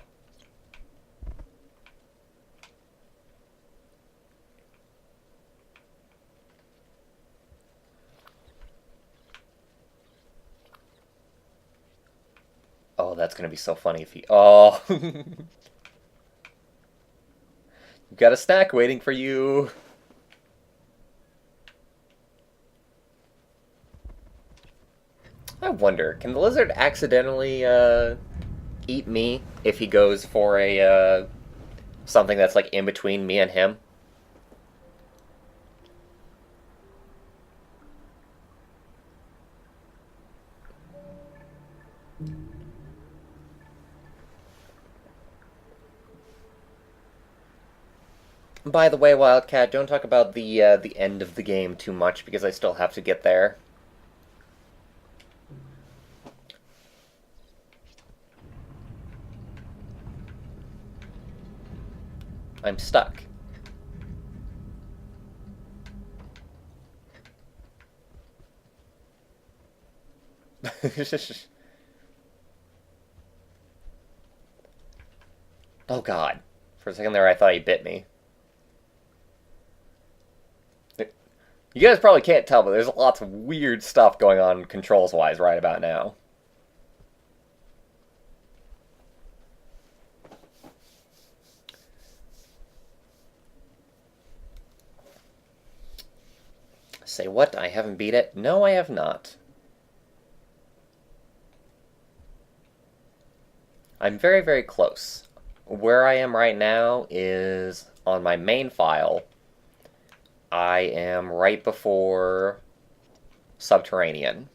Oh, that's gonna be so funny if he... Oh! You've got a snack waiting for you! I wonder, can the lizard accidentally eat me if he goes for a something that's like in between me and him? By the way, Wildcat, don't talk about the end of the game too much because I still have to get there. I'm stuck. Oh god. For a second there I thought he bit me. You guys probably can't tell, but there's lots of weird stuff going on controls-wise right about now. Say what? I haven't beat it? No, I have not. I'm very, very close. Where I am right now is on my main file. I am right before Subterranean.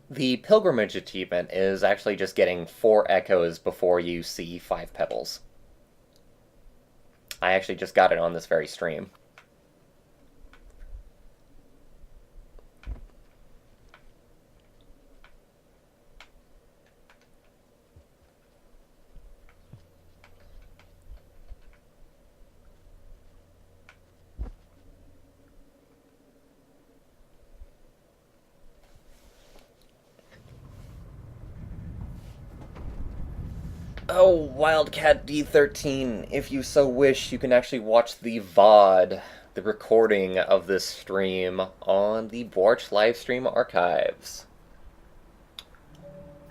The Pilgrimage achievement is actually just getting 4 echoes before you see 5 pebbles. I actually just got it on this very stream. Oh, Wildcat D13, if you so wish, you can actually watch the VOD, the recording of this stream, on the Borch Livestream archives.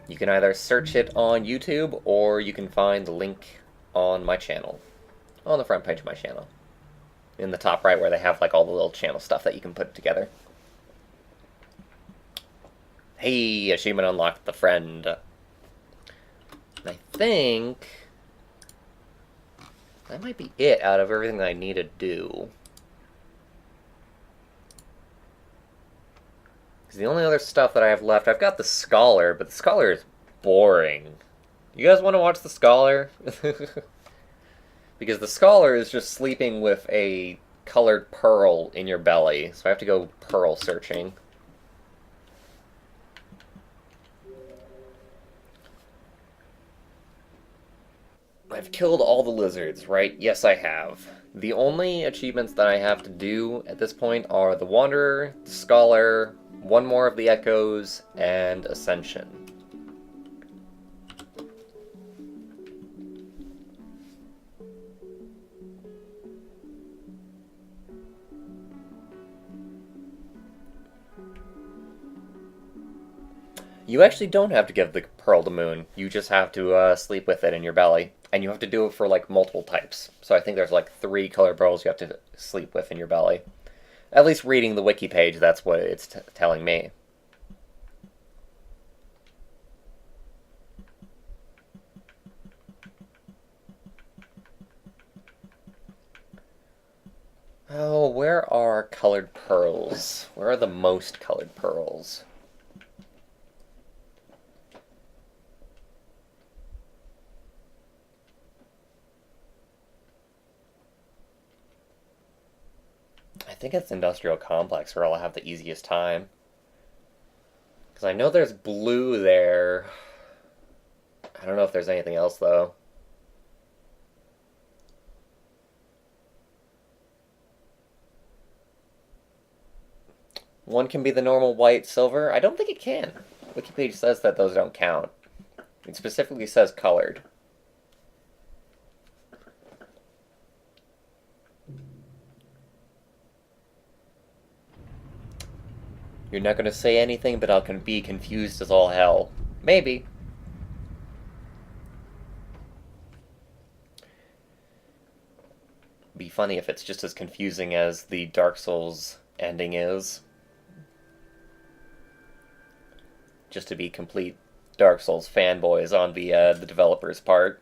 You can either search it on YouTube, or you can find the link on my channel. On the front page of my channel. In the top right where they have like all the little channel stuff that you can put together. Hey, achievement unlocked the friend. I think that might be it out of everything that I need to do. Because the only other stuff that I have left, I've got the Scholar, but the Scholar is boring. You guys want to watch the Scholar? Because the Scholar is just sleeping with a colored pearl in your belly, so I have to go pearl searching. I've killed all the lizards, right? Yes, I have. The only achievements that I have to do at this point are the Wanderer, the Scholar, one more of the Echoes, and Ascension. You actually don't have to give the pearl to Moon. You just have to sleep with it in your belly. And you have to do it for, like, multiple types. So I think there's, like, 3 colored pearls you have to sleep with in your belly. At least reading the wiki page, that's what it's telling me. Oh, where are colored pearls? Where are the most colored pearls? I think it's Industrial Complex where I'll have the easiest time. Because I know there's blue there. I don't know if there's anything else, though. One can be the normal white, silver. I don't think it can. Wikipedia says that those don't count. It specifically says colored. You're not going to say anything, but I'll be confused as all hell. Maybe. Be funny if it's just as confusing as the Dark Souls ending is. Just to be complete Dark Souls fanboys on the developer's part.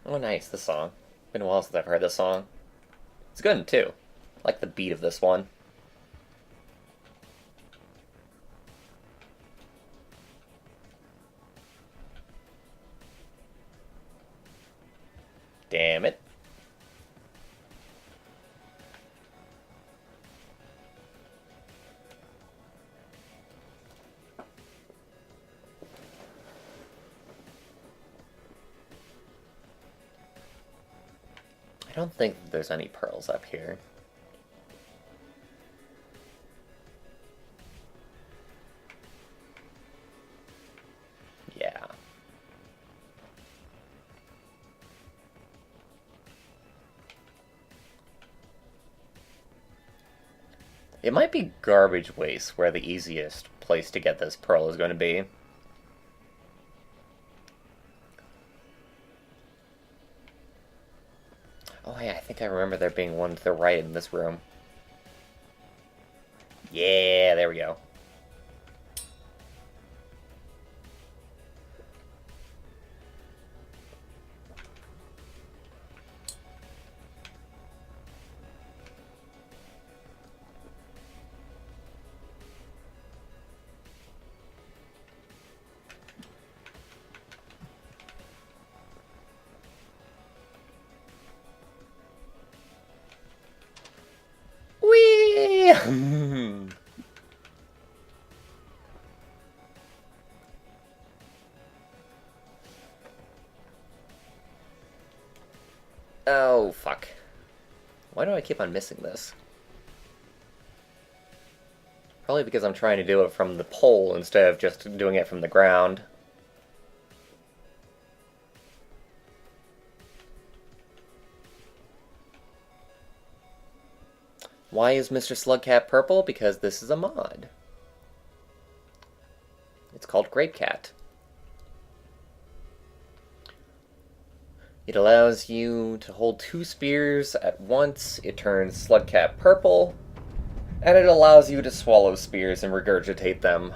Oh, nice, this song. Been a while since I've heard this song. It's good, too. I like the beat of this one. Damn it. I don't think there's any pearls up here. Yeah. It might be Garbage Waste where the easiest place to get this pearl is going to be. Oh yeah, I think I remember there being one to the right in this room. Yeah, there we go. Whee! Oh, fuck. Why do I keep on missing this? Probably because I'm trying to do it from the pole instead of just doing it from the ground. Why is Mr. Slugcat purple? Because this is a mod. It's called Grapecat. It allows you to hold 2 spears at once, it turns Slugcat purple, and it allows you to swallow spears and regurgitate them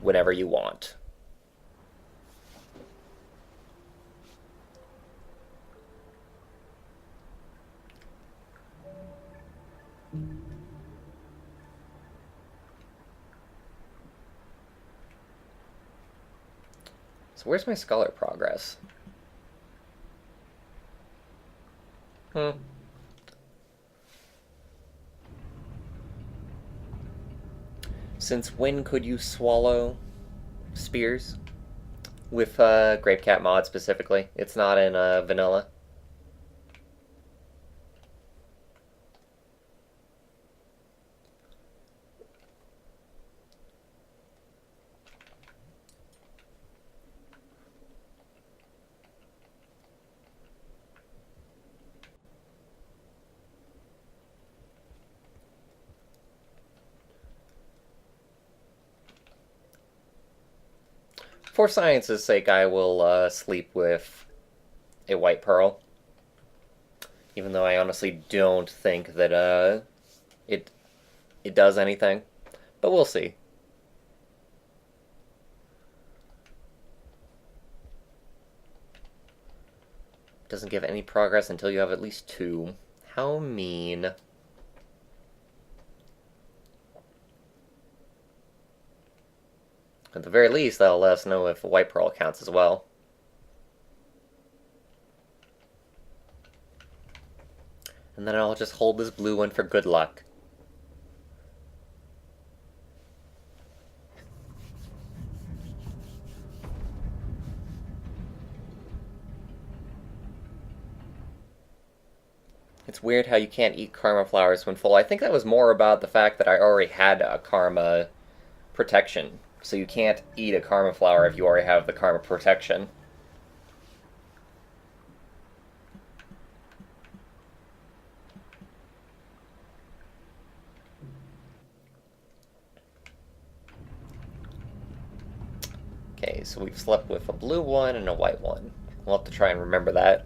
whenever you want. So where's my scholar progress? Since when could you swallow spears? With Grapecat mod specifically. It's not in vanilla. For science's sake, I will sleep with a white pearl. Even though I honestly don't think that it does anything. But we'll see. Doesn't give any progress until you have at least 2. How mean. At the very least, that'll let us know if White Pearl counts as well. And then I'll just hold this blue one for good luck. It's weird how you can't eat karma flowers when full. I think that was more about the fact that I already had a karma protection. So you can't eat a karma flower if you already have the karma protection. Okay, so we've slept with a blue one and a white one. We'll have to try and remember that.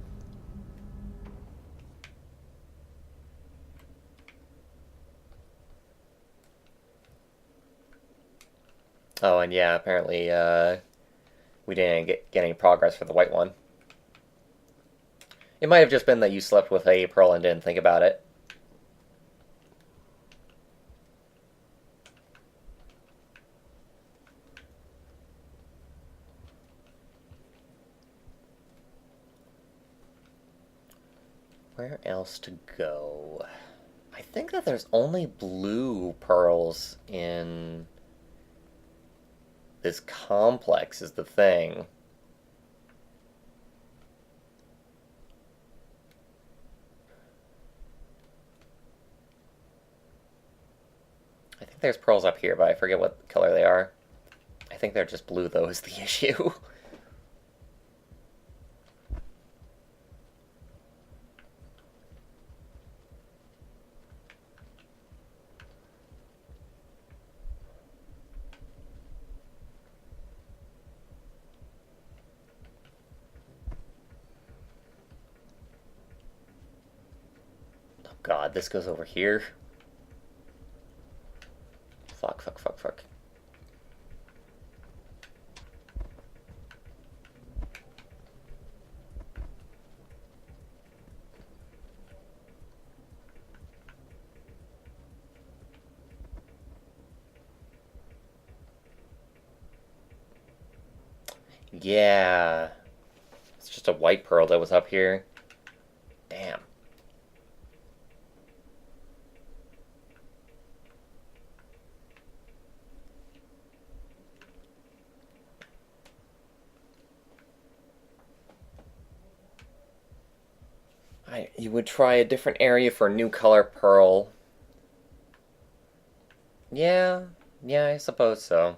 Oh, and yeah, apparently we didn't get any progress for the white one. It might have just been that you slept with a pearl and didn't think about it. Where else to go? I think that there's only blue pearls in this complex is the thing. I think there's pearls up here, but I forget what color they are. I think they're just blue, though, is the issue. Oh god, this goes over here. Fuck, fuck, fuck, fuck. Yeah. It's just a white pearl that was up here. Damn. You would try a different area for a new color pearl. Yeah, yeah, I suppose so.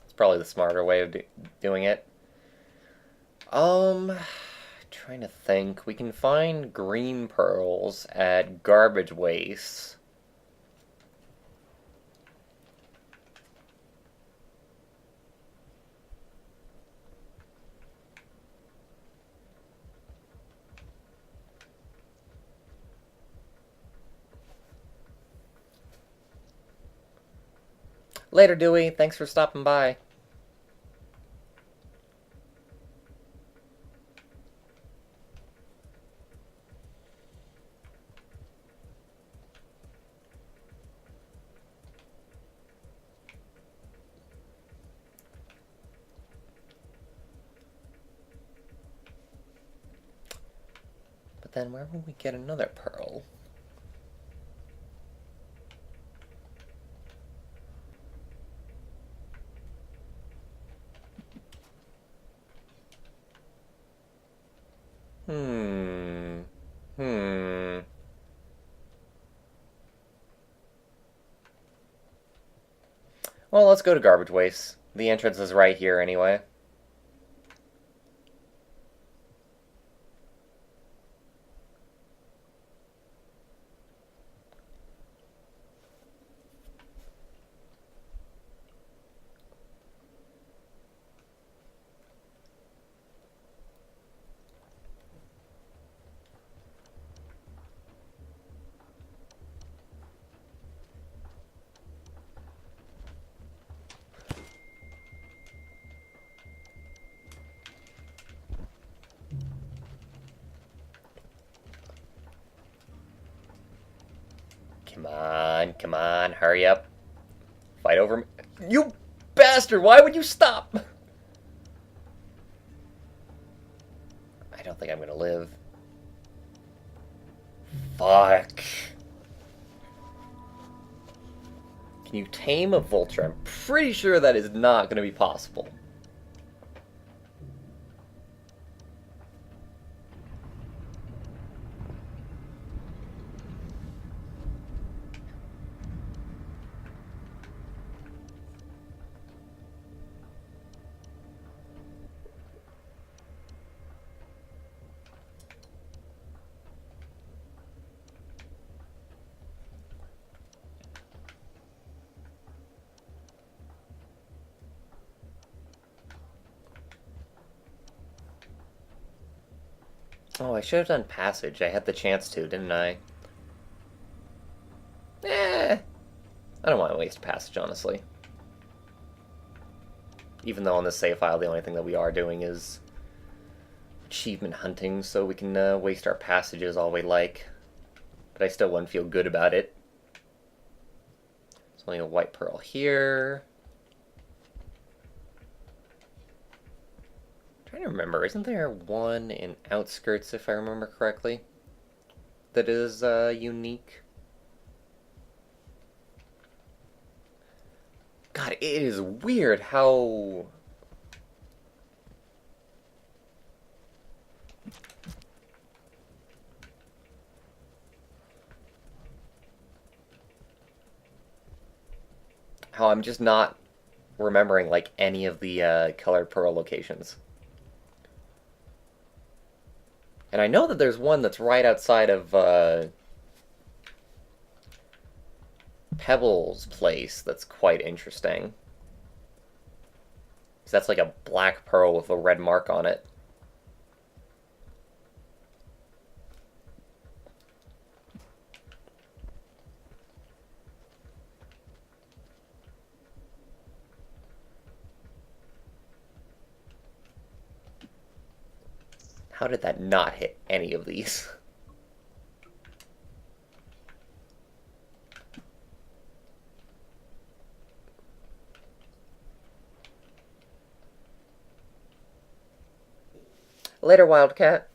It's probably the smarter way of doing it. Trying to think. We can find green pearls at garbage waste. Later, Dewey. Thanks for stopping by. But then where will we get another pearl? Well, let's go to garbage waste. The entrance is right here anyway. come on, hurry up. Fight over me. You bastard, why would you stop? I don't think I'm gonna live. Fuck. Can you tame a vulture? I'm pretty sure that is not gonna be possible. Oh, I should have done passage. I had the chance to, didn't I? I don't want to waste passage, honestly. Even though on this save file, the only thing that we are doing is achievement hunting, so we can waste our passages all we like. But I still wouldn't feel good about it. There's only a white pearl here. I'm trying to remember, isn't there one in Outskirts, if I remember correctly, that is unique? God, it is weird how... I'm just not remembering, like, any of the colored pearl locations. And I know that there's one that's right outside of Pebble's place that's quite interesting. So that's like a black pearl with a red mark on it. How did that not hit any of these? Later, Wildcat.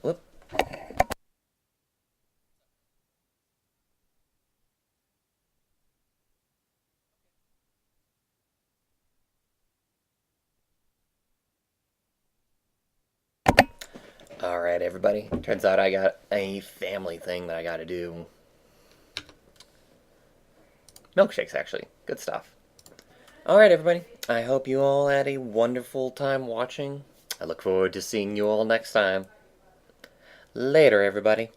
Whoop. Alright, everybody. Turns out I got a family thing that I gotta do. Milkshakes, actually. Good stuff. Alright, everybody. I hope you all had a wonderful time watching. I look forward to seeing you all next time. Later, everybody.